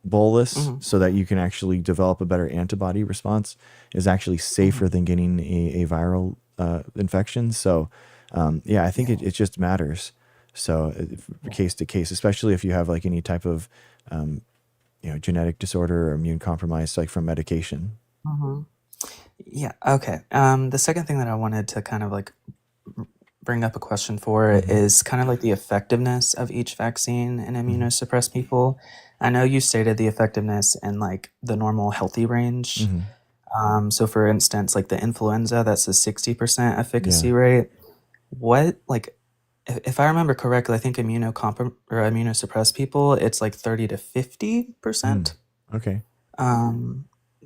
bolus so that you can actually develop a better antibody response is actually safer than getting a viral infection. So I think it just matters. So case to case, especially if you have like any type of genetic disorder or immune compromise, like from medication. Yeah. Okay. The second thing that I wanted to kind of like bring up a question for is kind of like the effectiveness of each vaccine in immunosuppressed people. I know you stated the effectiveness in like the normal healthy range. So for instance, like the influenza, that's a 60% efficacy rate. What, like, if I remember correctly, I think immunosuppressed people, it's like 30 to 50%. Okay.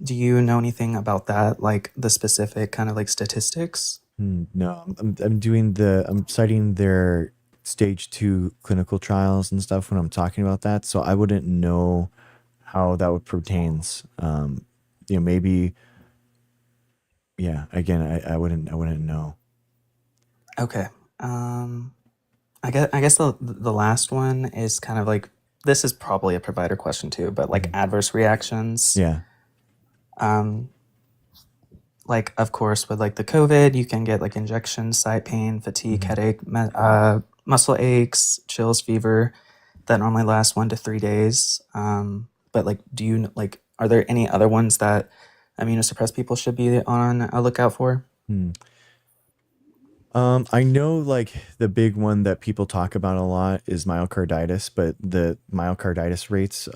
Do you know anything about that, like the specific kind of like statistics? No, I'm citing their stage 2 clinical trials and stuff when I'm talking about that. So I wouldn't know how that would pertains. Maybe, again, I wouldn't know. Okay. I guess the last one is kind of like, this is probably a provider question too, but like adverse reactions. Yeah. Like, of course, with like the COVID, you can get like injections, site pain, fatigue, headache, muscle aches, chills, fever that normally last 1 to 3 days. But like, are there any other ones that immunosuppressed people should be on a lookout for? I know like the big one that people talk about a lot is myocarditis, but the myocarditis rates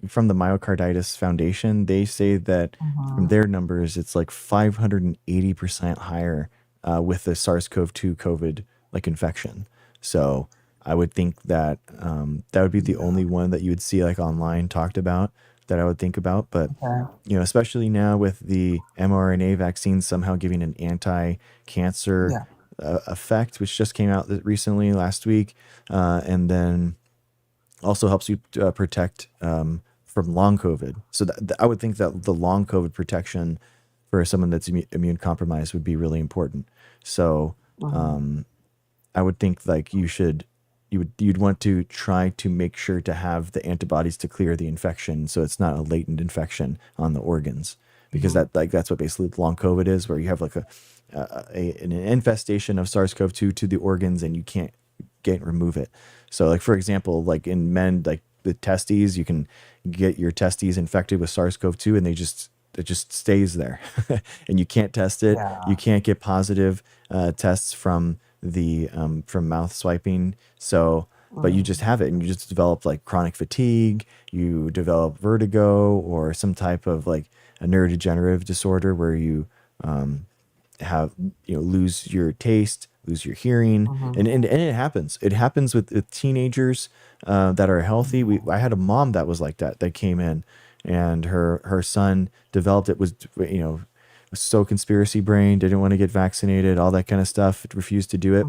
from the Myocarditis Foundation, they say that from their numbers, it's like 580% higher with the SARS-CoV-2 COVID like infection. So I would think that that would be the only one that you would see like online talked about that I would think about. But especially now with the mRNA vaccine somehow giving an anti-cancer effect, which just came out recently last week, and then also helps you protect from long COVID. So I would think that the long COVID protection for someone that's immune compromised would be really important. So I would think like you'd want to try to make sure to have the antibodies to clear the infection, so it's not a latent infection on the organs, because that's what basically long COVID is, where you have like an infestation of SARS-CoV-2 to the organs and you can't remove it. So like, for example, like in men, like the testes, you can get your testes infected with SARS-CoV-2 and it just stays there and you can't test it. You can't get positive tests from the from mouth swiping. So but you just have it and you just develop like chronic fatigue, you develop vertigo or some type of like a neurodegenerative disorder where you have lose your taste, lose your hearing, and it happens with teenagers that are healthy. I had a mom that was like that came in, and her son developed it, was so conspiracy brain, didn't want to get vaccinated, all that kind of stuff, refused to do it,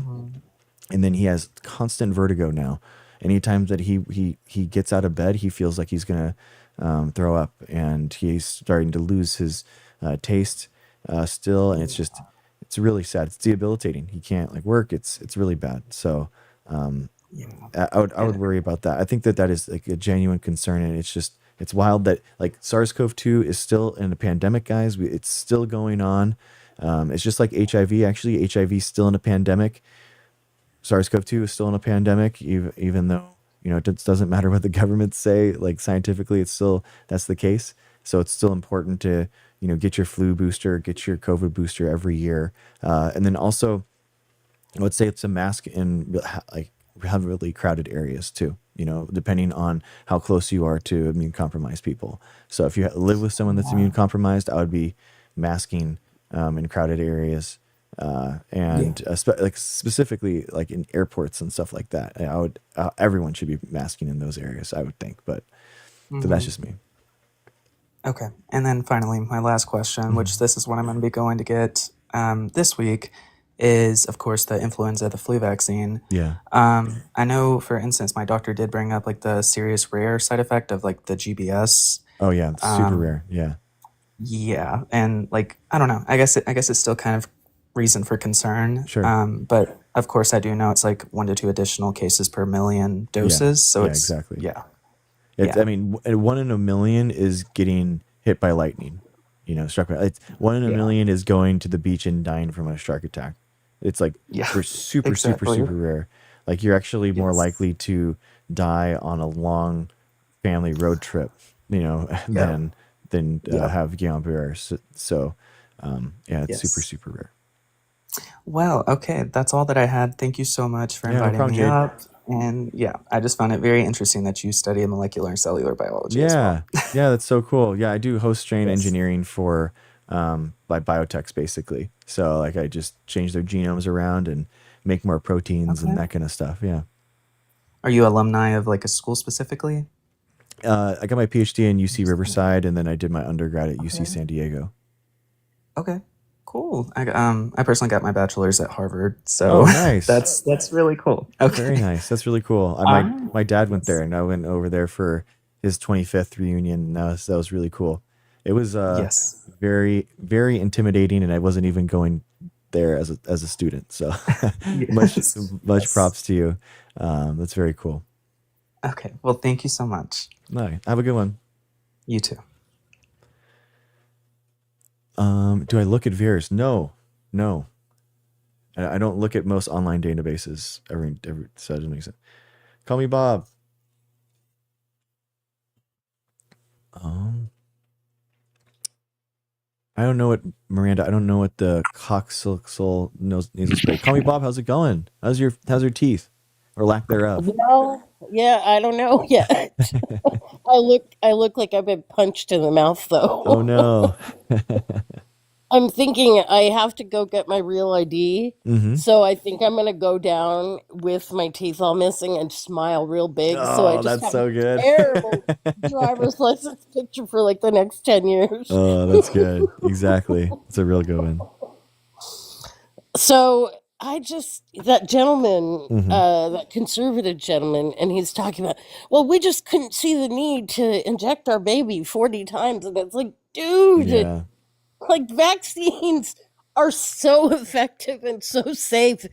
and then he has constant vertigo now. Anytime that he gets out of bed, he feels like he's gonna throw up, and he's starting to lose his taste still, and it's really sad. It's debilitating. He can't like work. It's really bad. So I would worry about that. I think that is like a genuine concern, and it's wild that like SARS-CoV-2 is still in a pandemic, guys. It's still going on. It's just like HIV. Actually, HIV is still in a pandemic. SARS-CoV-2 is still in a pandemic, even though it doesn't matter what the governments say. Like scientifically, that's the case. So it's still important to get your flu booster, get your COVID booster every year, and then also I would say it's a mask in like heavily crowded areas too. Depending on how close you are to immune compromised people. So if you live with someone that's immune compromised, I would be masking in crowded areas and like specifically like in airports and stuff like that. I would everyone should be masking in those areas, I would think, but that's just me. Okay. And then finally, my last question, which this is what I'm going to be going to get this week, is, of course, the influenza, the flu vaccine. Yeah. I know, for instance, my doctor did bring up like the serious rare side effect of like the GBS. Oh yeah, it's super rare. Yeah. Yeah. And like, I don't know. I guess it's still kind of reason for concern. Sure. But of course, I do know it's like 1 to 2 additional cases per million doses. So yeah, it's exactly. Yeah. It's, Yeah. I mean, 1 in a million is getting hit by lightning, struck by. It's 1 in a million is going to the beach and dying from a shark attack. It's like Yeah, super exactly. rare. Like you're actually more Yes. likely to die on a long family road trip, than have Guillain-Barré. So, it's Yes. super rare. Well, okay, that's all that I had. Thank you so much for Yeah, no inviting problem, me Jade. up. And yeah, I just found it very interesting that you study molecular and cellular biology as well. Yeah, that's so cool. Yeah, I do host strain Yes. engineering for by biotechs basically. So like I just change their genomes around and make more proteins and Okay. that kind of stuff. Yeah. Are you alumni of like a school specifically? I got my PhD in UC Riverside, and then I did my undergrad at UC San Diego. Okay, cool. I personally got my bachelor's at Harvard, so Oh, nice. that's really cool. Okay. Very nice. That's really cool. My dad went there, and I went over there for his 25th reunion. And that was really cool. It was Yes. very very intimidating, and I wasn't even going there as a student. So much Yes. props to you. That's very cool. Okay. Well, thank you so much. No, have a good one. You too. Do I look at VAERS? No. I don't look at most online databases every so that doesn't make sense. Call me Bob. I don't know what Miranda. I don't know what the coccyxal nasal spray. Call me Bob. How's it going? How's your teeth or lack thereof? Well, yeah, I don't know yet. I look like I've been punched in the mouth, though. Oh no. I'm thinking I have to go get my real ID. Mm-hmm. So I think I'm gonna go down with my teeth all missing and smile real big. So I Oh, just that's have so a good. terrible driver's license picture for like the next 10 years. Oh, that's good. Exactly. It's a real good one. So that gentleman, Mhm. that conservative gentleman, and he's talking about, well, we just couldn't see the need to inject our baby 40 times. And it's like, dude, Yeah. like vaccines are so effective and so safe.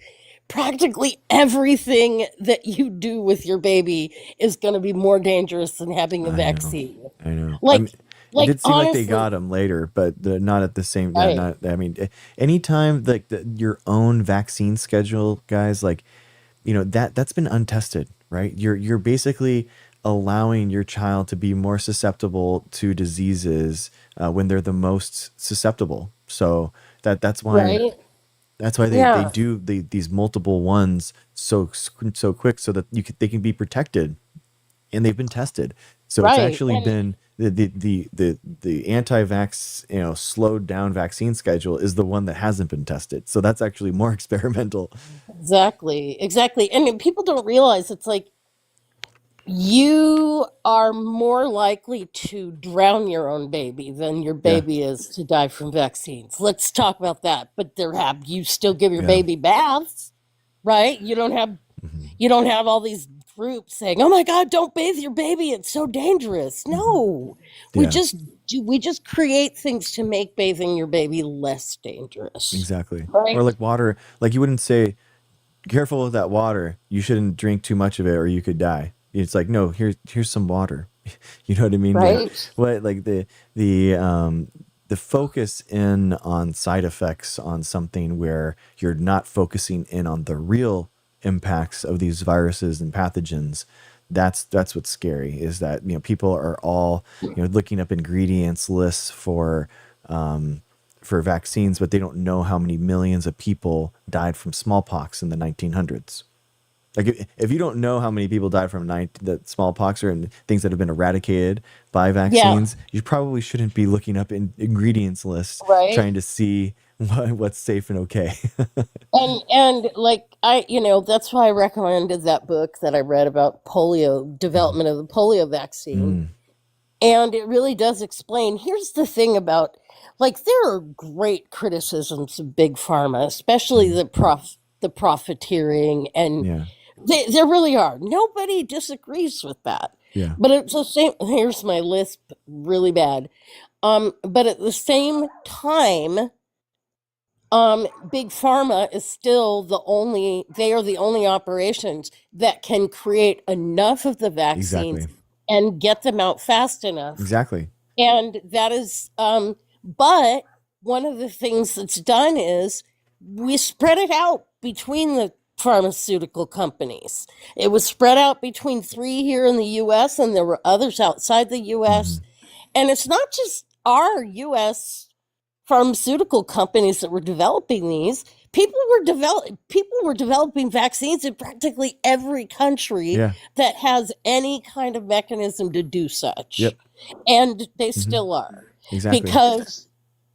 Practically everything that you do with your baby is going to be more dangerous than having a I know. vaccine. I know. Like, it did seem like they honestly, got him later, but not at the same. right, Not. I mean, anytime like your own vaccine schedule, guys, like that's been untested, right? You're basically allowing your child to be more susceptible to diseases when they're the most susceptible. So that's why right, they yeah, do these multiple ones so quick so that they can be protected, and they've been tested. So it's right, actually and been the anti-vax slowed down vaccine schedule is the one that hasn't been tested. So that's actually more experimental. exactly. And then people don't realize it's like you are more likely to drown your own baby than your Yeah, baby is to die from vaccines. Let's talk about that. But you still give your yeah, baby baths, right? hmm You don't have all these groups saying, "Oh my God, don't bathe your baby; it's so dangerous." hmm No, yeah, we just create things to make bathing your baby less dangerous, exactly. Or right? like water, like you wouldn't say, careful with that water. You shouldn't drink too much of it or you could die. It's like, no, here's some water. You know what I mean? Like Right? what like the focus in on side effects on something where you're not focusing in on the real impacts of these viruses and pathogens. That's what's scary, is that people are all looking up ingredients lists for vaccines, but they don't know how many millions of people died from smallpox in the 1900s. Like if you don't know how many people died from the smallpox or things that have been eradicated by Yeah, vaccines, you probably shouldn't be looking up in ingredients lists right. trying to see what's safe and okay. And like that's why I recommended that book that I read about polio, development of the polio vaccine. Mm, And it really does explain. Here's the thing about, like, there are great criticisms of big pharma, especially mm, the profiteering, and yeah, there really are. Nobody disagrees with that. yeah, But it's the same. Here's my lisp, really bad. But at the same time, big pharma is still they are the only operations that can create enough of the vaccines exactly, and get them out fast enough. exactly. And that is, but one of the things that's done is we spread it out between the pharmaceutical companies. It was spread out between 3 here in the US, and there were others outside the US. Hmm. And it's not just our US pharmaceutical companies that were developing these. People were developing vaccines in practically every country Yeah, that has any kind of mechanism to do such. yep, And they hmm, still are, exactly. because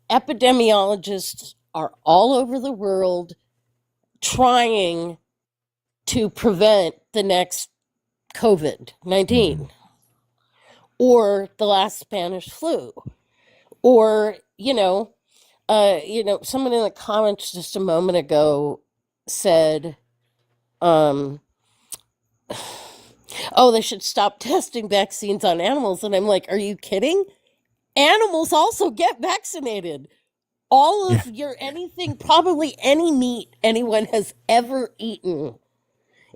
epidemiologists are all over the world trying to prevent the next COVID-19 Hmm. or the last Spanish flu, or someone in the comments just a moment ago said, um, "Oh, they should stop testing vaccines on animals," and I'm like, "Are you kidding? Animals also get vaccinated. All Yeah, of anything, probably any meat anyone has ever eaten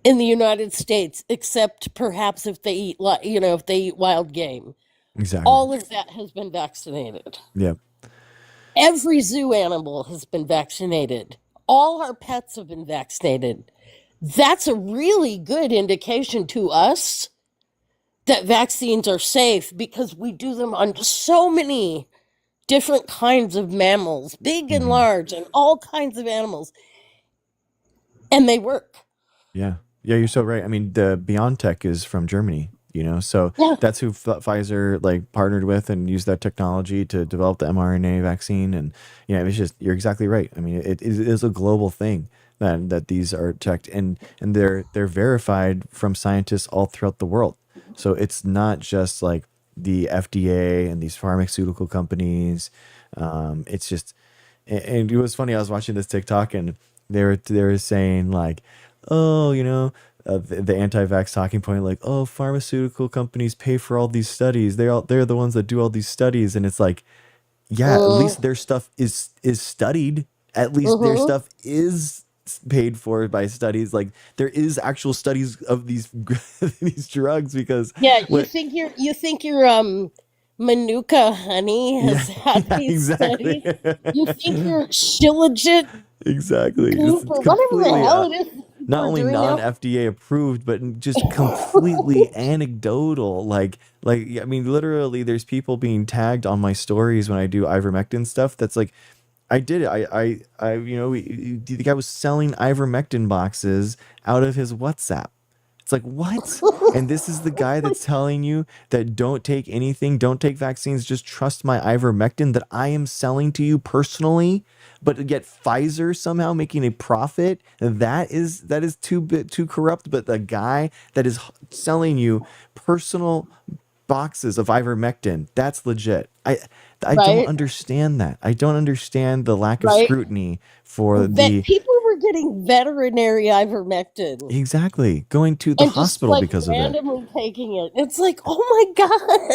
in the United States, except perhaps if they eat, if they eat wild game, exactly. all of that has been vaccinated. Yep. Every zoo animal has been vaccinated. All our pets have been vaccinated. That's a really good indication to us that vaccines are safe, because we do them on so many different kinds of mammals, big and Hmm. large, and all kinds of animals, and they work. Yeah. Yeah, you're so right. I mean, the BioNTech is from Germany, so Yeah, that's who Pfizer like partnered with and used that technology to develop the mRNA vaccine. And it's just, you're exactly right. I mean, it is a global thing that these are checked, and they're verified from scientists all throughout the world. So it's not just like the FDA and these pharmaceutical companies. It's just, and it was funny. I was watching this TikTok, and they were saying like, oh, the anti-vax talking point, like, oh, pharmaceutical companies pay for all these studies. They're the ones that do all these studies, and it's like, yeah, at mm, least their stuff is studied. At least their hmm stuff is paid for by studies. Like, there is actual studies of these these drugs, because yeah. what? You think your Manuka honey Yeah, has had yeah, these exactly. studies? You think your Shilajit Exactly. goop, It's or whatever the completely hell it is people not are only doing non now? FDA approved, but just completely anecdotal. Like, I mean, literally, there's people being tagged on my stories when I do ivermectin stuff. That's like, I did it. The guy was selling ivermectin boxes out of his WhatsApp. It's like, what? And this is the guy that's telling you that don't take anything, don't take vaccines, just trust my ivermectin that I am selling to you personally, but yet Pfizer somehow making a profit. That is too corrupt. But the guy that is selling you personal boxes of ivermectin, that's legit. I don't Right, understand that. I don't understand the lack of right. scrutiny for That the people were getting veterinary ivermectin exactly going to the and just hospital like because of it. randomly taking it. It's like, oh my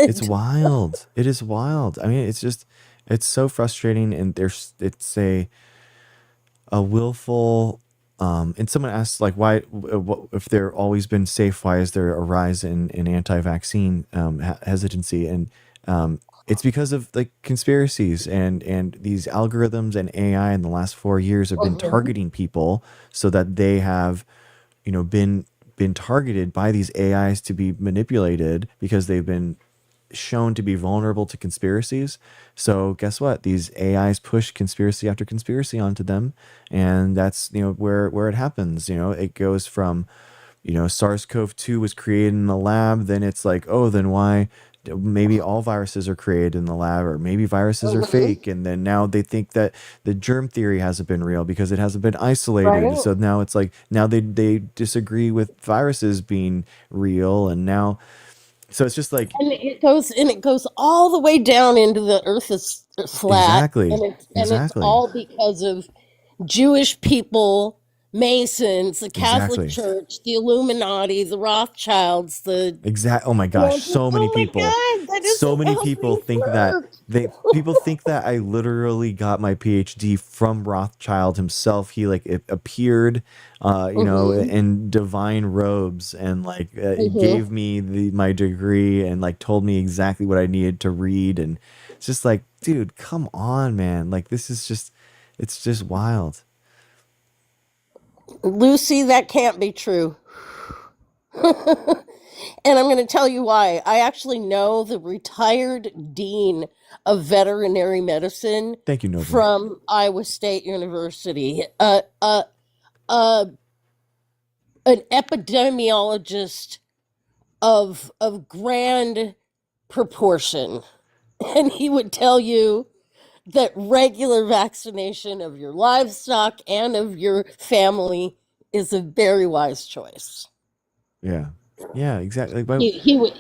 It's god. wild. It is wild. I mean, it's so frustrating, and it's a willful. And someone asked, like, why, if they're always been safe, why is there a rise in anti-vaccine hesitancy? And it's because of like conspiracies, and these algorithms and AI in the last 4 years have been Mhm. targeting people, so that they have, been targeted by these AIs to be manipulated, because they've been shown to be vulnerable to conspiracies. So guess what? These AIs push conspiracy after conspiracy onto them, and that's where it happens. It goes from SARS-CoV-2 was created in a lab, then it's like, oh, then why maybe all viruses are created in the lab, or maybe viruses are fake, and then now they think that the germ theory hasn't been real because it hasn't been isolated. Right. So now it's like now they disagree with viruses being real, and now so it's just like And it goes all the way down into the earth is flat, exactly, and it's exactly, all because of Jewish people, Masons, the Catholic exactly. Church, the Illuminati, the Rothschilds, the Oh my gosh, so many oh my people. god, that So isn't many how people things think that work. people think that I literally got my PhD from Rothschild himself. He like it appeared Mm-hmm. in divine robes and like Mm-hmm. gave me my degree and like told me exactly what I needed to read, and it's just like, dude, come on, man. Like this is just it's just wild. Lucy, that can't be true. And I'm going to tell you why. I actually know the retired dean of veterinary medicine Thank you, Nova. from Iowa State University, uh, an epidemiologist of grand proportion, and he would tell you that regular vaccination of your livestock and of your family is a very wise choice. Yeah. Yeah, exactly. But He would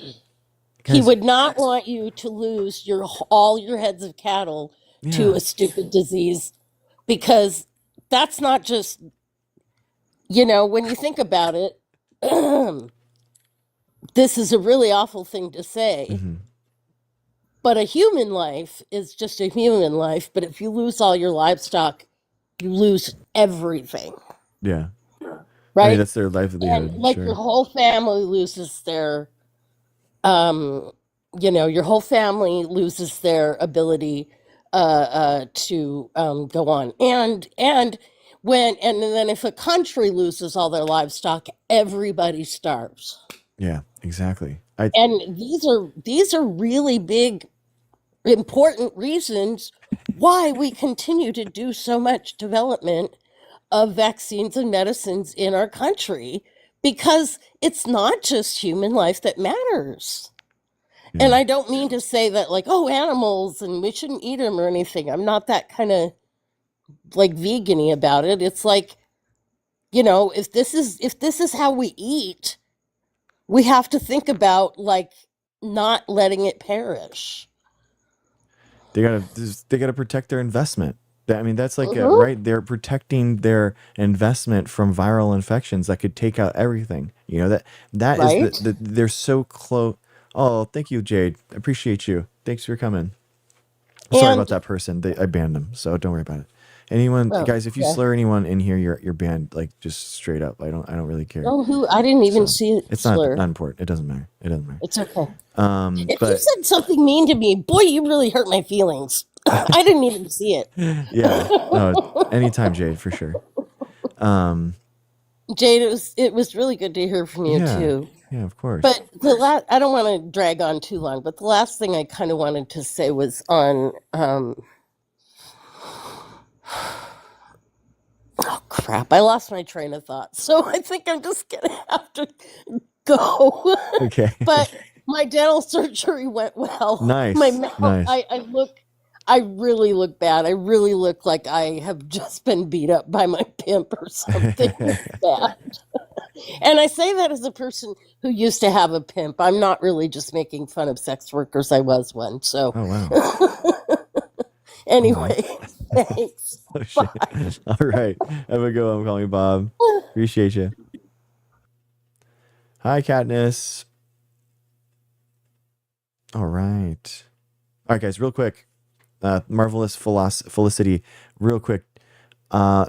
he guys, would not want you to lose your all your heads of cattle to yeah. a stupid disease, because that's not just, when you think about it, this is a really awful thing to say, Hmm. but a human life is just a human life. But if you lose all your livestock, you lose everything, Yeah. I mean, right? that's their And livelihood, like your sure. whole family loses their um your whole family loses their ability to go on, and then if a country loses all their livestock, everybody starves. Yeah, exactly. I And these are really big important reasons why we continue to do so much development of vaccines and medicines in our country, because it's not just human life that matters. And yeah. I don't mean to say that, like, oh, animals and we shouldn't eat them or anything. I'm not that kind of like vegan-y about it. It's like, if this is how we eat, we have to think about like not letting it perish. They gotta protect their investment. I mean, that's like Hmm. right. They're protecting their investment from viral infections that could take out everything. That is Right? they're so close. Oh, thank you, Jade. Appreciate you. Thanks for coming. Sorry about And that person. I banned them, so don't worry about it. Anyone, oh, guys, if you okay. slur anyone in here, you're banned. Like just straight up. I don't really care. Oh, who I didn't even So see it it's not slur. important. It doesn't matter. It doesn't matter. It's okay. If you But said something mean to me, boy, you really hurt my feelings. I didn't even see it. yeah, no, anytime, Jade, for sure. Um, Jade, it was really good to hear from you yeah, too. yeah, of course. But I don't want to drag on too long, but the last thing I kind of wanted to say was on oh crap, I lost my train of thought. So I think I'm just gonna have to go. Okay. But my dental surgery went well. My Nice, mouth, nice. I really look bad. I really look like I have just been beat up by my pimp or something bad. And I say that as a person who used to have a pimp. I'm not really just making fun of sex workers. I was one. So Oh wow. Oh wow. anyway, thanks. Oh shit. Bye. All right. Have a good one. Call me Bob. Appreciate you. Hi, Katniss. All right. All right, guys. Real quick. Marvelous Felicity. Real quick. Uh.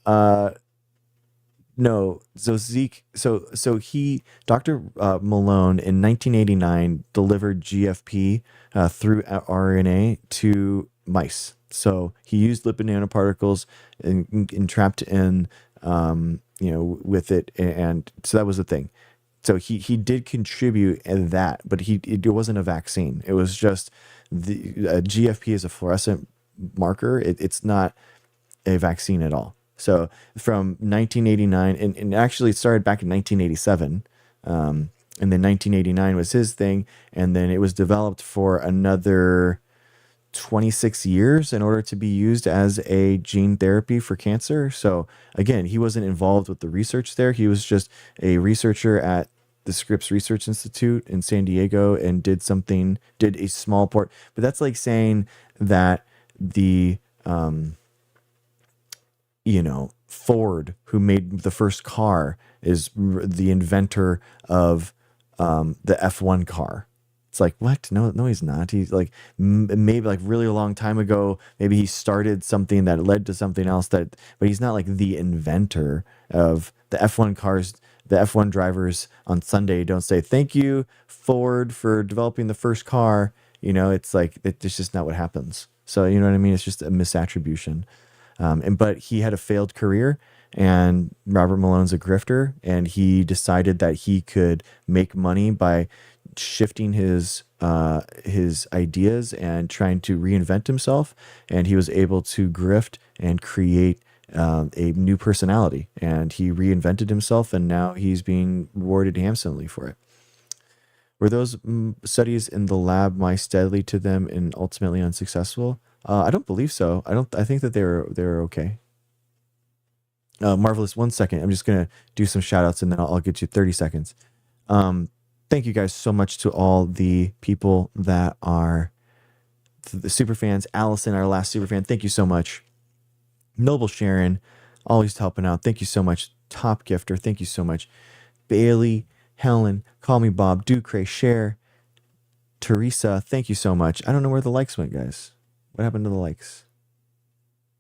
Uh. No, so Zeke, Dr. Malone in 1989 delivered GFP through RNA to mice. So he used lipid nanoparticles and entrapped in, with it, and so that was the thing. So he did contribute in that, but it wasn't a vaccine. It was just the GFP is a fluorescent marker. It's not a vaccine at all. So from 1989, and actually it started back in 1987. And then 1989 was his thing. And then it was developed for another 26 years in order to be used as a gene therapy for cancer. So again, he wasn't involved with the research there. He was just a researcher at the Scripps Research Institute in San Diego and did a small part. But that's like saying that the, Ford, who made the first car, is the inventor of the F1 car. It's like, what? No, he's not. He's like, maybe like really a long time ago, maybe he started something that led to something else but he's not like the inventor of the F1 cars. The F1 drivers on Sunday don't say, thank you, Ford, for developing the first car. It's like, it's just not what happens. So, you know what I mean? It's just a misattribution. But he had a failed career, and Robert Malone's a grifter, and he decided that he could make money by shifting his ideas and trying to reinvent himself. And he was able to grift and create a new personality, and he reinvented himself, and now he's being rewarded handsomely for it. Were those studies in the lab mice deadly to them and ultimately unsuccessful? I don't believe so. I think that they're okay. Marvelous. 1 second. I'm just gonna do some shout outs and then I'll get you 30 seconds. Thank you guys so much to all the people that are the super fans. Allison, our last super fan, thank you so much. Noble Sharon, always helping out. Thank you so much. Top Gifter, thank you so much. Bailey, Helen, Call Me Bob, Ducray, Cher, Teresa, thank you so much. I don't know where the likes went, guys. What happened to the likes?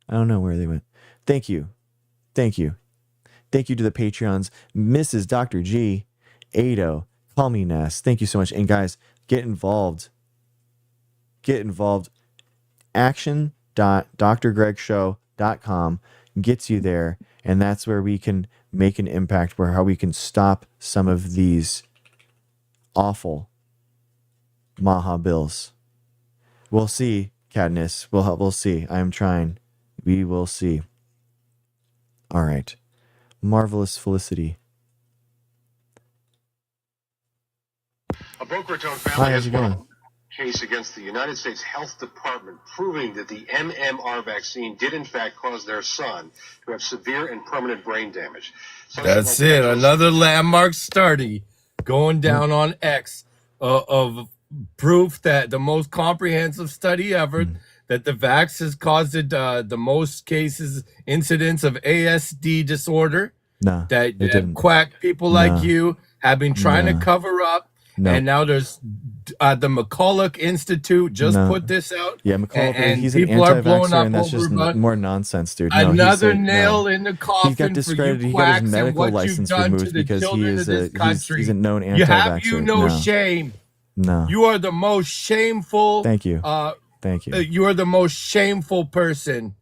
I don't know where they went. Thank you. Thank you. Thank you to the Patreons. Mrs. Dr. G, Ado, Call Me Ness. Thank you so much. And guys, get involved. Get involved. action.drgregshow.com gets you there. And that's where we can make an impact, how we can stop some of these awful Maha bills. We'll see, Cadmus. We'll see. I am trying. We will see. All right. Marvelous Felicity. A Boca Raton Hi, family how's has it won going? a case against the United States Health Department proving that the MMR vaccine did in fact cause their son to have severe and permanent brain damage. That's it. Another landmark study going down on X of proof that the most comprehensive study ever that the vax has caused the most cases, incidents of ASD disorder. No, that quack people like you have been trying to cover up. And now there's the McCulloch Institute just put this out. Yeah, McCulloch, and he's an people are blowing anti-vaxxer, up and that's just more nonsense, dude. No, another nail in the he coffin got for discredited. you He got his quacks and medical what you've license done to removed the because he children is of this country. he's a known You anti-vaxxer. no shame. No. You are the most shameful. Thank you. Thank you. You are the most shameful person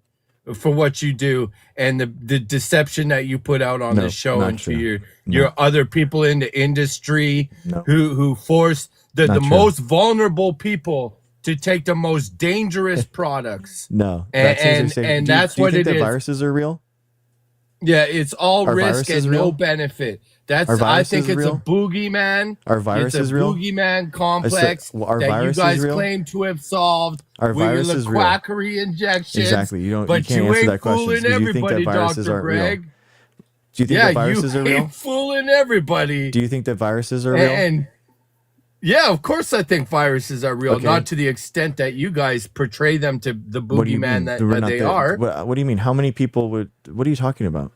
for what you do and the deception that you put out on this show and to your other people in the industry who force the most vulnerable people to take the most dangerous products. And that's what it is. Do you think that viruses are real? Yeah, it's all risk and no benefit. I think it's a boogeyman. Are viruses real? It's a boogeyman complex that you guys claim to have solved. Are viruses real? Quackery injections. Exactly. You can't answer that question fooling everybody, Dr. Greg. Real? Do you think that viruses are real? Fooling everybody. Do you think that viruses are real? And yeah, of course I think viruses are real. Not to the extent that you guys portray them to the boogeyman that they are. What do you mean? How many people would? What are you talking about?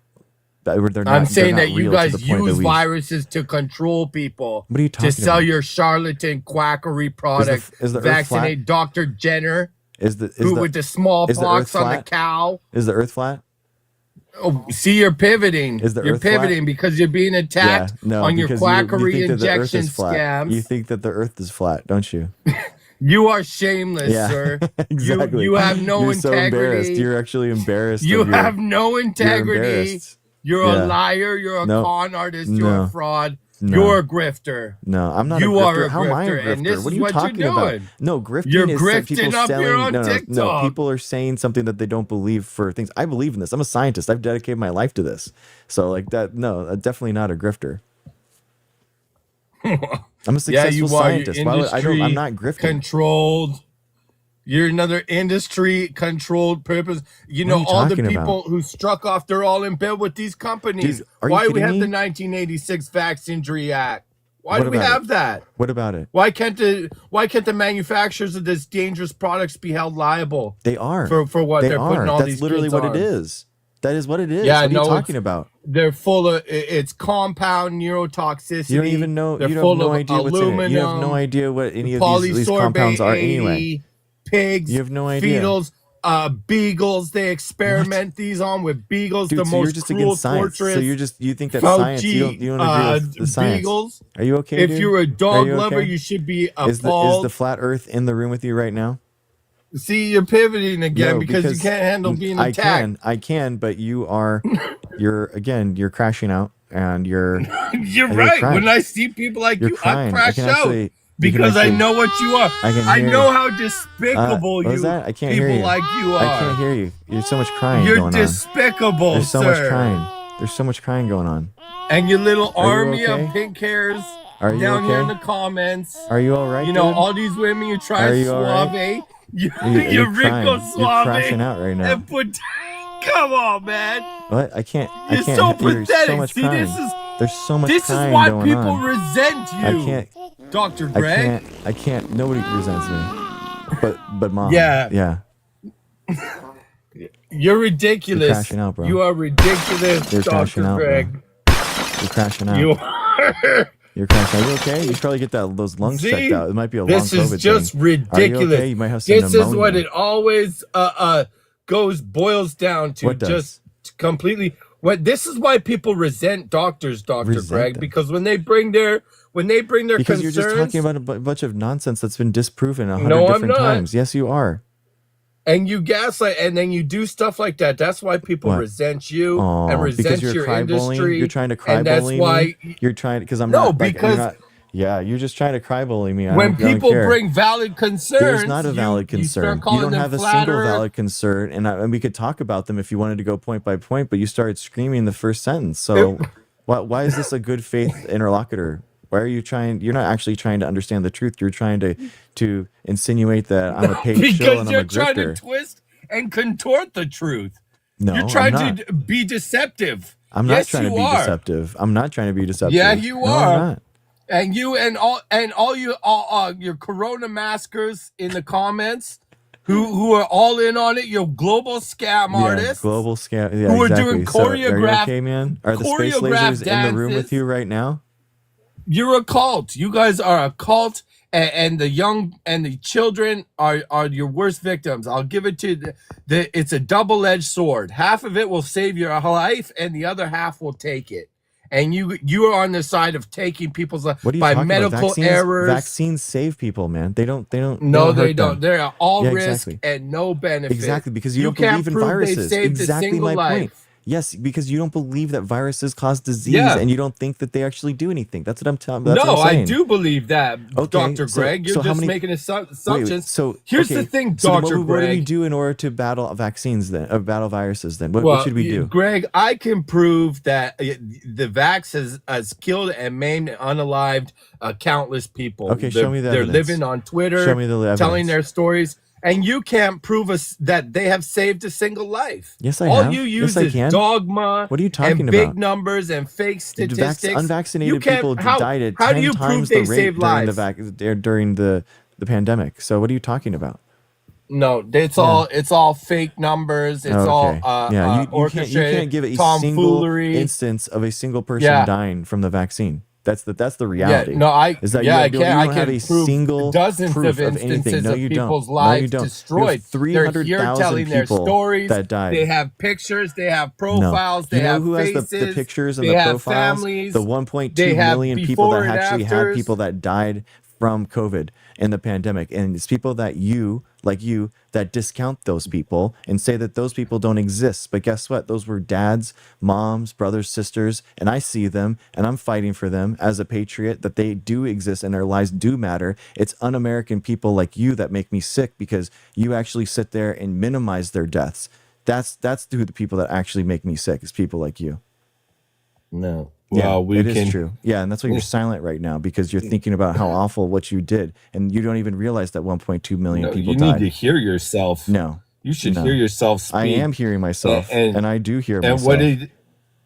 I'm saying that you guys use viruses to control people. What are you talking about? To sell about? your charlatan quackery product. Is the vaccinate Dr. Jenner. With the smallpox on the cow. Is the Earth flat? Oh, see, you're pivoting. You're pivoting because you're being attacked on your quackery injection scams. You think that the Earth is flat, don't you? You are shameless, sir. Exactly. You have no integrity. So embarrassed. You're actually embarrassed. You have no integrity. You're a liar. You're a con artist. You're a fraud. You're a grifter. No, I'm not. You a grifter. are a How am I a grifter, grifter? and this what are is you what talking you're about? doing. No, grifting You're is grifting people up selling. here on No, TikTok. people are saying something that they don't believe for things. I believe in this. I'm a scientist. I've dedicated my life to this. So like that. No, definitely not a grifter. I'm a successful you are. scientist. You're Why would, I'm industry not grifting. controlled. You're another industry controlled purpose. You What are know, you all the talking people about? who struck off, they're all in bed with these companies. Dude, are you Why do we kidding have me? the 1986 Vaccine Act? Why What do we about it? have that? What about it? Why can't the manufacturers of this dangerous products be held liable They are. for what They they're putting are. all That's these literally kids what on? it is. That is what it is. Yeah, what are you no, talking about? they're full of it's compound neurotoxicity. You don't even know. They're You have full no of idea what's in it. aluminum. You have no idea what any of these compounds are anyway. Pigs, You have no idea. Feetals, beagles. They experiment these on with beagles. Dude, the so you're most just cruel, against science. torturous. So you think that Fauci, science. You don't agree with the science. beagles. Are you okay, If dude? you're a Are dog you lover, okay? you should be Is appalled. the flat Earth in the room with you right now? See, you're pivoting again No, because you can't handle being attacked. I can, but you're crashing out, and you're You're and right. crying. When I see people like You're you, crying. I crash out because I know what you are. I can I hear know you. how despicable What was you that? I can't hear people you. like you are. I can't hear you. There's so much crying You're going despicable, on. There's so sir. much crying. There's so much crying going on. And your little Are you army okay? of pink hairs Are you down here in okay? the comments. Are you all right? You know, dude? all these women you try Are to you all right? suave. You're You're Rico crying. You're Suave. crashing out right now. And put, come on, man. What? I can't. You're so There's pathetic. so much See, crying. There's so much this is crying why going people on. resent you. I can't. Dr. Greg. I can't. Nobody resents me. But mom. Yeah. Yeah. You're ridiculous. You're crashing out, bro. You are ridiculous, You're crashing Dr. out, Greg. bro. You're crashing out. You are. You're crashing. Are you okay? You should probably get those lungs See? checked out. It might be a long This COVID is just thing. ridiculous. Are you okay? You might have some This pneumonia. is what it always boils down to. What does? Just completely. This is why people resent doctors, Dr. Resent Greg, them. because when they bring their Because concerns, you're just talking about a bunch of nonsense that's been disproven 100 No, I'm different not. times. Yes, you are. and you gaslight, and then you do stuff like that. That's why people What? resent you Oh, and because resent you're your cry bullying. industry. You're trying to cry and that's bully why me. You're trying because I'm No, not. Like, because- you're not, yeah, you're just trying to cry bully me. when I don't people care. bring valid concerns, There's not a valid you start concern. You calling don't them have a flat single Earth. valid concern, and we could talk about them if you wanted to go point by point. But you started screaming the first sentence. So, why is this a good faith interlocutor? Why are you trying? You're not actually trying to understand the truth. You're trying to insinuate that I'm a paid shill Because and you're I'm a trying to grifter. twist and contort the truth. No, You're trying I'm not. to be deceptive. I'm not Yes, trying to you be are. deceptive. I'm not trying to be deceptive. Yeah, you No, I'm are. not. And you and all your corona maskers in the comments who are all in on it, your global scam Yeah, artists. global scam. Yeah, who are exactly. doing So, are you choreographed- okay, man? Are the space choreographed lasers in the room with dances. you right now? You're a cult. You guys are a cult, and the young and the children are your worst victims. I'll give it to you. It's a double-edged sword. Half of it will save your life, and the other half will take it. And you are on the side of taking people's life What are you by talking medical about? errors. Vaccines save people, man. They don't. No, hurt they them. don't. They're all Yeah, risk exactly. and no benefit. Exactly, because you don't can't believe in prove they viruses. saved a Exactly single my point. life. Yes, because you don't believe that viruses cause disease, Yeah. and you don't think that they actually do anything. That's what I'm telling. That's No, what I'm I saying. do believe that, Okay, Dr. so- Greg. You're so how just many- making Wait, assumptions. so Here's okay, the thing, so then Dr. what do we Greg. do in order to battle vaccines then? Battle viruses then? What should we do? Greg, I can prove that the vax has killed and maimed and unalived countless people. Okay, show me the They're evidence. living on Twitter, Show me the evidence. telling their stories, and you can't prove us that they have saved a single life. Yes, I All have. you Yes, use I is can. dogma. What are you talking and big about? numbers and fake statistics. Unvaccinated You can't- people how- died at how do 10 you prove times they the rate saved during lives? during the pandemic. So what are you talking about? No, it's all fake numbers. It's Okay. all yeah, you orchestrated can't give a tomfoolery. single instance of a single person Yeah. dying from the vaccine. That's the reality. Yeah, no, is that I you don't can have a prove single dozens proof of anything. instances No, of you people's don't. lives no, you don't. destroyed. They're here 300,000 telling their people stories. that died. They have pictures. They have profiles. No. They You know have who faces. has the pictures and they the have profiles? families. The 1.2 they have million people before that and actually had afters. people that died from COVID and the pandemic. And it's people that like you, that discount those people and say that those people don't exist. But guess what? Those were dads, moms, brothers, sisters, and I see them and I'm fighting for them as a patriot that they do exist and their lives do matter. It's un-American people like you that make me sick because you actually sit there and minimize their deaths. That's who the people that actually make me sick is people like you. No. well, we it can. is true. Yeah, and that's why you're silent right now, because you're thinking about how awful what you did, and you don't even realize that 1.2 million people You died. need to hear yourself. No, you should hear yourself speak. I am hearing myself, and I do hear myself.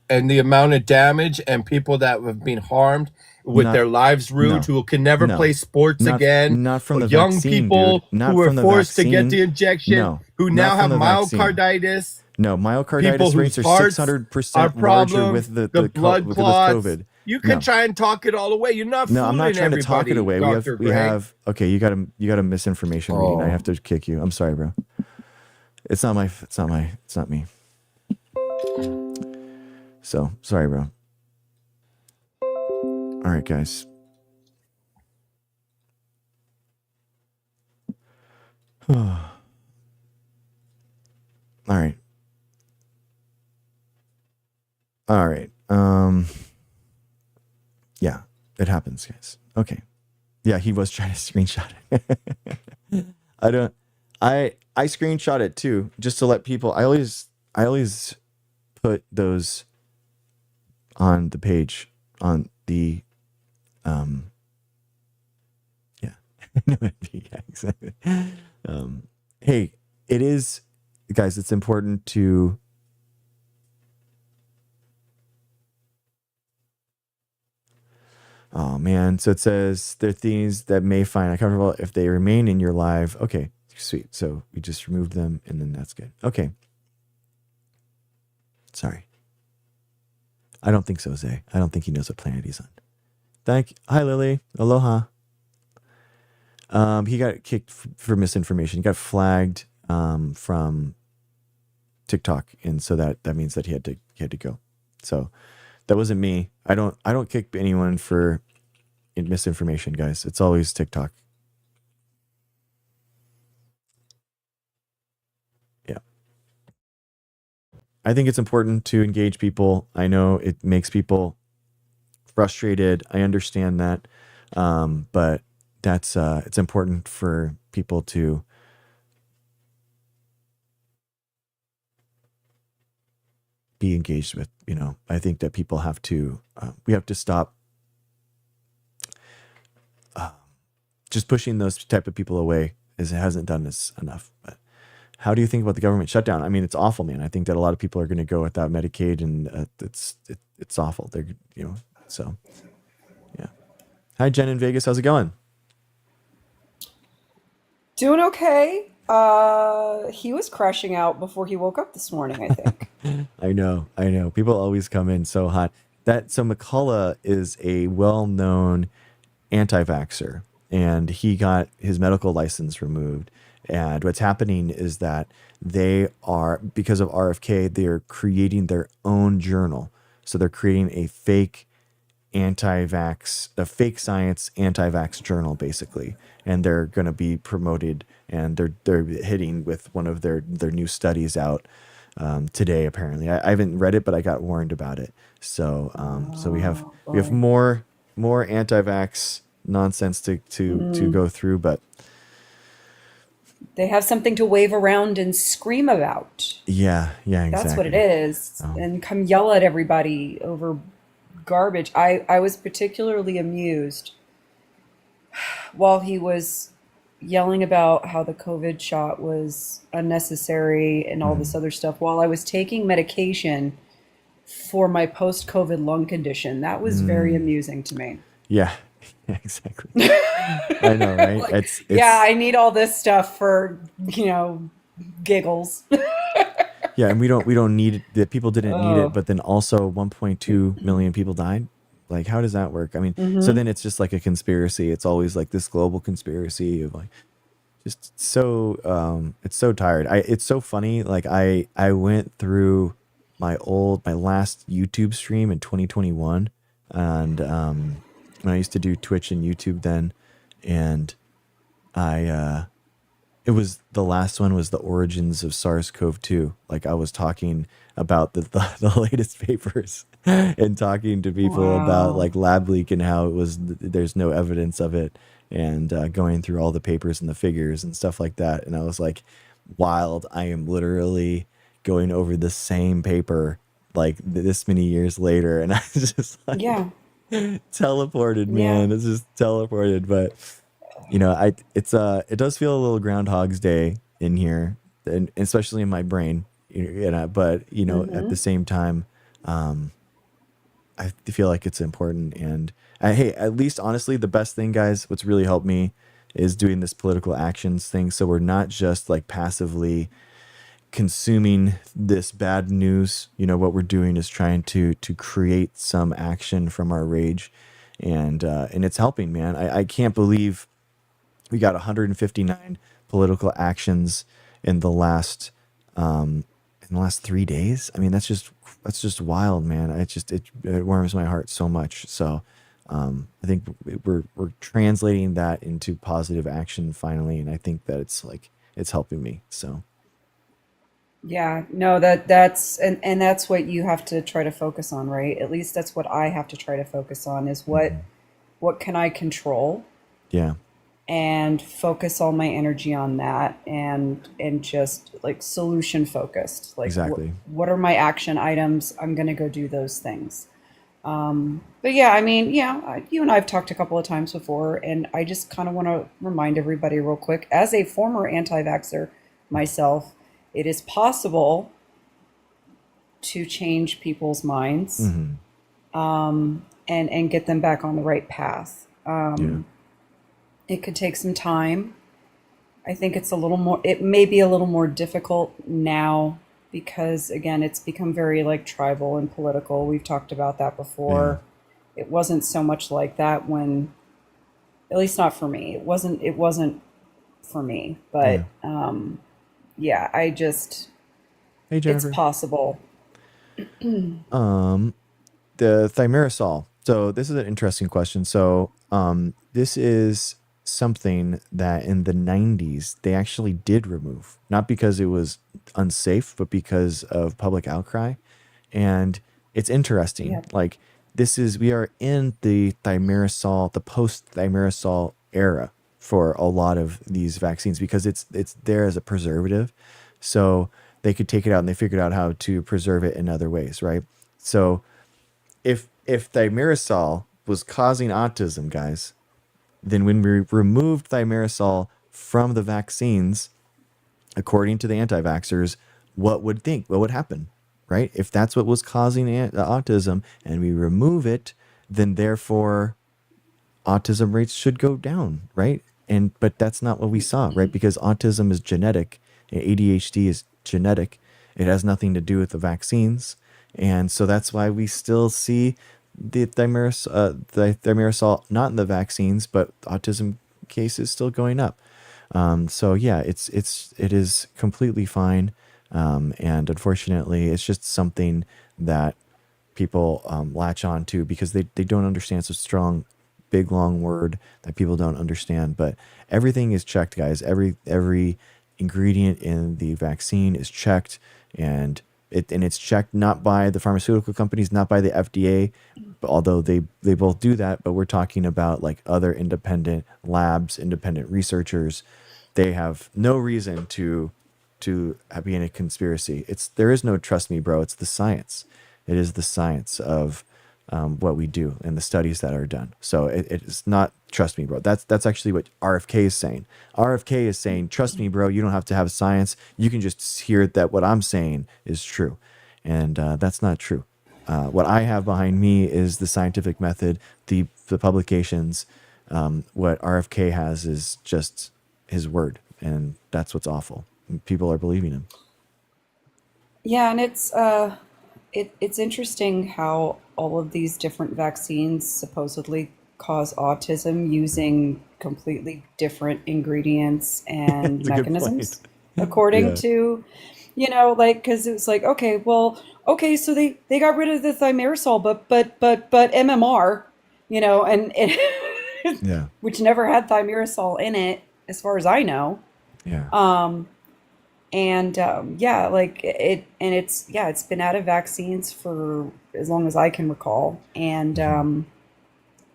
And the amount of damage and people that have been harmed with their lives ruined, who can never play sports again. Not from the young vaccine, people dude. Not who were from the forced vaccine. to get the injection, who now have myocarditis. No, myocarditis rates are 600% larger with the blood with clots. COVID. You can try and talk it all away. You're not fooling I'm not trying to talk it away. Dr. We have okay, you got a misinformation reading. I have to kick you. I'm sorry, bro. It's not me. So, sorry, bro. All right, guys. All right. Yeah, it happens, guys. Okay. Yeah, he was trying to screenshot it. I screenshot it too, just to let people. I always put those on the page on the yeah. Yeah, exactly. Hey, it is, guys, it's important to oh man, so it says there are things that may find uncomfortable if they remain in your life. Okay, sweet. So we just removed them and then that's good. Okay. Sorry. I don't think so, Zay. I don't think he knows what planet he's on. Hi, Lily. Aloha. He got kicked for misinformation. He got flagged from TikTok, and so that means that he had to go. So that wasn't me. I don't kick anyone for misinformation, guys. It's always TikTok. Yeah. I think it's important to engage people. I know it makes people frustrated. I understand that. But that's it's important for people to be engaged with, I think that people have to, we have to stop just pushing those type of people away, as it hasn't done this enough. But how do you think about the government shutdown? I mean, it's awful, man. I think that a lot of people are going to go without Medicaid, and it's awful. They're, so yeah. Hi, Jen in Vegas. How's it going? Doing okay. He was crashing out before he woke up this morning, I think. I know. People always come in so hot. So McCullough is a well-known anti-vaxxer, and he got his medical license removed. And what's happening is that they are, because of RFK, they are creating their own journal. So they're creating a fake fake science anti-vax journal, basically. And they're going to be promoted, and they're hitting with one of their new studies out today. Apparently, I haven't read it, but I got warned about it. So so we have more anti-vax nonsense to go through, but they have something to wave around and scream about. Yeah, exactly. That's what it is. And come yell at everybody over garbage. I was particularly amused while he was yelling about how the COVID shot was unnecessary and all this other stuff, while I was taking medication for my post-COVID lung condition. That was very amusing to me. Yeah, exactly. I know, right? Like, it's yeah, I need all this stuff for, giggles. Yeah, and we don't need it. The people didn't need it, but then also 1.2 million people died. Like, how does that work? I mean, so then it's just like a conspiracy. It's always like this global conspiracy of like, just so it's so tired. It's so funny. Like I went through my last YouTube stream in 2021, and when I used to do Twitch and YouTube then, and it was the last one was the origins of SARS-CoV-2. Like I was talking about the latest papers and talking to people about like lab leak and how it was, there's no evidence of it, and going through all the papers and the figures and stuff like that. And I was like, wild. I am literally going over the same paper like this many years later, and I just like Yeah. teleported, Yeah. man. It's just teleported. But it does feel a little Groundhog's Day in here, and especially in my brain. But at the same time, I feel like it's important. And hey, at least honestly, the best thing, guys, what's really helped me is doing this political actions thing. So we're not just like passively consuming this bad news. What we're doing is trying to create some action from our rage, and it's helping, man. I can't believe we got 159 political actions in the last 3 days. I mean, that's just wild, man. It warms my heart so much. So I think we're translating that into positive action finally, and I think that it's helping me. So Yeah, no, that's and that's what you have to try to focus on, right? At least that's what I have to try to focus on is what can I control, yeah, and focus all my energy on that, and just like solution focused. Like exactly. what are my action items? I'm gonna go do those things. But yeah, I mean, yeah, you and I have talked a couple of times before, and I just kind of want to remind everybody real quick, as a former anti-vaxxer myself, it is possible to change people's minds, and get them back on the right path. It could take some time. I think it may be a little more difficult now because, again, it's become very like tribal and political. We've talked about that before. It wasn't so much like that when, at least not for me. It wasn't for me, but yeah, Hey, Jennifer. it's possible. The thimerosal. So this is an interesting question. So this is something that in the 90s they actually did remove, not because it was unsafe, but because of public outcry. And it's interesting. Yeah. Like we are in the post-thimerosal era for a lot of these vaccines because it's there as a preservative. So they could take it out, and they figured out how to preserve it in other ways, right? So if thimerosal was causing autism, guys, then when we removed thimerosal from the vaccines, according to the anti-vaxxers, what would happen, right? If that's what was causing autism and we remove it, then therefore autism rates should go down, right? But that's not what we saw, right? Because autism is genetic, and ADHD is genetic. It has nothing to do with the vaccines. And so that's why we still see the thimerosal not in the vaccines, but autism cases still going up. So yeah, it is completely fine. And unfortunately, it's just something that people latch on to because they don't understand. It's a strong, big, long word that people don't understand. But everything is checked, guys. Every ingredient in the vaccine is checked, and it's checked not by the pharmaceutical companies, not by the FDA, although they both do that. But we're talking about like other independent labs, independent researchers. They have no reason to be in a conspiracy. There is no trust me, bro. It's the science. It is the science of what we do and the studies that are done. So it's not trust me, bro. That's actually what RFK is saying. RFK is saying, trust me, bro. You don't have to have science. You can just hear that what I'm saying is true. And that's not true. What I have behind me is the scientific method, the publications. What RFK has is just his word. And that's what's awful. And people are believing him. Yeah, and it's interesting how all of these different vaccines supposedly cause autism using completely different ingredients and mechanisms, according to, because it was like, okay, so they got rid of the thimerosal, but MMR, and Yeah. which never had thimerosal in it, as far as I know. Yeah. It's been out of vaccines for as long as I can recall, and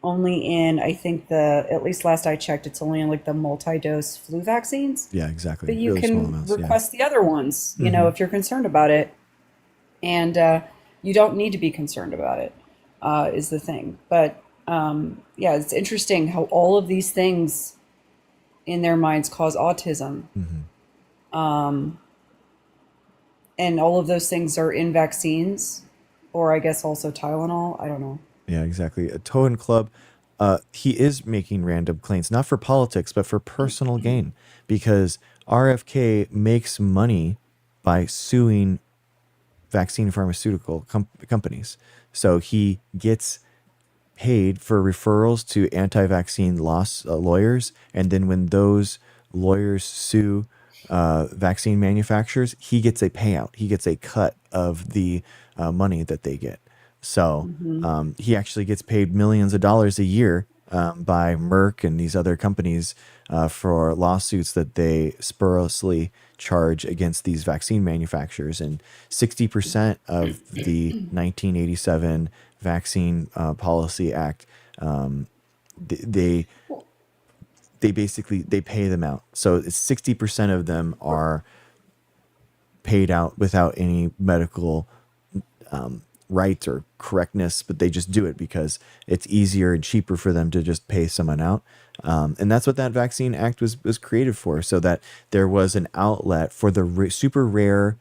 only in, I think, at least last I checked, it's only in like the multi-dose flu vaccines. Yeah, exactly. But you Really small can amounts, request the other ones, if you're concerned about it. And you don't need to be concerned about it, is the thing. But yeah, it's interesting how all of these things in their minds cause autism. And all of those things are in vaccines, or I guess also Tylenol. I don't know. Yeah, exactly. A Toad Club, he is making random claims, not for politics, but for personal gain, because RFK makes money by suing vaccine pharmaceutical companies. So he gets paid for referrals to anti-vaccine lawyers, and then when those lawyers sue vaccine manufacturers, he gets a payout. He gets a cut of the money that they get. So he actually gets paid millions of dollars a year by Merck and these other companies for lawsuits that they spuriously charge against these vaccine manufacturers. And 60% of the 1987 Vaccine Policy Act, they basically they pay them out. So 60% of them are paid out without any medical right or correctness, but they just do it because it's easier and cheaper for them to just pay someone out. And that's what that Vaccine Act was created for, so that there was an outlet for the super rare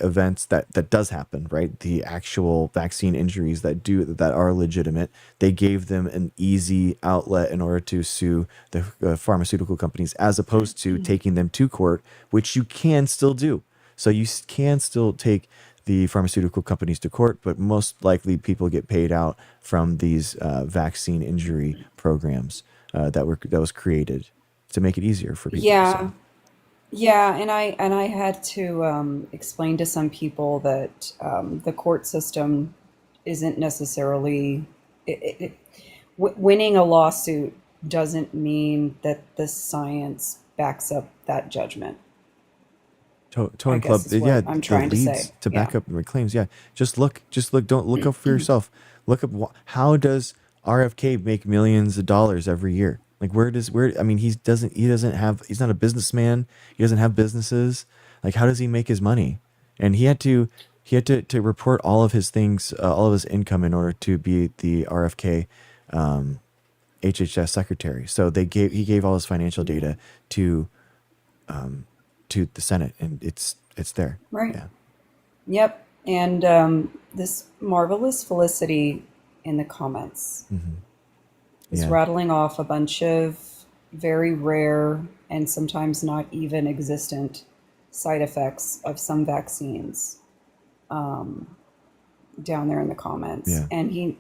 events that does happen, right? The actual vaccine injuries that are legitimate. They gave them an easy outlet in order to sue the pharmaceutical companies, as opposed to taking them to court, which you can still do. So you can still take the pharmaceutical companies to court, but most likely people get paid out from these vaccine injury programs that was created to make it easier for people. Yeah. So. Yeah, and I had to explain to some people that the court system isn't necessarily winning a lawsuit doesn't mean that the science backs up that judgment. Towing Club, yeah, I'm trying to leads say. to back up claims. Yeah, just look. Don't look up for yourself. Look up how does RFK make millions of dollars every year? Like I mean, he's not a businessman. He doesn't have businesses. Like, how does he make his money? And he had to report all of his things, all of his income, in order to be the RFK HHS secretary. So he gave all his financial data to the Senate, and it's there. Right. Yeah. Yep. And this marvelous Felicity in the comments is rattling off a bunch of very rare and sometimes not even existent side effects of some vaccines down there in the comments. Yeah. And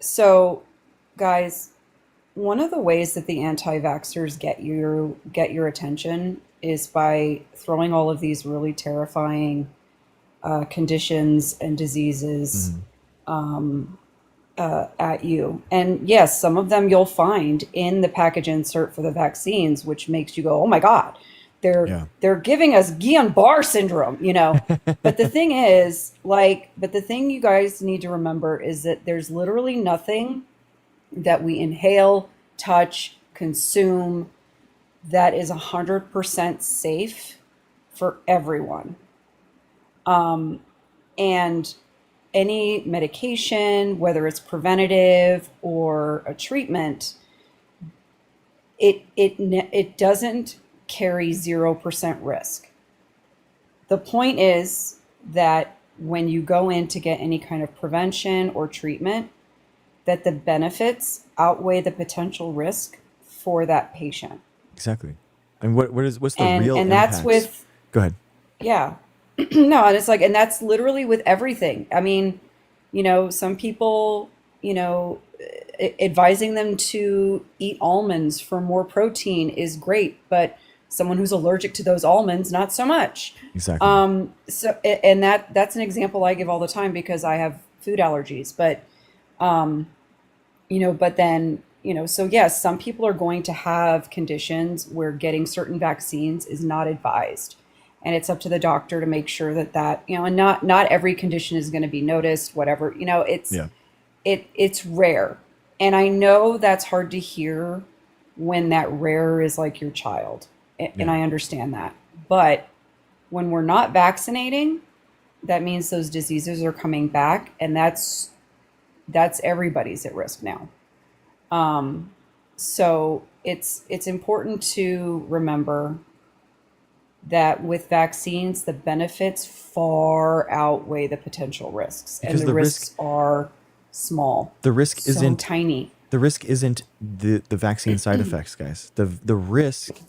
so guys, one of the ways that the anti-vaxxers get your attention is by throwing all of these really terrifying conditions and diseases at you. And yes, some of them you'll find in the package insert for the vaccines, which makes you go, "Oh my God, they're giving us Guillain-Barré syndrome," you know. But the thing is, but the thing you guys need to remember is that there's literally nothing that we inhale, touch, consume that is 100% safe for everyone. And any medication, whether it's preventative or a treatment, it doesn't carry 0% risk. The point is that when you go in to get any kind of prevention or treatment, that the benefits outweigh the potential risk for that patient. Exactly. And what's the real and impacts? that's with Go ahead. Yeah. No, and it's and that's literally with everything. I mean, some people, advising them to eat almonds for more protein is great, but someone who's allergic to those almonds, not so much. Exactly. So, and that's an example I give all the time because I have food allergies, but, so yes, some people are going to have conditions where getting certain vaccines is not advised. And it's up to the doctor to make sure that, and not every condition is going to be noticed, whatever, it's rare. And I know that's hard to hear when that rare is like your child. And I understand that. But when we're not vaccinating, that means those diseases are coming back, and that's everybody's at risk now. So it's important to remember that with vaccines, the benefits far outweigh the potential risks, Because and the risks are small. the risk So isn't tiny. the risk isn't the vaccine side effects, guys. The risk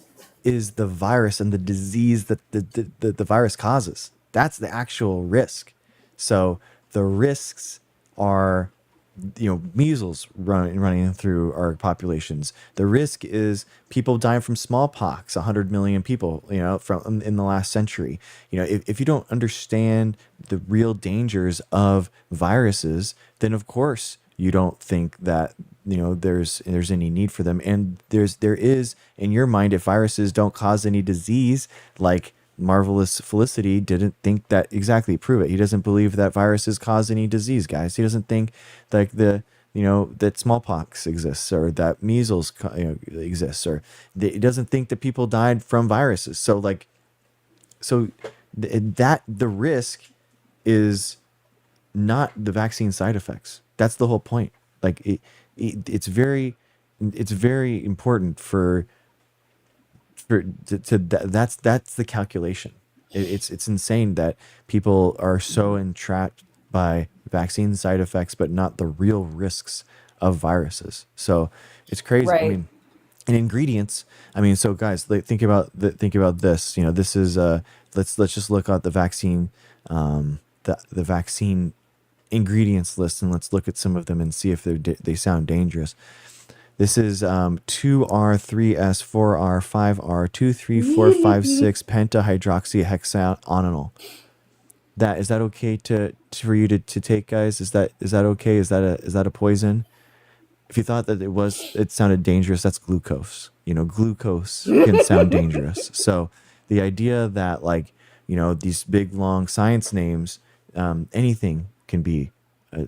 is the virus and the disease that the virus causes. That's the actual risk. So the risks are, measles running through our populations. The risk is people dying from smallpox, 100 million people, from in the last century. If you don't understand the real dangers of viruses, then of course you don't think that there's any need for them. And there is in your mind, if viruses don't cause any disease, like Marvelous Felicity didn't think that. Exactly, prove it. He doesn't believe that viruses cause any disease, guys. He doesn't think like that smallpox exists, or that measles exists, or he doesn't think that people died from viruses. So that the risk is not the vaccine side effects. That's the whole point. Like it's very important that's the calculation. It's insane that people are so entrapped by vaccine side effects, but not the real risks of viruses. So it's crazy. Right. I mean, and ingredients. I mean, so guys, think about this. This is let's just look at the vaccine, the vaccine ingredients list, and let's look at some of them and see if they sound dangerous. This is 2R, 3S, 4R, 5R, 2, 3, 4, 5, 6 pentahydroxyhexanonyl. Is that okay for you to take, guys? Is that okay? Is that a poison? If you thought that it sounded dangerous, that's glucose. Glucose can sound dangerous. So the idea that these big long science names, anything can be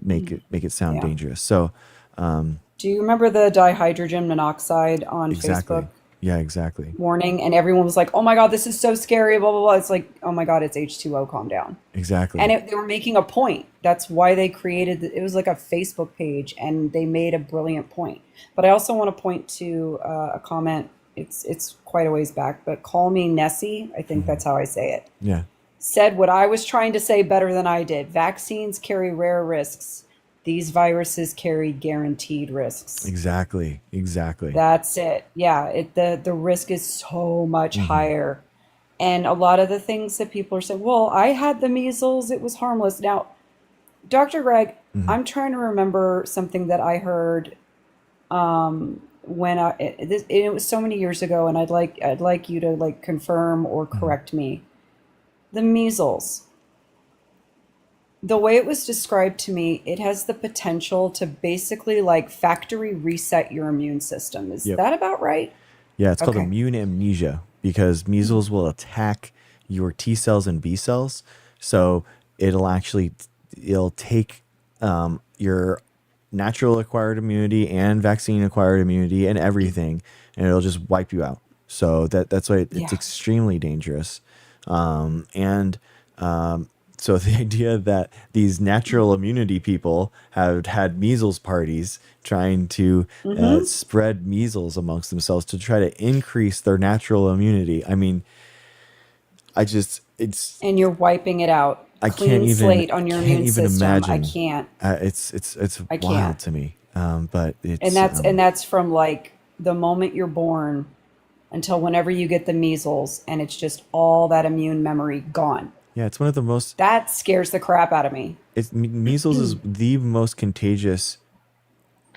make it sound dangerous. So do you remember the dihydrogen monoxide on exactly. Facebook? Yeah, exactly. Warning, and everyone was like, "Oh my God, this is so scary!" Blah blah blah. It's like, "Oh my God, it's H2O. Calm down." Exactly. And they were making a point. That's why they created it. Was like a Facebook page, and they made a brilliant point. But I also want to point to a comment. It's quite a ways back, but call me Nessie. I think that's how I say it. Yeah. Said what I was trying to say better than I did. Vaccines carry rare risks. These viruses carry guaranteed risks. Exactly. That's it. Yeah, the risk is so much higher. And a lot of the things that people are saying, well, I had the measles, it was harmless. Now, Dr. Greg, I'm trying to remember something that I heard when it was so many years ago, and I'd like you to confirm or correct me. The measles. The way it was described to me, it has the potential to basically factory reset your immune system. Is that about right? Yeah, it's called immune amnesia, because measles will attack your T cells and B cells. So it'll take your natural acquired immunity and vaccine acquired immunity and everything, and it'll just wipe you out. So that's why it's extremely dangerous. So the idea that these natural immunity people have had measles parties trying to spread measles amongst themselves to try to increase their natural immunity. I mean, and you're wiping it out. Clean slate on your immune system. Imagine. I can't. It's wild to me. But it's and that's from the moment you're born until whenever you get the measles, and it's just all that immune memory gone. Yeah, it's one of the most... That scares the crap out of me. Measles is the most contagious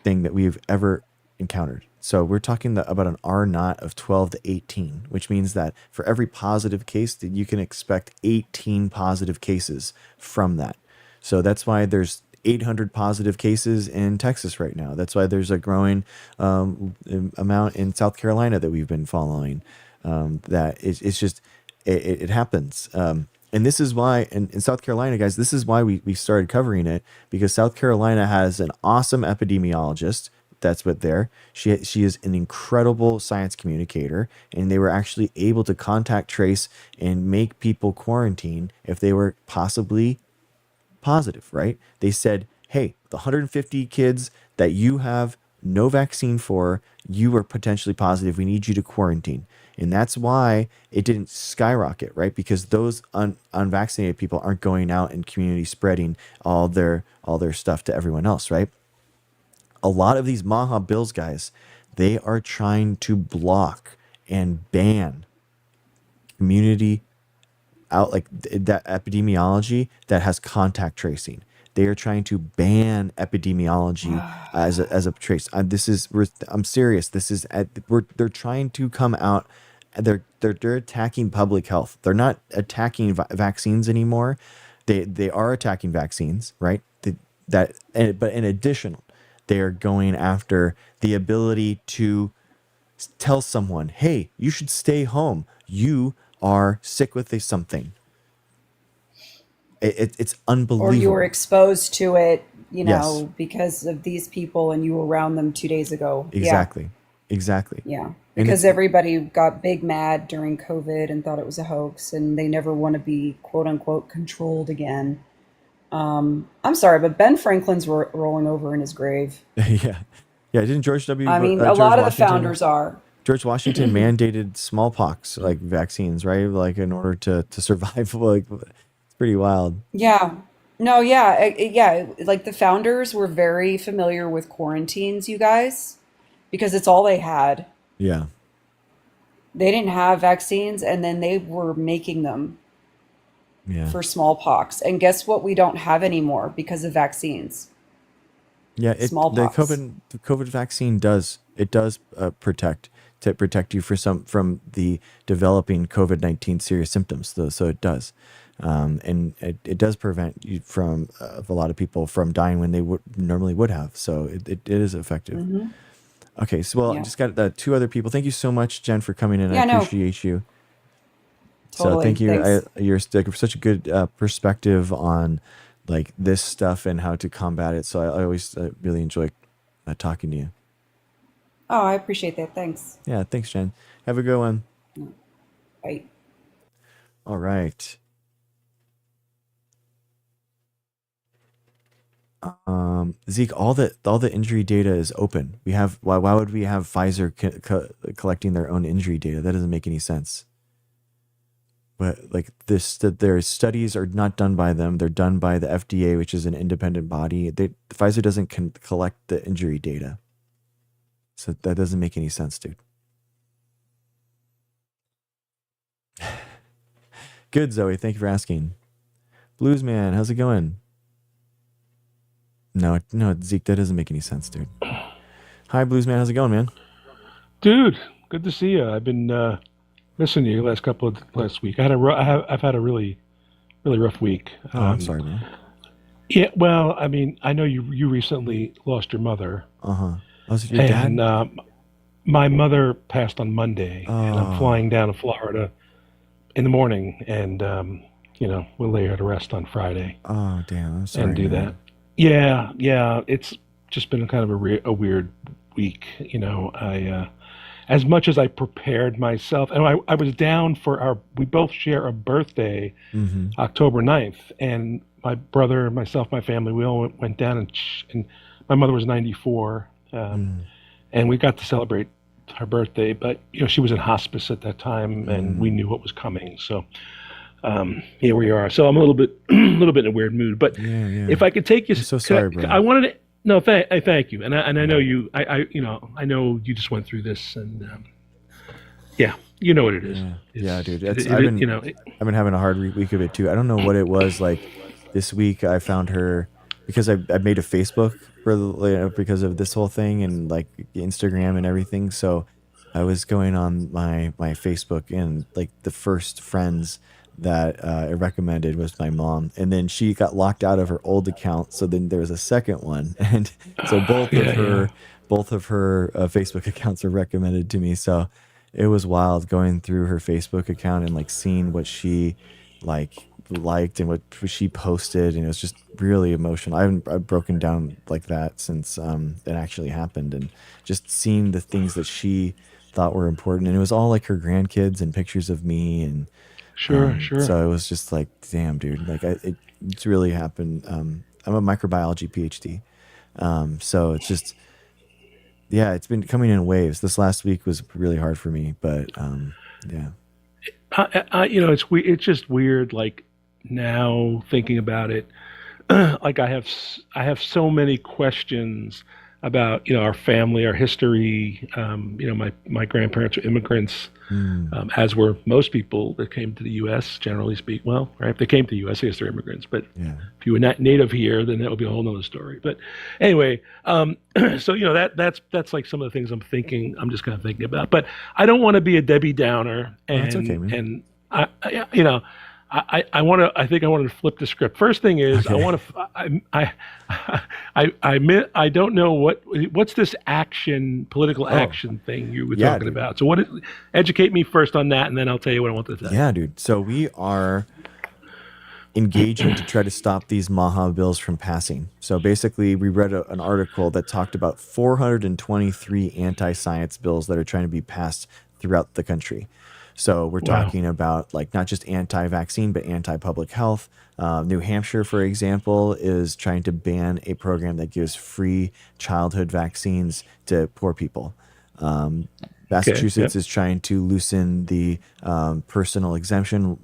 thing that we've ever encountered. So we're talking about an R0 of 12 to 18, which means that for every positive case, that you can expect 18 positive cases from that. So that's why there's 800 positive cases in Texas right now. That's why there's a growing amount in South Carolina that we've been following. It happens. And this is why, in South Carolina, guys, this is why we started covering it, because South Carolina has an awesome epidemiologist, that's what there. She is an incredible science communicator, and they were actually able to contact trace and make people quarantine if they were possibly positive, right? They said, hey, the 150 kids that you have no vaccine for, you are potentially positive. We need you to quarantine. And that's why it didn't skyrocket, right? Because those unvaccinated people aren't going out and community spreading all their stuff to everyone else, right? A lot of these Maha bills, guys, they are trying to block and ban community out, like that epidemiology that has contact tracing. They are trying to ban epidemiology as a trace. I'm serious. They're trying to come out. They're attacking public health. They're not attacking vaccines anymore. They are attacking vaccines, right? But in addition, they are going after the ability to tell someone, hey, you should stay home. You are sick with something. It's unbelievable. Or you were exposed to it, Yes. because of these people and you were around them 2 days ago. Exactly. Yeah. And Because everybody got big mad during COVID and thought it was a hoax and they never want to be quote unquote controlled again. I'm sorry, but Ben Franklin's rolling over in his grave. yeah. Didn't George W. I mean, a George lot of the Washington- founders are. George Washington mandated smallpox like vaccines, right? Like in order to survive. Like, it's pretty wild. Yeah. No, yeah. Like the founders were very familiar with quarantines, you guys, because it's all they had. Yeah. They didn't have vaccines and then they were making them Yeah. for smallpox. And guess what? We don't have anymore because of vaccines. Yeah. Smallpox. The COVID vaccine does protect you from the developing COVID-19 serious symptoms. So it does. And it does prevent you from a lot of people from dying when they normally would have. So it is effective. Mm-hmm. Okay, so I just got two other people. Thank you so much, Jen, for coming in. Yeah, I no. appreciate you. Totally. So thank you. Thanks. You're such a good perspective on like this stuff and how to combat it. So I always really enjoy talking to you. Oh, I appreciate that. Thanks. Yeah, thanks, Jen. Have a good one. Bye. All right. Zeke, all the injury data is open. We have why would we have Pfizer collecting their own injury data? That doesn't make any sense. But like their studies are not done by them; they're done by the FDA, which is an independent body. Pfizer doesn't collect the injury data, so that doesn't make any sense, dude. Good, Zoe. Thank you for asking. Bluesman, how's it going? No, Zeke, that doesn't make any sense, dude. Hi, Bluesman. How's it going, man? Dude, good to see you. I've been missing you last week. I've had a really rough week. Oh, I'm sorry, man. Yeah, well, I mean, I know you recently lost your mother. Oh, was it your dad? And my mother passed on Monday, and I'm flying down to Florida in the morning, and we'll lay her to rest on Friday. Oh, damn! I'm sorry. And do man. that. Yeah. It's just been kind of a weird week. I as much as I prepared myself, and I was down for we both share a birthday, October 9th, and my brother, myself, my family, we all went down, and my mother was 94, and we got to celebrate her birthday, but she was in hospice at that time, and we knew what was coming, so here we are. So I'm a little bit in a weird mood, but if I could take you, I'm so sorry, bro. I wanted to. No, I thank you, and I know you. I know you just went through this, and you know what it is. Yeah, dude. I've been having a hard week of it too. I don't know what it was. Like this week, I found her because I made a Facebook because of this whole thing and like Instagram and everything. So I was going on my Facebook, and like the first friends that I recommended was my mom, and then she got locked out of her old account, so then there was a second one, and so both of her Facebook accounts were recommended to me. So it was wild going through her Facebook account and like seeing what she like liked and what she posted, and it was just really emotional. I've broken down like that since it actually happened, and just seeing the things that she thought were important, and it was all like her grandkids and pictures of me, and Sure. so it was just like, damn, dude, like it's really happened. I'm a microbiology PhD, so it's just, yeah, it's been coming in waves. This last week was really hard for me, but yeah. It's just weird. Like now thinking about it, like I have so many questions about our family, our history. My grandparents were immigrants, as were most people that came to the U.S. Generally speaking, well, right, if they came to the U.S., I guess they're immigrants. But if you were not native here, then that would be a whole nother story. But anyway, so that's like some of the things I'm just kind of thinking about. But I don't want to be a Debbie Downer, and that's okay, man. and I want to. I think I wanted to flip the script. First thing is, Okay. I want to. I don't know what's this political action thing you were talking about. So educate me first on that, and then I'll tell you what I want to say. Yeah, dude. So we are engaging to try to stop these MAHA bills from passing. So basically, we read an article that talked about 423 anti-science bills that are trying to be passed throughout the country. So we're talking about like not just anti-vaccine, but anti-public health. New Hampshire, for example, is trying to ban a program that gives free childhood vaccines to poor people. Massachusetts is trying to loosen the personal exemption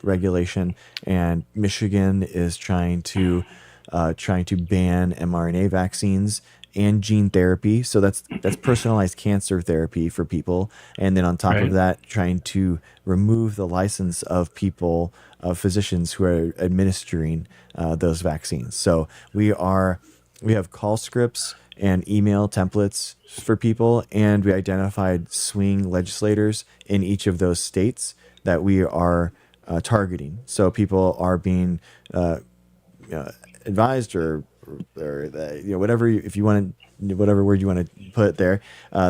regulation, and Michigan is trying to ban mRNA vaccines and gene therapy. So that's personalized cancer therapy for people. And then on top of that, trying to remove the license of physicians who are administering those vaccines. So we have call scripts and email templates for people, and we identified swing legislators in each of those states that we are targeting. So people are being advised or whatever, if you want to, whatever word you want to put there,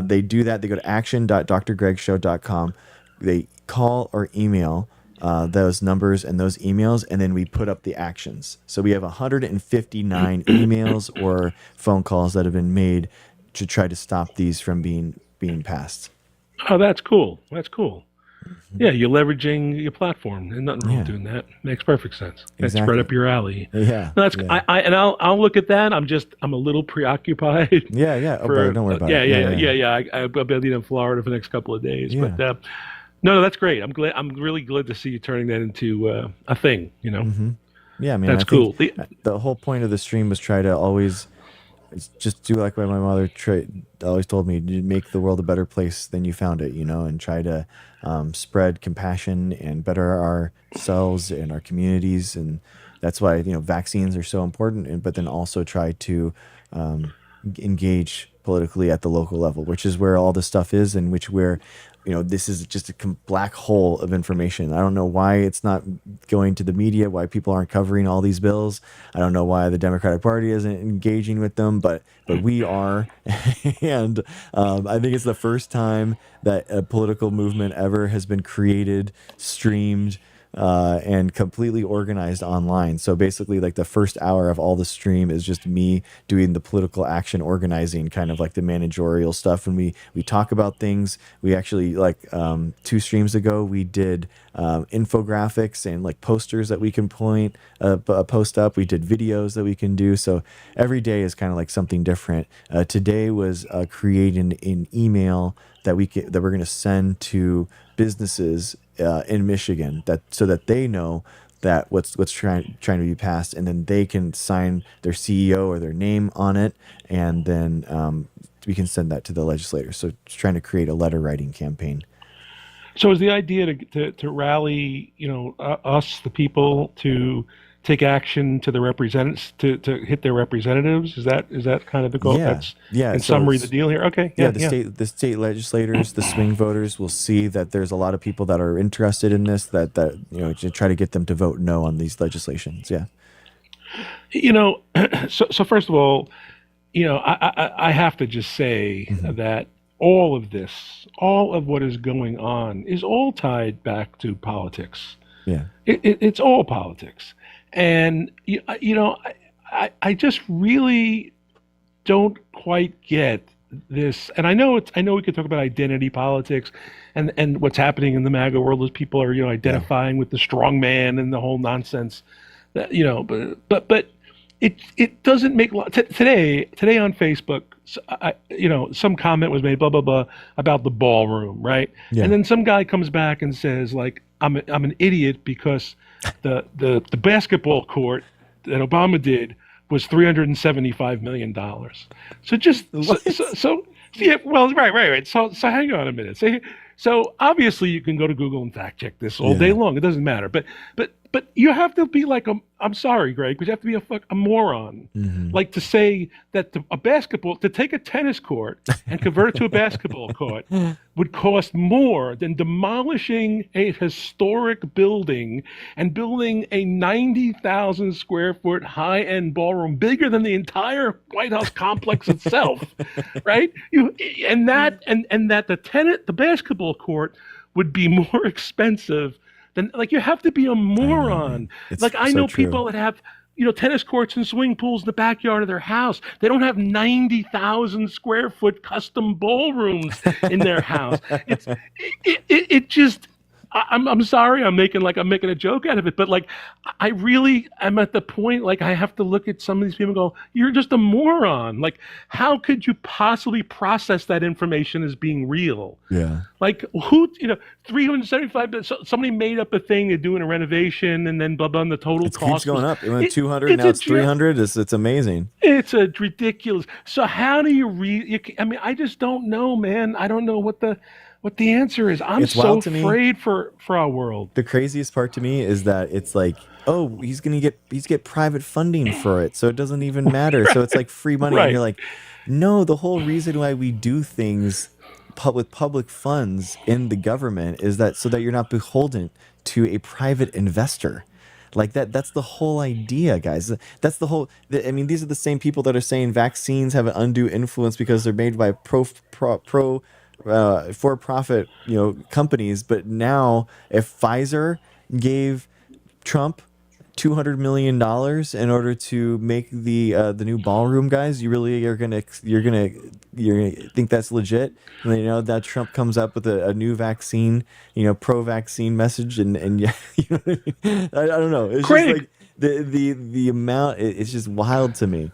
they do that. They go to action.drgregshow.com. They call or email those numbers and those emails, and then we put up the actions. So we have 159 emails or phone calls that have been made to try to stop these from being passed. Oh, that's cool. That's cool. Yeah, you're leveraging your platform. There's nothing wrong with doing that. Makes perfect sense. That's right up your alley. Yeah. No, I'll look at that. I'm a little preoccupied. Yeah. But don't worry about it. I'll be in Florida for the next couple of days. Yeah. But no, that's great. I'm really glad to see you turning that into a thing. Mm-hmm. Yeah, man. That's cool. The whole point of the stream was try to always just do like what my mother always told me: make the world a better place than you found it. And try to spread compassion and better ourselves and our communities. And that's why vaccines are so important. But then also try to engage politically at the local level, which is where all this stuff is, and where this is just a black hole of information. I don't know why it's not going to the media, why people aren't covering all these bills. I don't know why the Democratic Party isn't engaging with them, but we are. And I think it's the first time that a political movement ever has been created, streamed, and completely organized online. So basically, like the first hour of all the stream is just me doing the political action organizing, kind of like the managerial stuff. And we talk about things. We actually, like 2 streams ago, we did infographics and like posters that we can post up. We did videos that we can do. So every day is kind of like something different. Today was creating an email that we're going to send to businesses in Michigan, so that they know that what's trying to be passed, and then they can sign their CEO or their name on it, and then we can send that to the legislators. So trying to create a letter writing campaign. So is the idea to rally, us, the people, to take action to the representatives, to hit their representatives? Is that kind of the goal? That's in summary the deal here. Okay. The state legislators, the swing voters will see that there's a lot of people that are interested in this, that to try to get them to vote no on these legislations. Yeah. So first of all, I have to just say that all of what is going on is all tied back to politics. Yeah. It's all politics. And, I just really don't quite get this. And I know we could talk about identity politics and what's happening in the MAGA world as people are, identifying with the strong man and the whole nonsense that, but it doesn't make today on Facebook. Some comment was made, blah, blah, blah, about the ballroom. Right. Yeah. And then some guy comes back and says, like, I'm an idiot because the basketball court that Obama did was $375 million. So just so yeah, well, right. So hang on a minute. So obviously you can go to Google and fact check this all day long. It doesn't matter. But you have to be like I'm sorry, Greg, but you have to be a moron. Mm-hmm. Like to say that to take a tennis court and convert it to a basketball court would cost more than demolishing a historic building and building a 90,000 square foot high-end ballroom bigger than the entire White House complex itself, right? That the basketball court would be more expensive. Then, like, you have to be a moron. I know people that have, tennis courts and swimming pools in the backyard of their house. They don't have 90,000 square foot custom ballrooms in their house. It just. I'm sorry. I'm making a joke out of it, but I'm at the point, I have to look at some of these people and go, you're just a moron. Like, how could you possibly process that information as being real? Yeah. Like, who, 375, somebody made up a thing, they're doing a renovation and then blah, blah, and the total cost keeps going up. It went 200, now it's 300. It's amazing. It's ridiculous. So how do you I just don't know, man. I don't know what the answer is. I'm so afraid for our world. The craziest part to me is that it's like, oh, he's get private funding for it, so it doesn't even matter. Right. So it's like free money, right. And you're like, no, the whole reason why we do things with public funds in the government is that so that you're not beholden to a private investor. Like that's the whole idea, guys. That's the whole. These are the same people that are saying vaccines have an undue influence because they're made by for-profit, companies. But now, if Pfizer gave Trump $200 million in order to make the new ballroom, guys, you really are gonna think that's legit? And that Trump comes up with a new vaccine, pro-vaccine message, and I don't know. It's Craig. Just like the amount. It's just wild to me.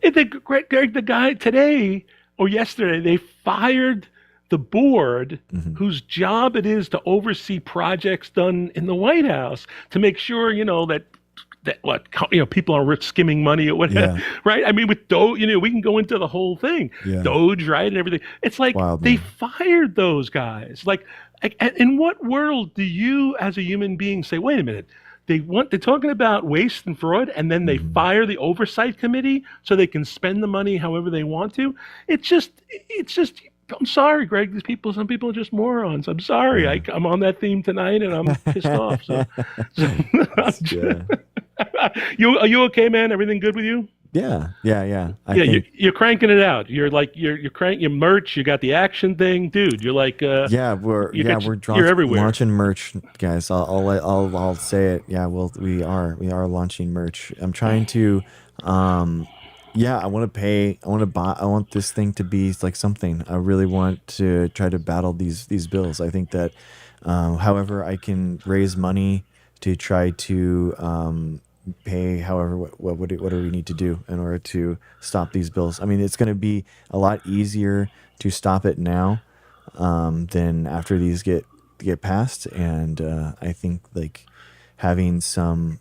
The guy today or yesterday, they fired the board, mm-hmm. whose job it is to oversee projects done in the White House to make sure, people aren't skimming money or whatever, right? With Doge, we can go into the whole thing, Doge, right, and everything. It's like they fired those guys. Like, in what world do you, as a human being, say, wait a minute? They're talking about waste and fraud, and then they fire the oversight committee so they can spend the money however they want to. It's just. I'm sorry, Greg. Some people are just morons. I'm sorry. Yeah. I'm on that theme tonight, and I'm pissed off. Are you okay, man? Everything good with you? Yeah. You're cranking it out. You're cranking your merch. You got the action thing, dude. You're like, you're everywhere. Launching merch, guys. I'll say it. Yeah, we are launching merch. I'm trying to, I want to pay. I want this thing to be like something. I really want to try to battle these bills. I think that, however I can raise money to try to pay, whatever we need to do in order to stop these bills. It's going to be a lot easier to stop it now than after these get passed. And I think having some.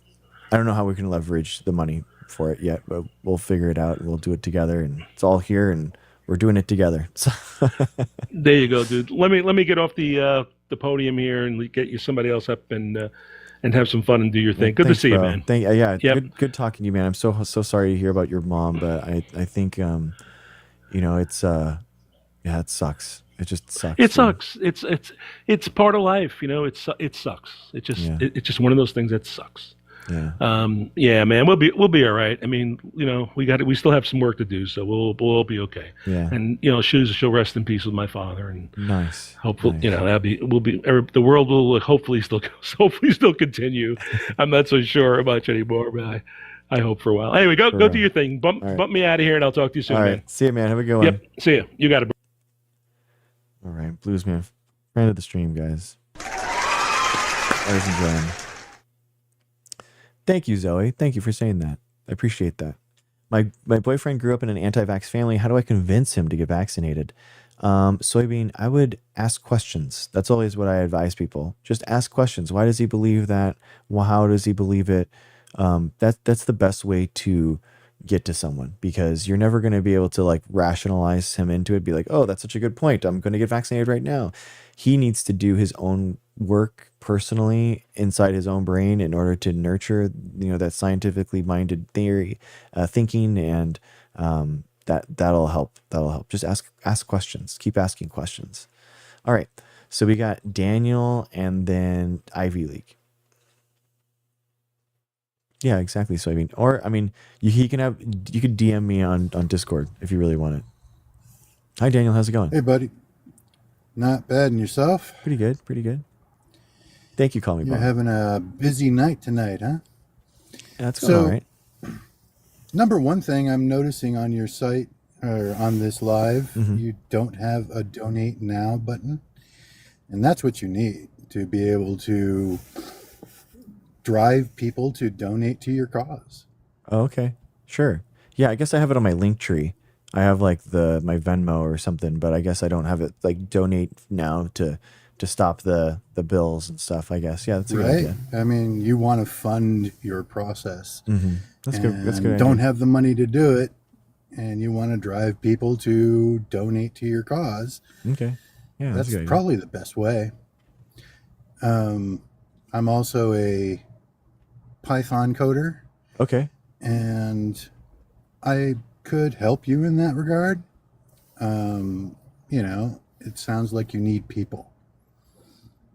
I don't know how we can leverage the money for it yet, but we'll figure it out. We'll do it together, and it's all here, and we're doing it together. There you go, dude. Let me get off the podium here and get you somebody else up and have some fun and do your thing. Good to see you, man. Good talking to you, man. I'm so sorry to hear about your mom, but I think it's it sucks. It just sucks. It sucks. It's part of life, it sucks. It's just one of those things that sucks. Yeah, man, we'll be all right. I mean, we still have some work to do, so we'll be okay. Yeah. And she'll rest in peace with my father, and nice. Hopefully, the world will hopefully still continue. I'm not so sure much anymore, but I hope for a while. Anyway, go do your thing. Bump me out of here, and I'll talk to you soon, man. See you, man. Have a good one. Yep. See you. You got it. All right, Blues Man, friend of the stream, guys. Always enjoying. Thank you, Zoe. Thank you for saying that. I appreciate that. My boyfriend grew up in an anti-vax family. How do I convince him to get vaccinated? Soybean, I would ask questions. That's always what I advise people. Just ask questions. Why does he believe that? Well, how does he believe it? That's the best way to get to someone, because you're never going to be able to like rationalize him into it. Be like, oh, that's such a good point. I'm going to get vaccinated right now. He needs to do his own work personally inside his own brain in order to nurture, that scientifically minded thinking, and that'll help. Just ask questions. Keep asking questions. All right. So we got Daniel and then Ivy League. Yeah, exactly. So or you could DM me on Discord if you really want it. Hi, Daniel. How's it going? Hey, buddy. Not bad. And yourself? Pretty good. Thank you, calling me. You're having a busy night tonight, huh? That's going all right. Number one thing I'm noticing on your site or on this live, you don't have a donate now button. And that's what you need to be able to drive people to donate to your cause. Oh, okay. Sure. Yeah, I guess I have it on my link tree. I have like my Venmo or something, but I guess I don't have it like donate now to stop the bills and stuff, I guess. Yeah, that's a good idea. I mean, you want to fund your process. That's good. That's good. Don't have the money to do it, and you want to drive people to donate to your cause. Okay. Yeah, that's probably the best way. I'm also a Python coder. Okay. And I could help you in that regard. It sounds like you need people.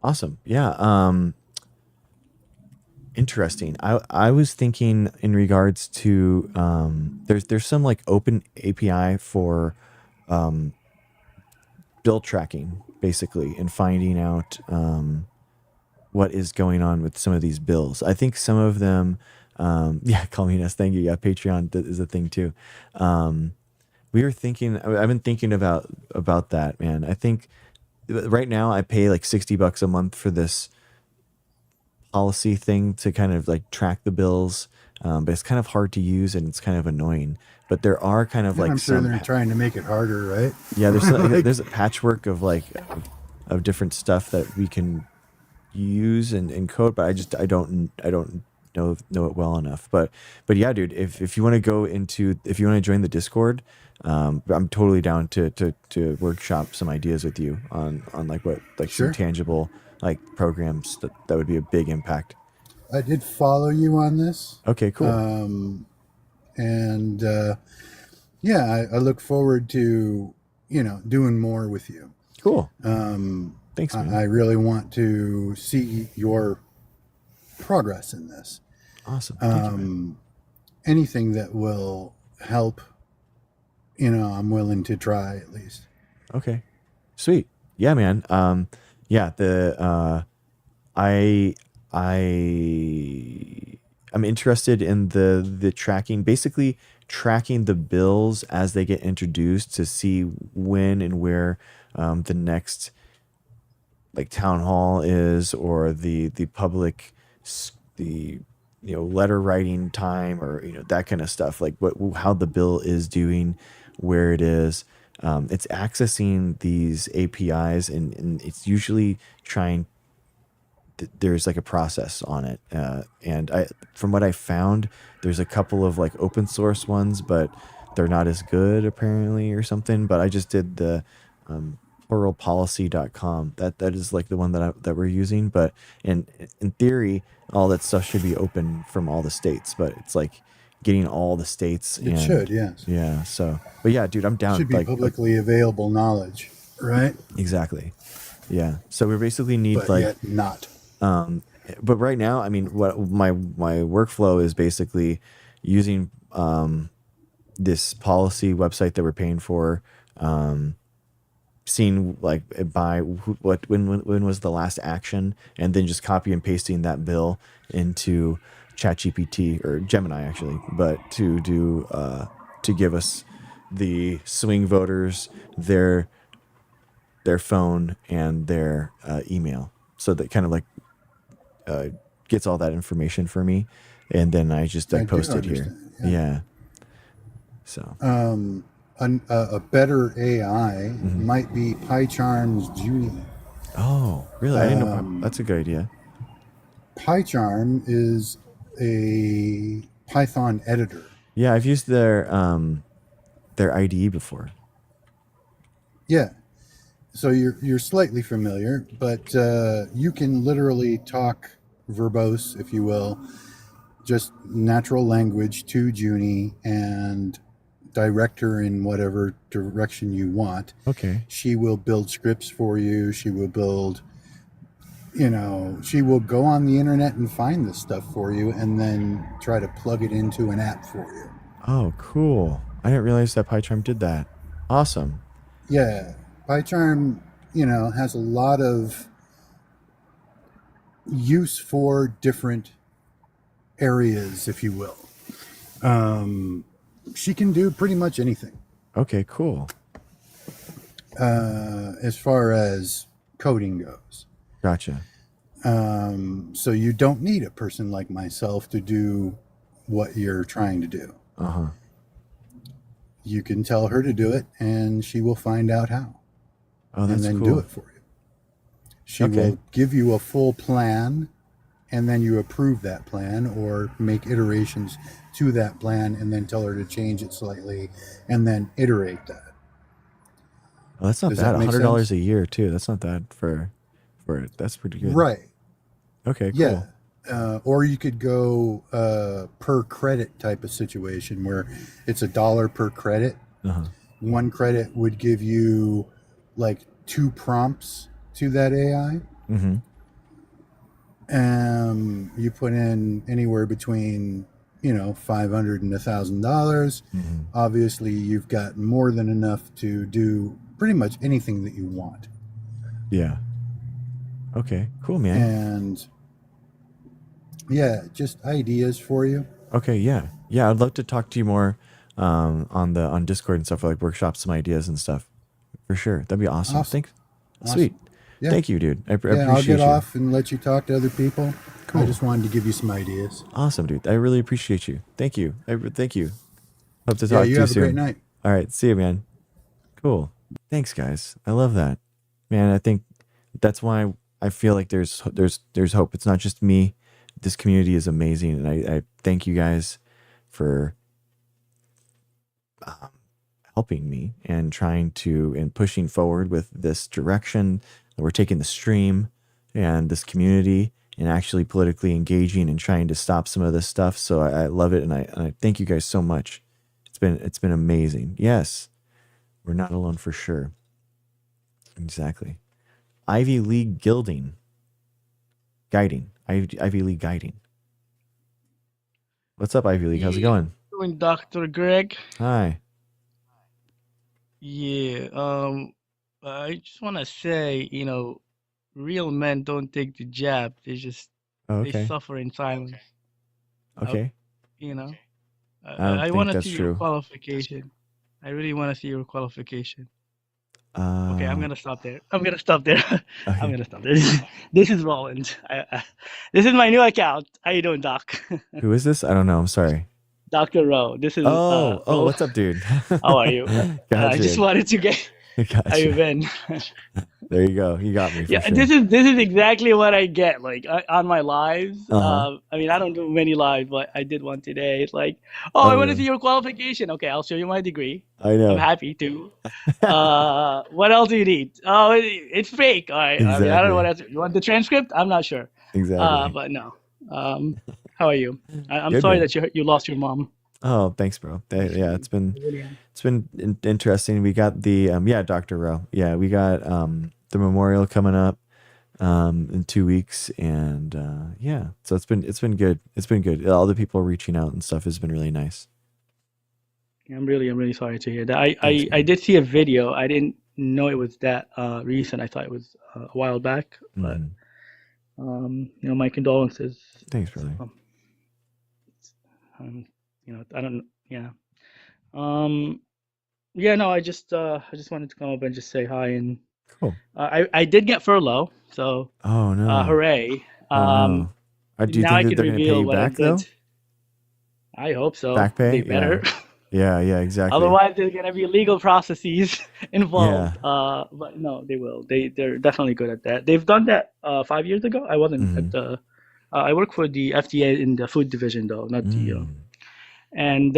Awesome. Yeah. Interesting. I was thinking in regards to there's some like open API for bill tracking basically, and finding out what is going on with some of these bills. I think some of them call me Ness. Thank you. Yeah, Patreon is a thing too. We were thinking, I've been thinking about that, man. I think right now I pay like $60 a month for this policy thing to kind of like track the bills, but it's kind of hard to use and it's kind of annoying. But there are kind of like I'm sure they're trying to make it harder, right? Yeah, there's a patchwork of of different stuff that we can use and code, but I don't know it well enough. But yeah, dude, if you want to join the Discord, I'm totally down to workshop some ideas with you on like what some tangible like programs that would be a big impact. I did follow you on this. Okay, cool. I look forward to doing more with you. Cool. Thanks, man. I really want to see your progress in this. Awesome. Thank you, anything that will help, I'm willing to try at least. Okay. Sweet. Yeah, man. I'm interested in the tracking, basically tracking the bills as they get introduced to see when and where the next like town hall is, or the public letter writing time, or that kind of stuff, like how the bill is doing, where it is. It's accessing these APIs and it's usually trying there's like a process on it, and from what I found, there's a couple of like open source ones, but they're not as good apparently or something. But I just did the pluralpolicy.com. That is like the one that we're using, but in theory all that stuff should be open from all the states, but it's like getting all the states. It should, yes. Yeah. So, but yeah, dude, I'm down. It should be publicly available knowledge, right? Exactly. Yeah. So we basically need but yet not. but right now, I mean, what my workflow is basically using this policy website that we're paying for, seeing like when was the last action, and then just copy and pasting that bill into ChatGPT or Gemini actually, but to do to give us the swing voters their phone and their email, so that kind of like gets all that information for me, and then I just post it here. Yeah. So a better AI might be PyCharm's Junie. Oh, really? I didn't know. That's a good idea. PyCharm is a Python editor. Yeah, I've used their IDE before. Yeah. So you're slightly familiar, but you can literally talk verbose, if you will, just natural language to Junie and direct her in whatever direction you want. Okay. She will build scripts for you. She will build, she will go on the internet and find this stuff for you and then try to plug it into an app for you. Oh, cool. I didn't realize that PyCharm did that. Awesome. Yeah. PyCharm, has a lot of use for different areas, if you will. She can do pretty much anything. Okay, cool. As far as coding goes. Gotcha. So you don't need a person like myself to do what you're trying to do. Uh-huh. You can tell her to do it, and she will find out how. Oh, that's and then cool. do it for you. She will give you a full plan, and then you approve that plan or make iterations to that plan, and then tell her to change it slightly, and then iterate that. Well, that's not bad. $100 a year too. That's not bad for that's pretty good. Right. Okay. Cool. Yeah. Or you could go per credit type of situation where it's $1 per credit. Uh-huh. One credit would give you like 2 prompts to that AI. Mm-hmm. You put in anywhere between, $500 and $1,000. Mm-hmm. Obviously, you've got more than enough to do pretty much anything that you want. Yeah. Okay. Cool, man. And yeah, just ideas for you. Okay. Yeah. Yeah. I'd love to talk to you more on Discord and stuff, for like workshops, some ideas and stuff. For sure. That'd be awesome. Thanks. Awesome. Sweet. Yeah. Thank you, dude. I appreciate I'll get you. off and let you talk to other people. Cool. I just wanted to give you some ideas. Awesome, dude. I really appreciate you. Thank you. Thank you. Hope to talk to you soon. You have a great night. All right. See you, man. Cool. Thanks, guys. I love that. Man, I think that's why I feel like there's hope. It's not just me. This community is amazing, and I thank you guys for helping me and pushing forward with this direction. We're taking the stream and this community and actually politically engaging and trying to stop some of this stuff. So I love it, and I thank you guys so much. It's been amazing. Yes, we're not alone for sure. Exactly. Ivy League guiding. Ivy League guiding. What's up, Ivy League? How's it going? Doing, Dr. Greg. Hi. Yeah. I just want to say, real men don't take the jab. They suffer in silence. Okay. I think want to that's see true. your qualification. I really want to see your qualification. Okay, Okay, I'm gonna stop there. I'm gonna stop there. I'm gonna stop there. This is Roland. This is my new account. How you doing, Doc? Who is this? I don't know. I'm sorry. Dr. Rowe. This is. Oh, Rowe. what's up, dude? How are you? I just wanted to get. Gotcha. How you been? There you go. You got me. For Yeah, sure. this is exactly what I get like on my lives. Uh-huh. I mean, I don't do many lives, but I did one today. It's like, I want to see your qualification. Okay, I'll show you my degree. I know. I'm happy to. What else do you need? Oh, it's fake. All right. Exactly. I mean, I don't know what else. You want the transcript? I'm not sure. Exactly. But no. How are you? I'm Good, sorry man. that you lost your mom. Oh, thanks, bro. Yeah, it's been interesting. We got the Dr. Rowe. Yeah, we got the memorial coming up. in 2 weeks, and yeah, so it's been good. It's been good. All the people reaching out and stuff has been really nice. I'm really sorry to hear that. I did see a video. I didn't know it was that recent. I thought it was a while back, but my condolences. Thanks, brother. I don't. Yeah. Yeah. No. I just wanted to come up and just say hi, and cool. I did get furlough, so oh no, hooray! Oh, no. Do you now I think that can they're going to pay reveal you what I back though? did. I hope so. Back pay? They better. Yeah, exactly. Otherwise, there's gonna be legal processes involved. Yeah. But no, they will. They're definitely good at that. They've done that 5 years ago. I wasn't at the. I work for the FDA in the food division though, not the. And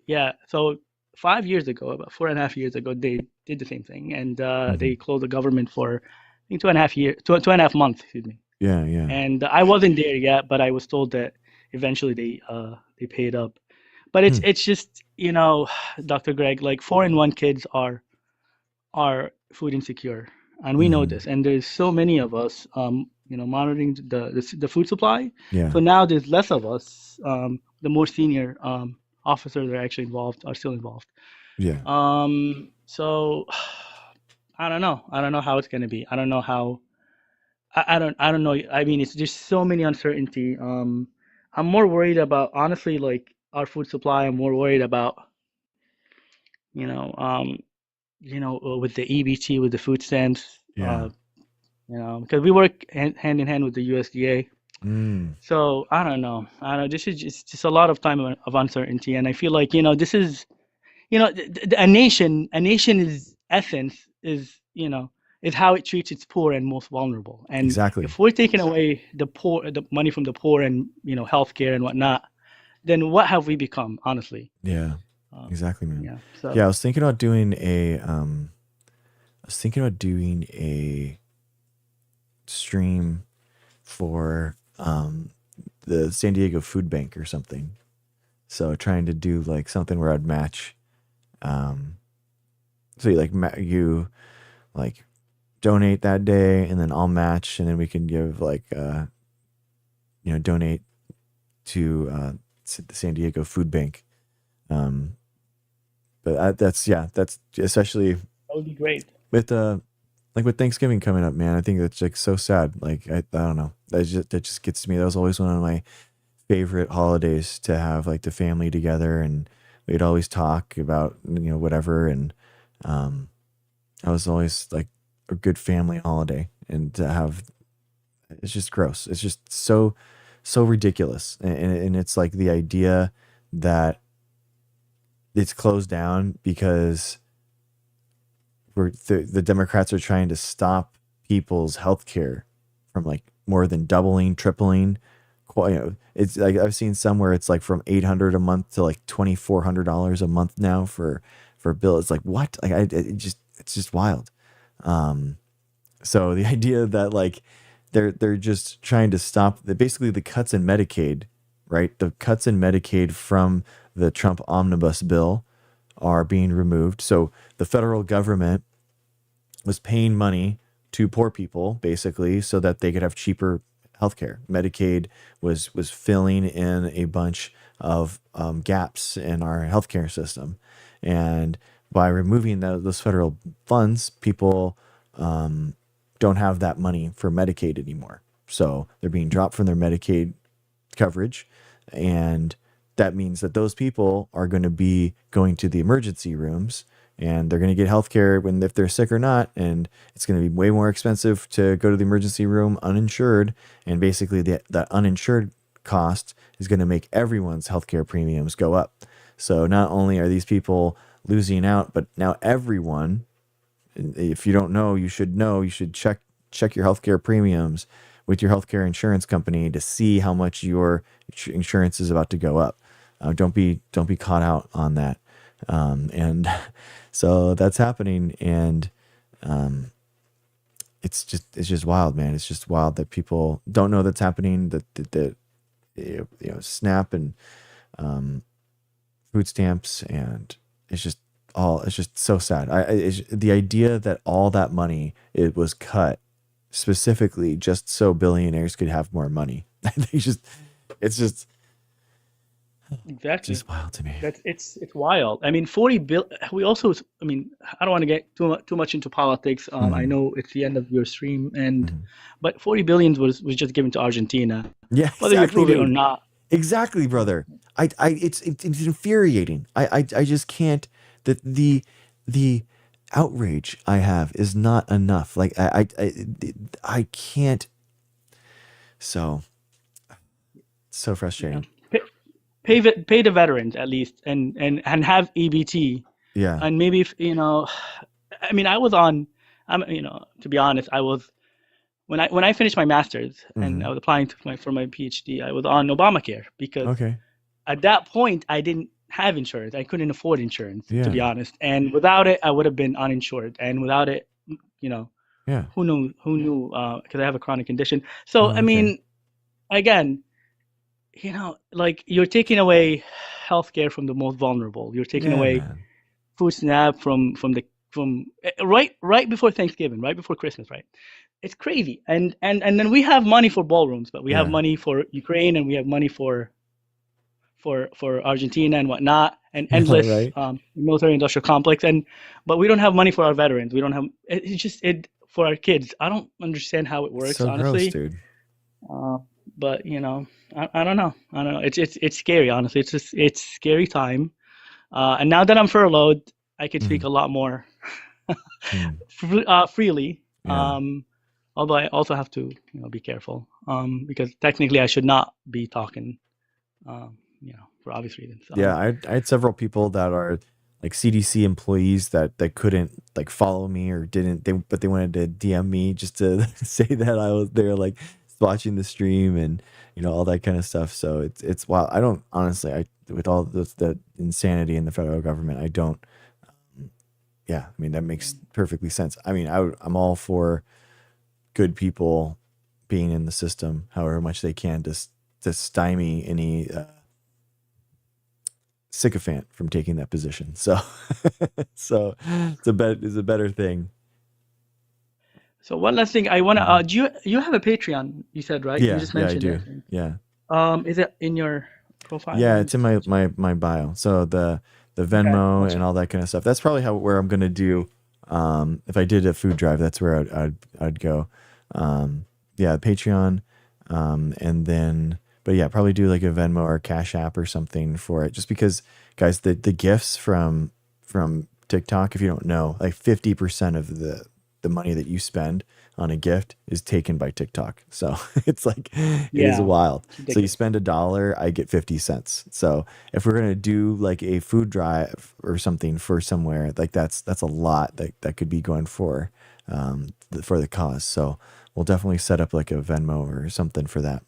yeah, so 5 years ago, about 4.5 years ago, they did the same thing, and they closed the government for I think 2.5 months. Excuse me. Yeah. And I wasn't there yet, but I was told that eventually they paid up. But it's just, Dr. Greg, like 4-in-1 kids are food insecure, and we know this. And there's so many of us, monitoring the food supply. Yeah. So now there's less of us. The more senior officers are actually still involved. Yeah. So I don't know. I don't know how it's gonna be. I don't know how. I don't know. I mean, it's just so many uncertainty. I'm more worried about, honestly, like our food supply. I'm more worried about, with the EBT, with the food stamps. Yeah. Because we work hand in hand with the USDA. So I don't know. This is just a lot of time of uncertainty, and I feel like this is, a nation is essence is is how it treats its poor and most vulnerable. And exactly. If we're taking away the money from the poor and healthcare and whatnot, then what have we become? Honestly. Yeah. Exactly, man. Yeah. So. Yeah, I was thinking about doing a stream for the San Diego Food Bank or something. So trying to do like something where I'd match. So you donate that day, and then I'll match, and then we can give donate to the San Diego Food Bank. But that's especially that would be great with with Thanksgiving coming up, man. I think that's like so sad. Like I don't know, that just gets to me. That was always one of my favorite holidays to have, like the family together, and we'd always talk about whatever, and I was always like a good family holiday, and to have, it's just gross. It's just so ridiculous, and it's like the idea that it's closed down because the Democrats are trying to stop people's health care from like more than doubling, tripling. It's like I've seen somewhere it's like from $800 a month to like $2,400 a month now for bill. It's like, what? Like it's just wild. So the idea that like they're just trying to stop basically the cuts in Medicaid, right? The cuts in Medicaid from the Trump omnibus bill are being removed. So the federal government was paying money to poor people basically so that they could have cheaper healthcare. Medicaid was filling in a bunch of gaps in our healthcare system, and by removing those federal funds, people don't have that money for Medicaid anymore. So they're being dropped from their Medicaid coverage, and that means that those people are going to be going to the emergency rooms, and they're going to get healthcare if they're sick or not, and it's going to be way more expensive to go to the emergency room uninsured, and basically that uninsured cost is going to make everyone's healthcare premiums go up. So not only are these people losing out, but now everyone, if you don't know, you should know. You should check your healthcare premiums with your healthcare insurance company to see how much your insurance is about to go up. Don't be caught out on that. And so that's happening, and it's just wild, man. It's just wild that people don't know that's happening. That SNAP and food stamps, and it's just it's just so sad. The idea that all that money it was cut specifically just so billionaires could have more money. It's just Exactly. just wild to me. It's wild. I mean, 40 bill. We also, I mean, I don't want to get too much into politics. I know it's the end of your stream, but 40 billion was just given to Argentina. Yeah, whether you prove it or not. Exactly, brother. It's infuriating. I just can't. The outrage I have is not enough. Like I can't. So frustrating. Pay the veterans at least, and have EBT. Yeah. And maybe if I mean, I was on. To be honest, I was when I finished my master's and I was applying for my PhD. I was on Obamacare because at that point I didn't have insurance. I couldn't afford insurance, to be honest. And without it, I would have been uninsured. And without it, who knew? Because I have a chronic condition. So I mean, again, like you're taking away healthcare from the most vulnerable. You're taking away food stamp from right before Thanksgiving, right before Christmas, right? It's crazy. And then we have money for ballrooms, but we have money for Ukraine, and we have money for Argentina and whatnot, and endless military industrial complex, but we don't have money for our veterans. We don't have for our kids. I don't understand how it works, so honestly. Gross, dude. But I don't know. It's scary, honestly. It's scary time. And now that I'm furloughed, I can speak a lot more freely. Although I also have to be careful because technically I should not be talking. For obvious reasons. I had several people that are like CDC employees that couldn't like follow me or but they wanted to DM me just to say that I was there, like watching the stream and all that kind of stuff. So it's wild. I don't honestly, with all the insanity in the federal government, I don't. I mean, that makes perfectly sense. I mean, I'm all for good people being in the system, however much they can, to stymie any sycophant from taking that position. So it's a better thing. So one last thing I want to do you have a Patreon, you said, right? Yeah, you just mentioned I do. it. Yeah. Is it in your profile? Yeah, it's in my bio. So the Venmo and all that kind of stuff. That's probably where I'm gonna do. If I did a food drive, that's where I'd go. Patreon, and then. But yeah, probably do like a Venmo or Cash App or something for it. Just because, guys, the gifts from TikTok, if you don't know, like 50% of the money that you spend on a gift is taken by TikTok. So it's like it is wild. So you spend $1, I get 50 cents. So if we're gonna do like a food drive or something for somewhere, like that's a lot that could be going for the cause. So we'll definitely set up like a Venmo or something for that.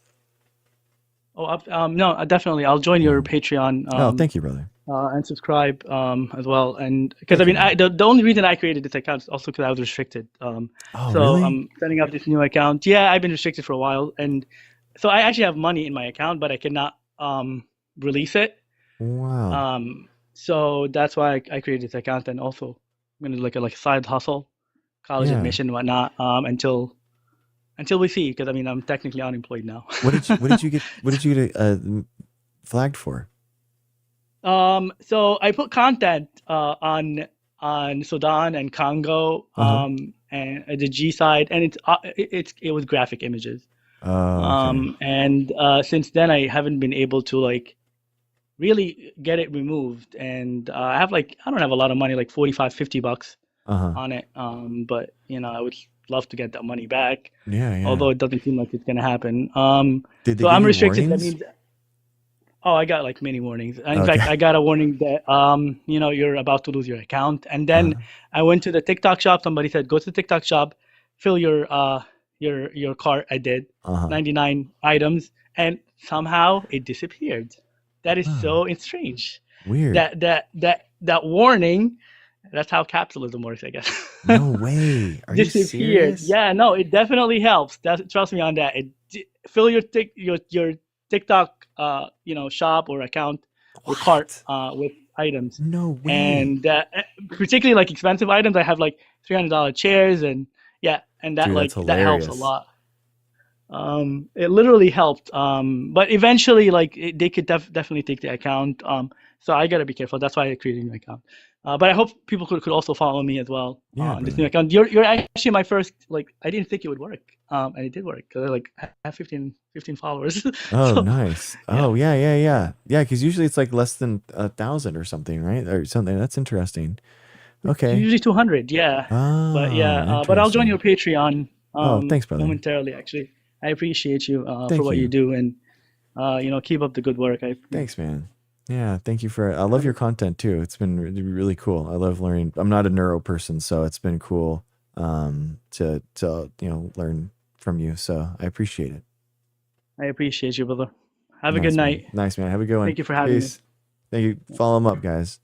No, definitely. I'll join your Patreon. Thank you, brother. And subscribe as well. And because I mean, the only reason I created this account is also because I was restricted. So really? I'm setting up this new account. Yeah, I've been restricted for a while, and so I actually have money in my account, but I cannot release it. Wow. So that's why I created this account, and also I'm gonna like a side hustle, college admission, and whatnot, until we see, because I mean I'm technically unemployed now. What did you get flagged for? So I put content on Sudan and Congo and the G side, and it was graphic images. And since then I haven't been able to like really get it removed, and I don't have a lot of money, like $45-50 on it. But I would love to get that money back. Although it doesn't seem like it's gonna happen. So I'm restricted. That means I got like many warnings. In fact, I got a warning that you're about to lose your account. And then I went to the TikTok shop. Somebody said go to the TikTok shop, fill your cart. I did 99 items, and somehow it disappeared. That is so strange. Weird. That warning. That's how capitalism works, I guess. No way. Are you serious? Yeah, no, it definitely helps. Trust me on that. Fill your TikTok shop or account or cart with items. No way. And particularly like expensive items, I have like $300 chairs, and yeah, and that Dude, like that's that helps a hilarious. lot. It literally helped. But eventually, like they could definitely take the account. So I gotta be careful. That's why I created an account. But I hope people could also follow me as well on this new account. You're actually my first. Like I didn't think it would work, and it did work because I have 15 followers. Oh, So, nice. yeah. Oh, yeah. Because usually it's like less than 1,000 or something, right? Or something. That's interesting. Okay. Usually 200, yeah. But yeah, but I'll join your Patreon Oh, thanks, brother. momentarily. Actually, I appreciate you for Thank what you. you do, and keep up the good work. Thanks, man. Yeah, thank you I love your content too. It's been really cool. I love learning. I'm not a neuro person, so it's been cool to learn from you. So I appreciate it. I appreciate you, brother. Have a Nice, good man. night. Nice, man. Have a good one. Thank you for having me. Thank you. Follow them up, guys.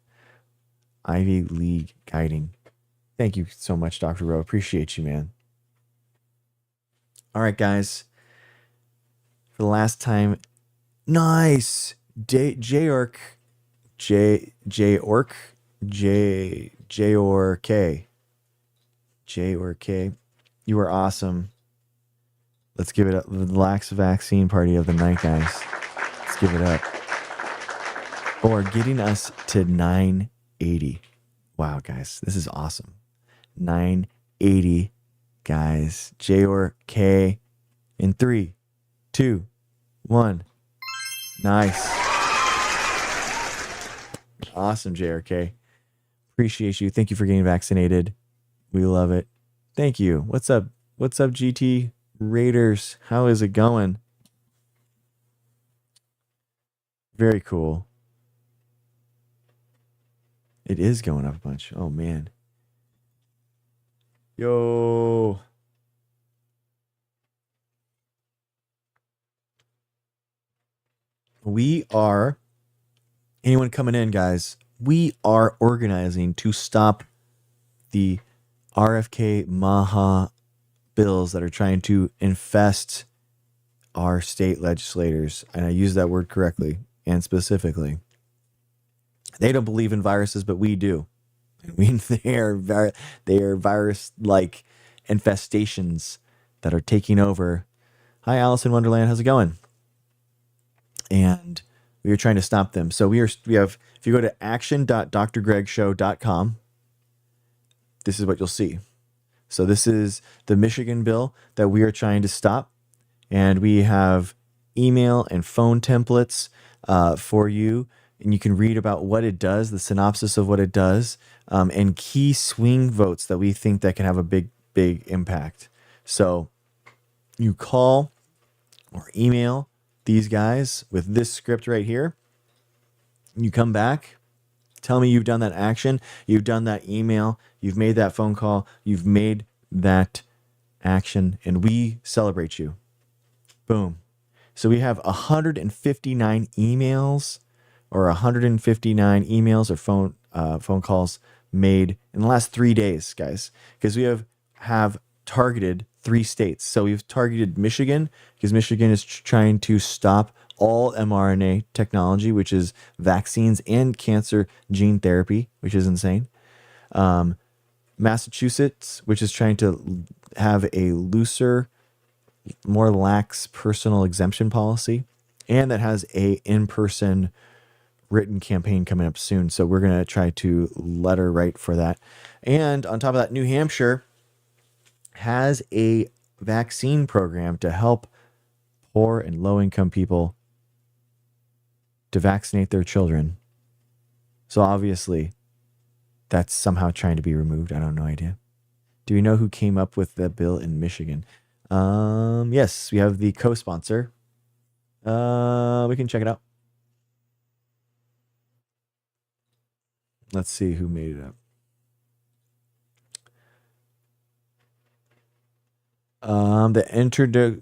Ivy League Guiding. Thank you so much, Dr. Rowe. Appreciate you, man. All right, guys. For the last time, nice. J-Ork. J-Ork. You are awesome. Let's give it up. The lax vaccine party of the night, guys. Let's give it up. Or getting us to 980. Wow, guys. This is awesome. 980, guys. J or K in 3, 2, 1. Nice. Awesome, JRK. Appreciate you. Thank you for getting vaccinated. We love it. Thank you. What's up? What's up, GT Raiders? How is it going? Very cool. It is going up a bunch. Oh, man. Yo. We are, anyone coming in, guys, we are organizing to stop the RFK Maha bills that are trying to infest our state legislators. And I use that word correctly and specifically. They don't believe in viruses, but we do. They are virus-like infestations that are taking over. Hi, Alice in Wonderland. How's it going? And we are trying to stop them. So we have, if you go to action.drgregshow.com, this is what you'll see. So this is the Michigan bill that we are trying to stop. And we have email and phone templates for you. And you can read about what it does, the synopsis of what it does, and key swing votes that we think that can have a big impact. So you call or email these guys with this script right here. You come back, tell me you've done that action, you've done that email, you've made that phone call, you've made that action, and we celebrate you. Boom. So we have 159 emails or 159 emails or phone calls made in the last 3 days, guys, because we have targeted 3 states. So we've targeted Michigan because Michigan is trying to stop all mRNA technology, which is vaccines and cancer gene therapy, which is insane. Massachusetts, which is trying to have a looser, more lax personal exemption policy, and that has a in-person written campaign coming up soon. So we're going to try to letter write for that. And on top of that, New Hampshire has a vaccine program to help poor and low-income people to vaccinate their children. So obviously, that's somehow trying to be removed. I don't know idea. Do we know who came up with the bill in Michigan? Yes, we have the co-sponsor. We can check it out. Let's see who made it up.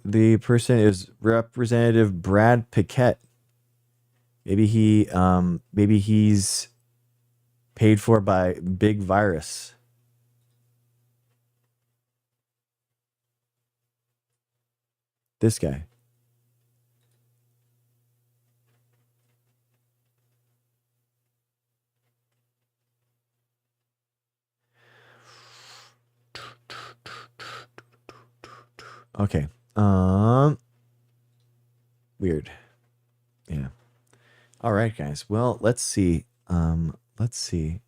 The person is Representative Brad Pickett. Maybe he's paid for by Big Virus. This guy. Okay. Weird. Yeah. All right, guys. Well, let's see. Let's see.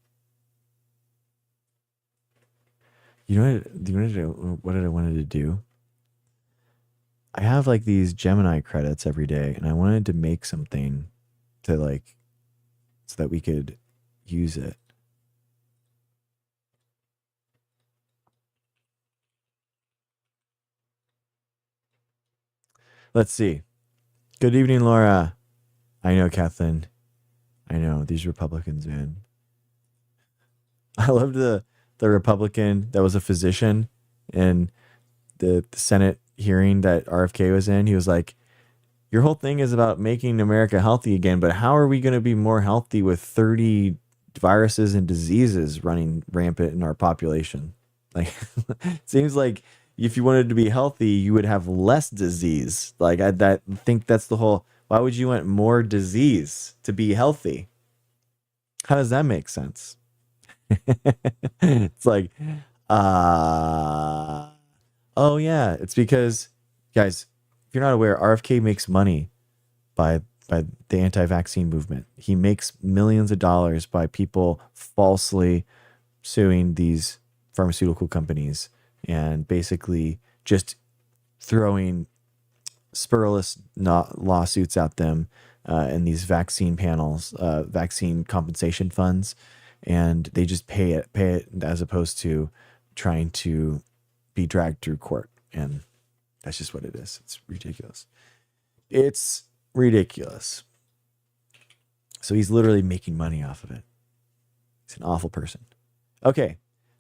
You know what I wanted to do? I have like these Gemini credits every day, and I wanted to make something to like so that we could use it. Let's see. Good evening, Laura. I know, Kathleen. I know these Republicans, man. I loved the Republican that was a physician in the Senate hearing that RFK was in. He was like, your whole thing is about making America healthy again, but how are we going to be more healthy with 30 viruses and diseases running rampant in our population? Like, it seems like if you wanted to be healthy, you would have less disease. Like, I think that's the whole, why would you want more disease to be healthy? How does that make sense? It's like, oh yeah, it's because, guys, if you're not aware, RFK makes money by the anti-vaccine movement. He makes millions of dollars by people falsely suing these pharmaceutical companies and basically just throwing spurless lawsuits at them in these vaccine panels, vaccine compensation funds, and they just pay it as opposed to trying to be dragged through court. And that's just what it is. It's ridiculous. It's ridiculous. So he's literally making money off of it. He's an awful person. Okay,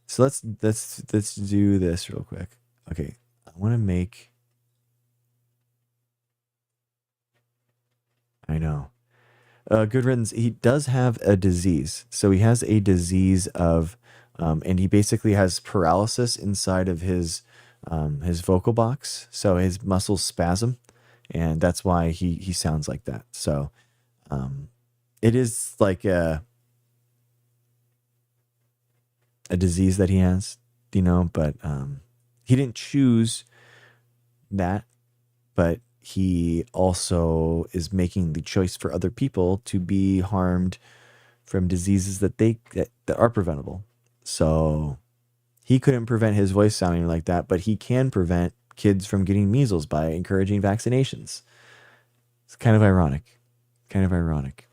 so let's do this real quick. Okay, I want to make. I know. Good riddance. He does have a disease. So he has a disease of, and he basically has paralysis inside of his vocal box. So his muscles spasm, and that's why he sounds like that. So, it is like a disease that he has, but he didn't choose that, but he also is making the choice for other people to be harmed from diseases that are preventable. So he couldn't prevent his voice sounding like that, but he can prevent kids from getting measles by encouraging vaccinations. It's kind of ironic. Kind of ironic.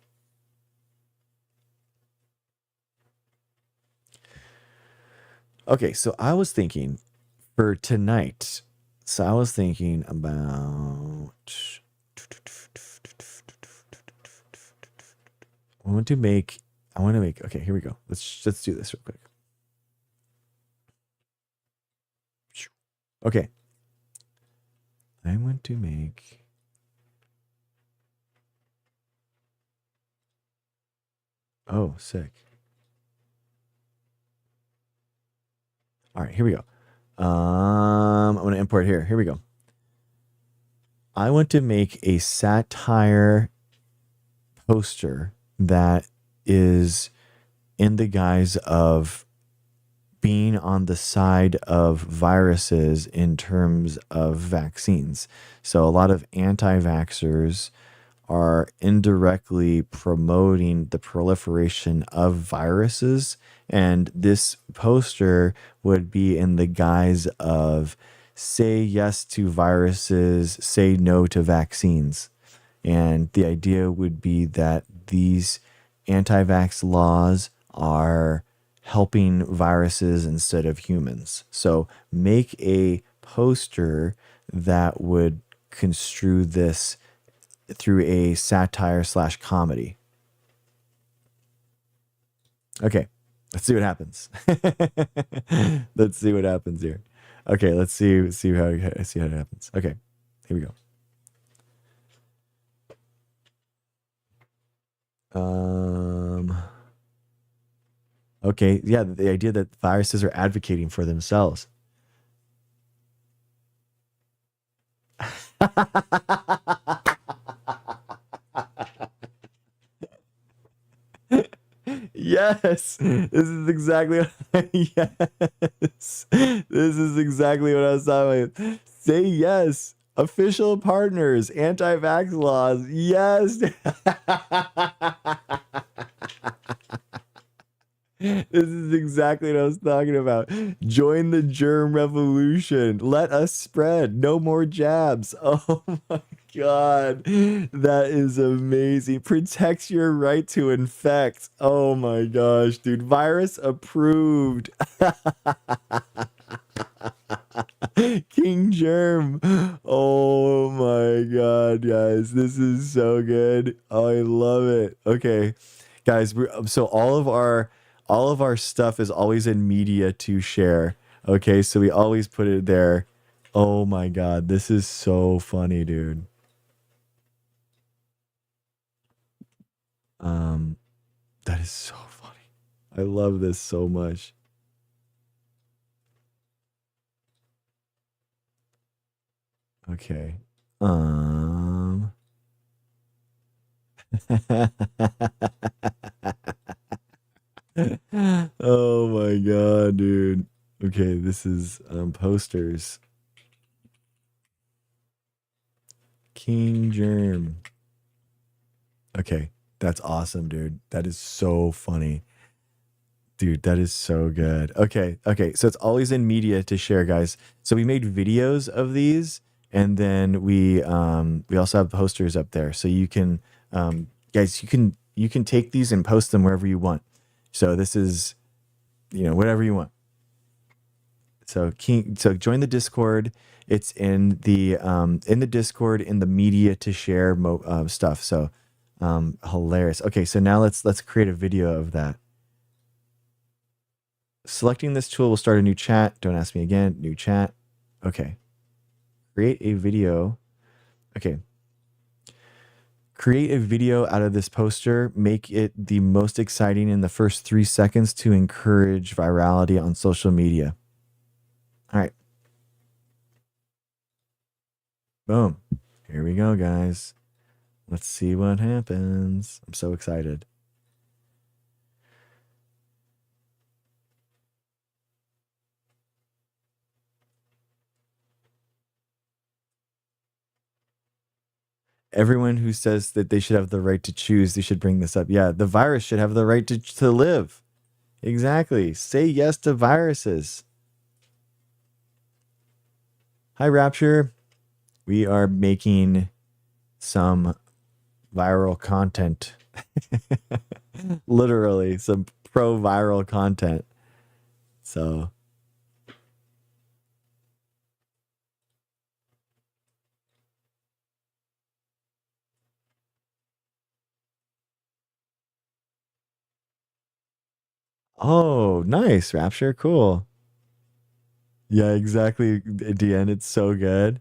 Okay, so I was thinking for tonight. So I was thinking about. I want to make. Okay, here we go. Let's do this real quick. Okay. I want to make. Oh, sick. All right, here we go. I'm going to import here. Here we go. I want to make a satire poster that is in the guise of being on the side of viruses in terms of vaccines. So a lot of anti-vaxxers are indirectly promoting the proliferation of viruses, and this poster would be in the guise of say yes to viruses, say no to vaccines. And the idea would be that these anti-vax laws are helping viruses instead of humans. So make a poster that would construe this through a satire / comedy. Okay, let's see what happens. Let's see what happens here. Okay, let's see how it happens. Okay, here we go. Okay, yeah, the idea that viruses are advocating for themselves. Yes, this is exactly what, yes, this is exactly what I was talking about. Say yes. Official partners, anti-vax laws. Yes. This is exactly what I was talking about. Join the germ revolution. Let us spread. No more jabs. Oh my God. That is amazing. Protects your right to infect. Oh my gosh, dude. Virus approved. King Germ. Oh my God, guys. This is so good. Oh, I love it. Okay. Guys, so all of our stuff is always in media to share. Okay, so we always put it there. Oh my God, this is so funny, dude. That is so funny. I love this so much. Okay. Oh my God, dude. Okay, this is posters. King Germ. Okay, that's awesome, dude. That is so funny. Dude, that is so good. Okay, so it's always in media to share, guys. So we made videos of these, and then we also have posters up there. So you can guys, you can take these and post them wherever you want. So this is, whatever you want. So join the Discord. It's in the Discord in the media to share stuff. So hilarious. Okay, so now let's create a video of that. Selecting this tool will start a new chat. Don't ask me again. New chat. Okay. Create a video. Okay. Create a video out of this poster. Make it the most exciting in the first 3 seconds to encourage virality on social media. All right. Boom. Here we go, guys. Let's see what happens. I'm so excited. Everyone who says that they should have the right to choose, they should bring this up. Yeah, the virus should have the right to live. Exactly. Say yes to viruses. Hi, Rapture. We are making some viral content. Literally, some pro-viral content. So... Oh, nice, Rapture. Cool. Yeah, exactly, Deanne. It's so good.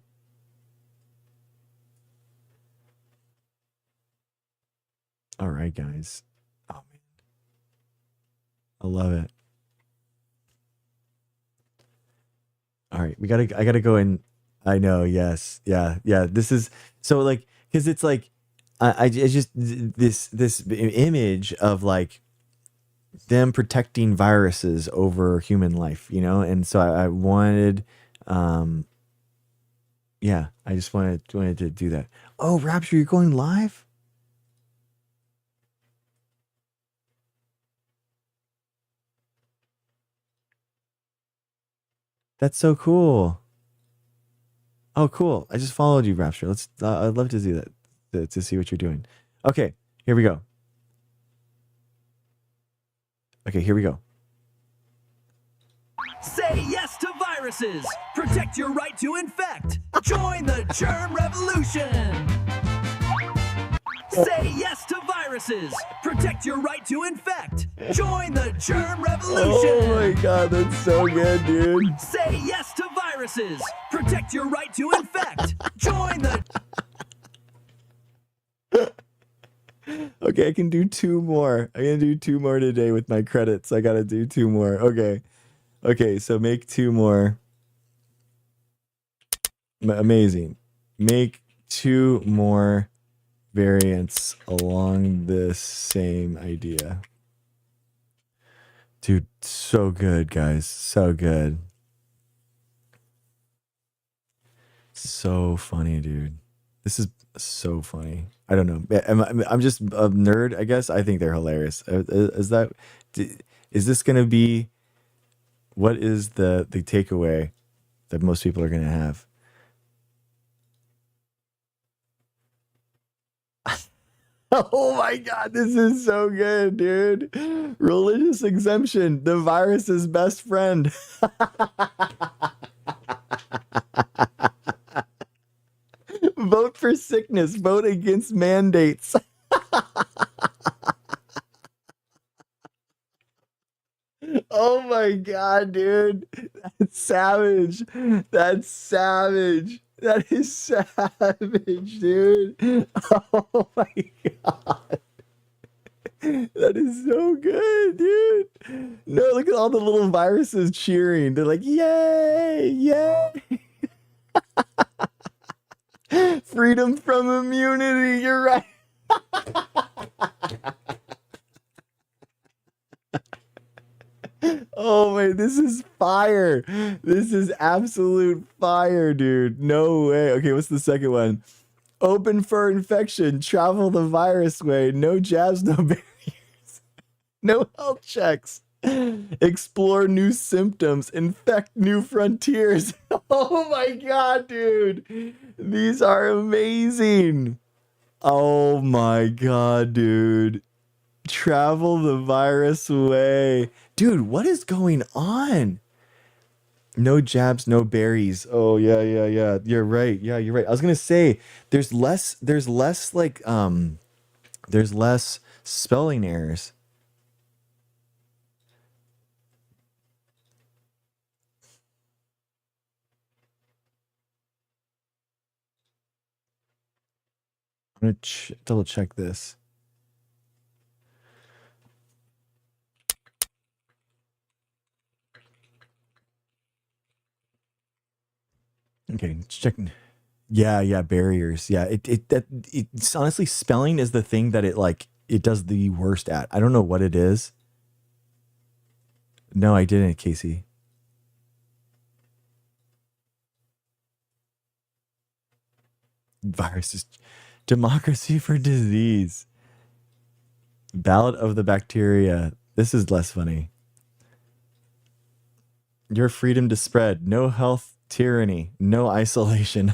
All right, guys. Oh, man. I love it. All right, I gotta go in. I know, yes. Yeah. This is so like, because it's like, I just, this image of like, them protecting viruses over human life, and so I wanted, yeah, I just wanted to do that. Oh, Rapture, you're going live? That's so cool. Oh, cool. I just followed you, Rapture. I'd love to see that, to see what you're doing. Okay, here we go. Okay, here we go. Say yes to viruses. Protect your right to infect. Join the germ revolution. Say yes to viruses. Protect your right to infect. Join the germ revolution. Oh my God, that's so good, dude. Say yes to viruses. Protect your right to infect. Join the... Okay, I can do 2 more. I'm gonna do 2 more today with my credits. I gotta do 2 more. Okay, so make 2 more. Amazing. Make 2 more variants along this same idea. Dude, so good, guys. So good. So funny, dude. This is so funny. I don't know. I'm just a nerd, I guess. I think they're hilarious. Is this going to be, what is the takeaway that most people are going to have? Oh my God, this is so good, dude. Religious exemption, the virus's best friend. Vote for sickness, vote against mandates. Oh my God, dude. That's savage. That's savage. That is savage, dude. Oh my God. That is so good, dude. No, look at all the little viruses cheering. They're like, yay, yay. Freedom from immunity. You're right. Oh man, this is fire. This is absolute fire, dude. No way. Okay, what's the second one? Open for infection, travel the virus way, no jabs, no barriers, no health checks, explore new symptoms, infect new frontiers. Oh my God, dude. These are amazing. Oh my God, dude. Travel the virus way. Dude, what is going on? No jabs, no berries. Oh yeah. You're right. Yeah, you're right. I was gonna say there's less spelling errors. I'm gonna double check this. Okay, checking. Yeah, barriers. Yeah, it's honestly, spelling is the thing that it does the worst at. I don't know what it is. No, I didn't, Casey. Viruses. Democracy for disease. Ballot of the bacteria. This is less funny. Your freedom to spread. No health tyranny. No isolation.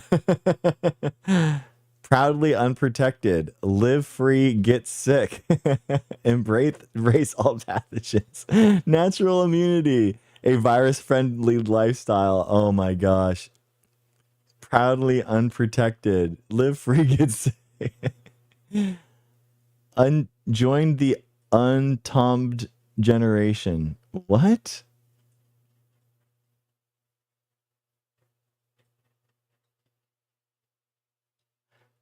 Proudly unprotected. Live free, get sick. Embrace all pathogens. Natural immunity. A virus-friendly lifestyle. Oh my gosh. Proudly unprotected. Live free, get sick. Join the untombed generation. What?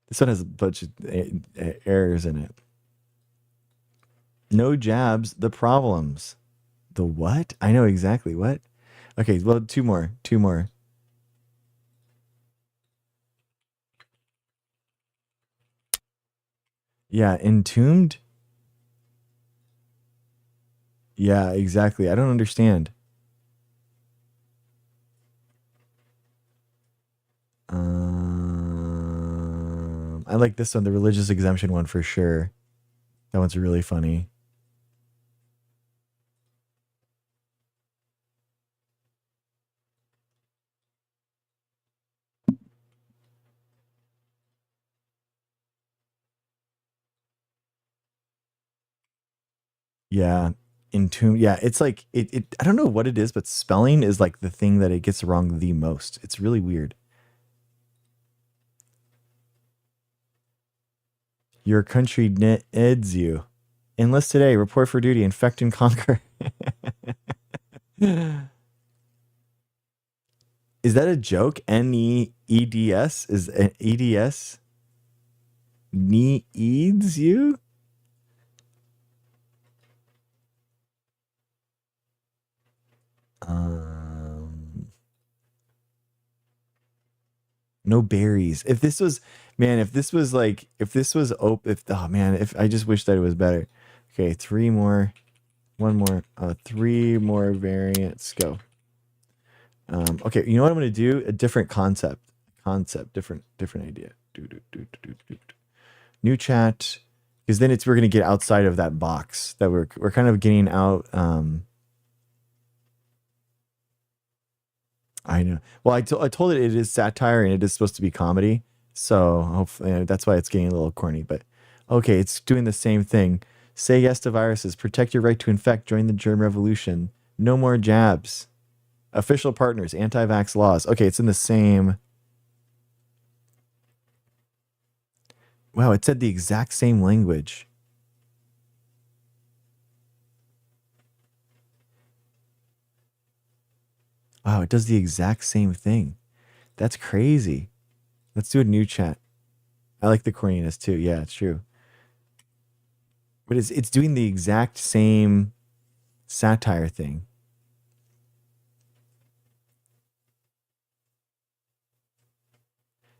This one has a bunch of errors in it. No jabs, the problems. The what? I know exactly what. Okay, well, two more. Yeah, entombed? Yeah, exactly. I don't understand. I like this one, the religious exemption one for sure. That one's really funny. Yeah, entombed. Yeah, it's like it. I don't know what it is, but spelling is like the thing that it gets wrong the most. It's really weird. Your country needs you. Enlist today. Report for duty. Infect and conquer. Is that a joke? NEEDS? Is EDS? Needs you? No berries. If this was I just wish that it was better. Okay, three more variants. Go. Okay, you know what I'm going to do? A different concept. concept, different idea. New chat, because then we're gonna get outside of that box that we're kind of getting out. I know. Well, I told it is satire and it is supposed to be comedy, so hopefully that's why it's getting a little corny. But okay, it's doing the same thing. Say yes to viruses. Protect your right to infect. Join the germ revolution. No more jabs. Official partners. Anti-vax laws. Okay, it's in the same. Wow, it said the exact same language. Wow, it does the exact same thing. That's crazy. Let's do a new chat. I like the corniness too. Yeah, it's true. But it's doing the exact same satire thing.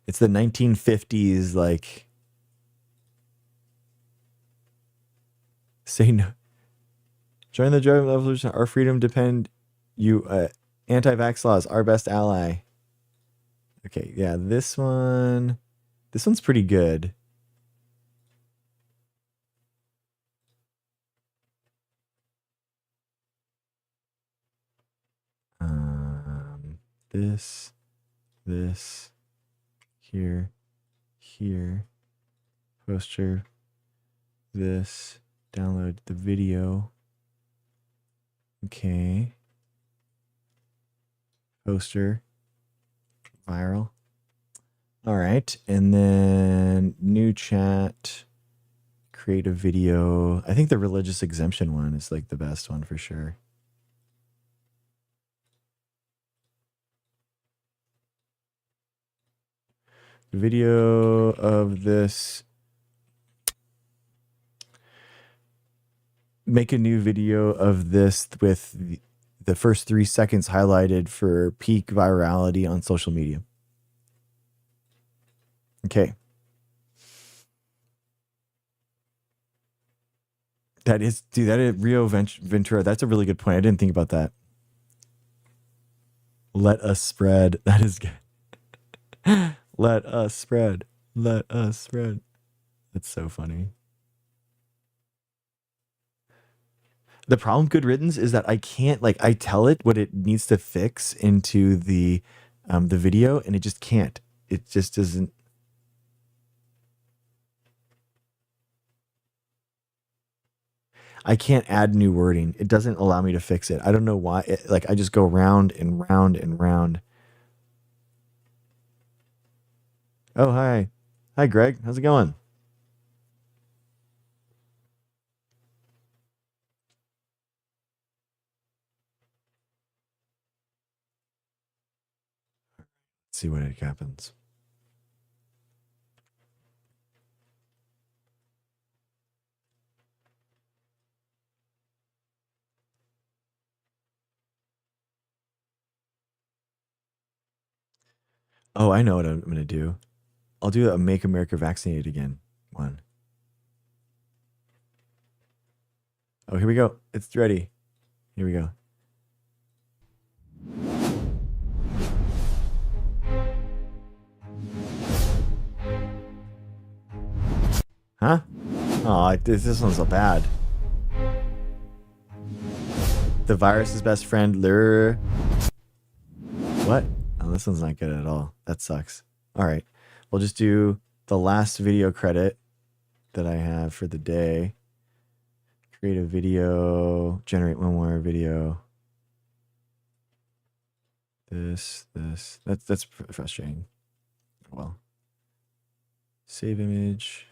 It's the 1950s, like, say no. Join the drug revolution. Our freedom depend you. Anti-vax laws, our best ally. Okay, yeah, this one's pretty good. This, here, poster, this, download the video. Okay. Poster, viral. All right, and then new chat, create a video. I think the religious exemption one is like the best one for sure. Video of this. Make a new video of this with the first 3 seconds highlighted for peak virality on social media. Okay. That is Rio Ventura. That's a really good point. I didn't think about that. Let us spread. That is good. Let us spread. Let us spread. That's so funny. The problem, Good Riddance, is that I can't, like, I tell it what it needs to fix into the video, and it just can't. It just doesn't. I can't add new wording. It doesn't allow me to fix it. I don't know why. Like, I just go round and round and round. Oh, hi. Hi, Greg. How's it going? Let's see what happens. Oh, I know what I'm going to do. I'll do a Make America Vaccinated Again one. Oh, here we go. It's ready. Here we go. Huh? Oh, this one's so bad. The virus's best friend, lure. What? Oh, this one's not good at all. That sucks. All right. We'll just do the last video credit that I have for the day. Create a video. Generate one more video. That's frustrating. Well. Save image.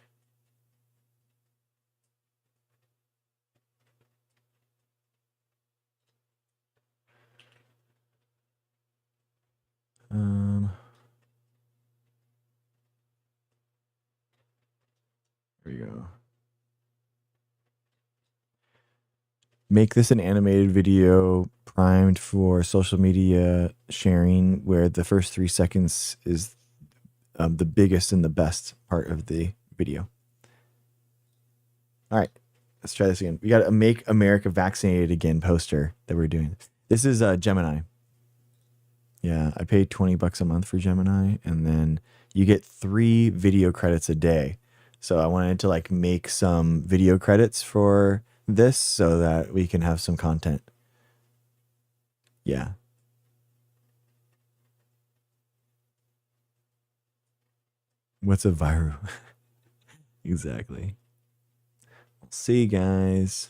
Here we go. Make this an animated video primed for social media sharing, where the first 3 seconds is the biggest and the best part of the video. All right, let's try this again. We got a Make America Vaccinated Again poster that we're doing. This is Gemini. Yeah, I pay $20 a month for Gemini, and then you get 3 video credits a day. So I wanted to like make some video credits for this so that we can have some content. Yeah. What's a viru? Exactly. See you guys.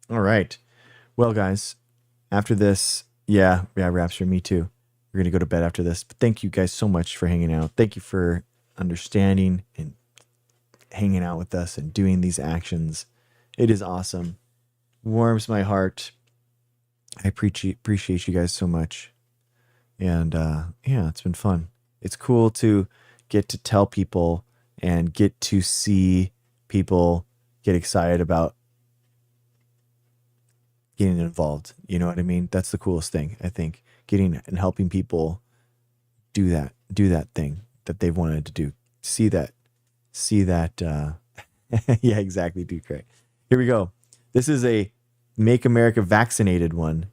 All right. Well, guys, after this, yeah, Rapture, me too. We're going to go to bed after this. But thank you guys so much for hanging out. Thank you for understanding and hanging out with us and doing these actions. It is awesome. Warms my heart. I appreciate you guys so much. And yeah, it's been fun. It's cool to get to tell people and get to see people get excited about getting involved. You know what I mean? That's the coolest thing, I think. Getting and helping people do that thing that they've wanted to do. See that yeah, exactly, dude. Great. Here we go. This is a Make America Vaccinated one.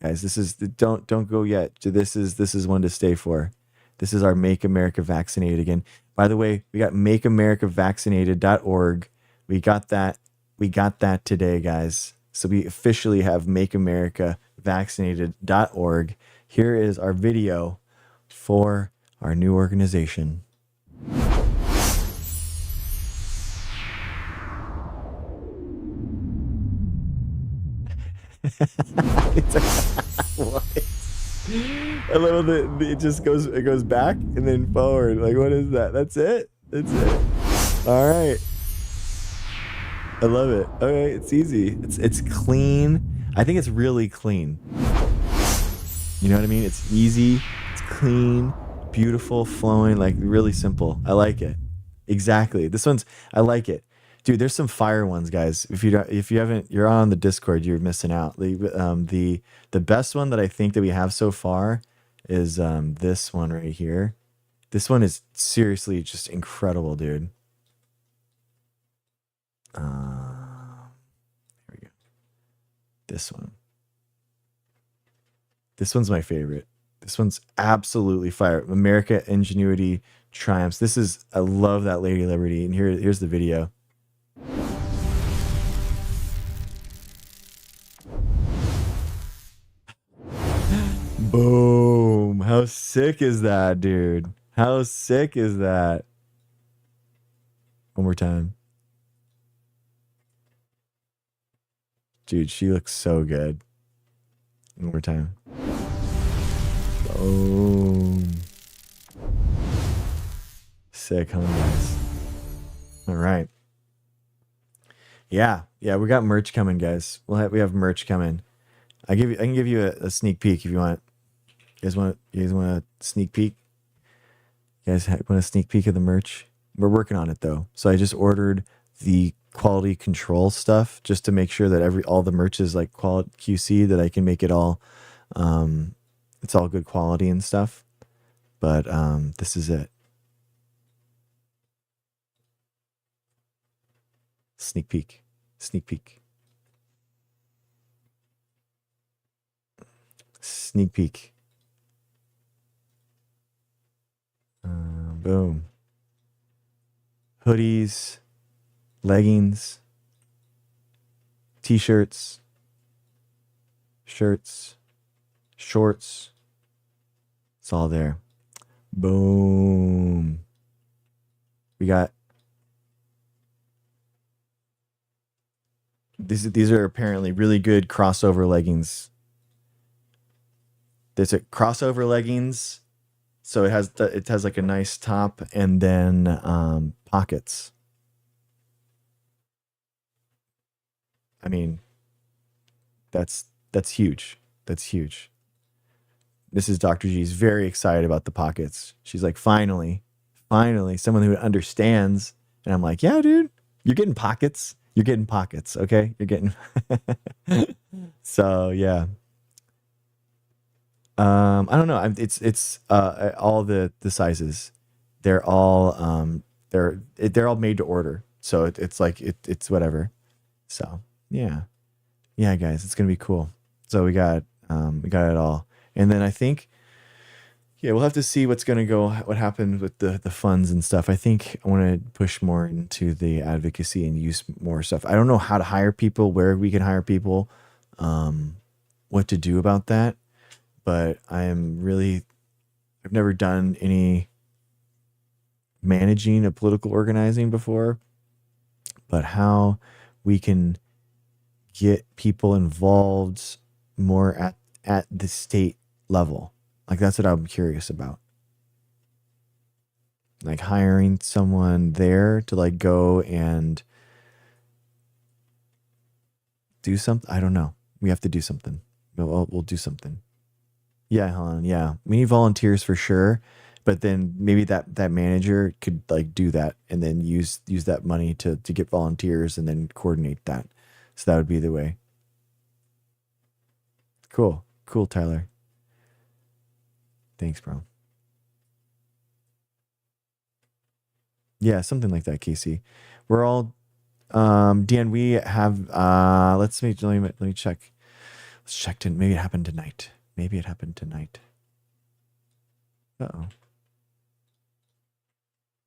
Guys, this is don't go yet. This is one to stay for. This is our Make America Vaccinated again. By the way, we got makeamericavaccinated.org. We got that today, guys. So we officially have makeamericavaccinated.org. Here is our video for our new organization. What? I love that it just goes back and then forward. Like, what is that? That's it. All right. I love it. Okay, it's easy. It's clean. I think it's really clean. You know what I mean? It's easy. It's clean, beautiful, flowing, like really simple. I like it. Exactly. I like it. Dude, there's some fire ones, guys. If you haven't, you're on the Discord, you're missing out. The best one that I think that we have so far is this one right here. This one is seriously just incredible, dude. Here we go. This one. This one's my favorite. This one's absolutely fire. America Ingenuity Triumphs. I love that Lady Liberty. And here's the video. Boom. How sick is that, dude? How sick is that? One more time. Dude, she looks so good. One more time. Boom. Sick, huh, guys? All right. Yeah, we got merch coming, guys. We have merch coming. I can give you a sneak peek if you want. You guys want a sneak peek? You guys want a sneak peek of the merch? We're working on it though. So I just ordered the quality control stuff just to make sure that all the merch is like quality QC, that I can make it all it's all good quality and stuff. But this is it. Sneak peek. Sneak peek. Sneak peek. Boom. Hoodies, leggings, t-shirts, shirts, shorts. It's all there. Boom. We got these are apparently really good crossover leggings. There's a crossover leggings. So it has like a nice top and then pockets. I mean, that's huge. That's huge. Mrs. Dr. G is very excited about the pockets. She's like, finally, someone who understands. And I'm like, yeah, dude, you're getting pockets. You're getting pockets, okay? You're getting. So yeah. I don't know. It's all the sizes. They're all they're all made to order. So it's like it's whatever. So yeah, guys, it's gonna be cool. So we got it all, and then I think Yeah, we'll have to see what happens with the funds and stuff. I think I want to push more into the advocacy and use more stuff. I don't know how to hire people, where we can hire people, what to do about that. But I've never done any managing of political organizing before, but how we can get people involved more at the state level. Like, that's what I'm curious about. Like hiring someone there to like go and do something. I don't know. We have to do something. We'll do something. Yeah, Helen. Yeah. We need volunteers for sure. But then maybe that manager could like do that and then use that money to get volunteers and then coordinate that. So that would be the way. Cool, Tyler. Thanks, bro. Yeah, something like that, Casey. We're all, Dan, we have, let me check. Let's check in. Maybe it happened tonight. Uh-oh.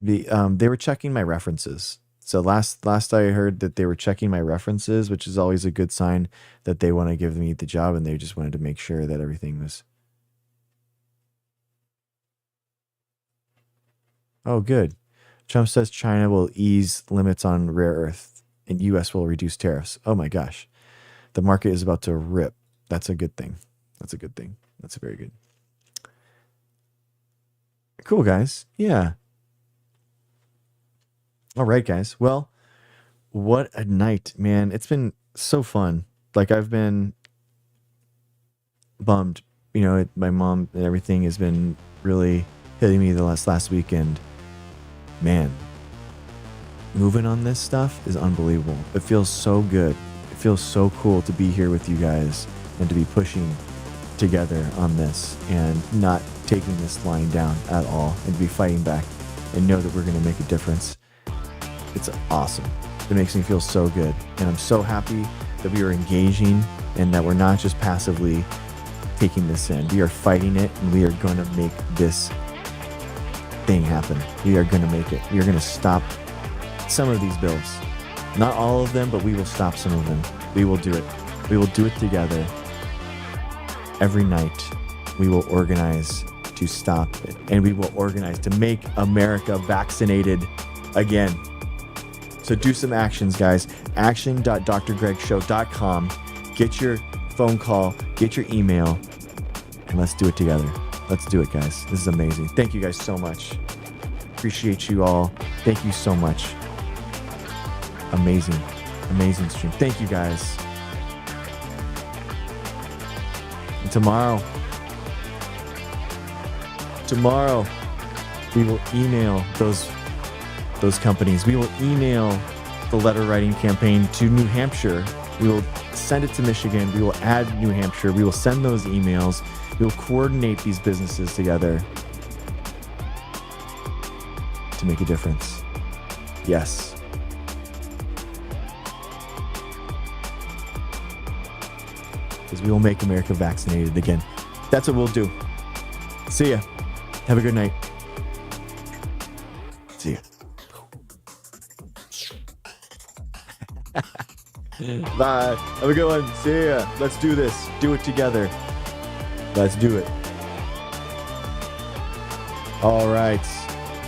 They were checking my references. So last I heard that they were checking my references, which is always a good sign that they want to give me the job, and they just wanted to make sure that everything was. Oh, good. Trump says China will ease limits on rare earth and U.S. will reduce tariffs. Oh my gosh. The market is about to rip. That's a good thing. That's very good. Cool, guys. Yeah. All right, guys. Well, what a night, man. It's been so fun. Like, I've been bummed. My mom and everything has been really hitting me the last weekend. Man, moving on this stuff is unbelievable. It feels so good. It feels so cool to be here with you guys and to be pushing together on this and not taking this lying down at all and to be fighting back and know that we're going to make a difference. It's awesome. It makes me feel so good. And I'm so happy that we are engaging and that we're not just passively taking this in. We are fighting it and we are going to make this thing happen. We are going to make it. We are going to stop some of these bills. Not all of them, but we will stop some of them. We will do it. We will do it together. Every night, we will organize to stop it. And we will organize to make America vaccinated again. So do some actions, guys. action.drgregshow.com. Get your phone call, get your email, and let's do it together. Let's do it, guys. This is amazing. Thank you guys so much. Appreciate you all. Thank you so much. Amazing stream. Thank you, guys. And tomorrow, we will email those companies. We will email the letter writing campaign to New Hampshire. We will send it to Michigan. We will add New Hampshire. We will send those emails. We will coordinate these businesses together to make a difference. Yes. Because we will make America vaccinated again. That's what we'll do. See ya. Have a good night. See ya. Bye. Have a good one. See ya. Let's do this. Do it together. Let's do it. All right.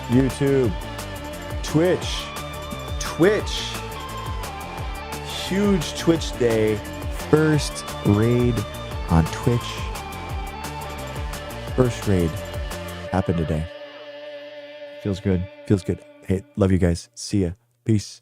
YouTube. Twitch. Huge Twitch day. First raid on Twitch. First raid happened today. Feels good. Hey, love you guys. See ya. Peace.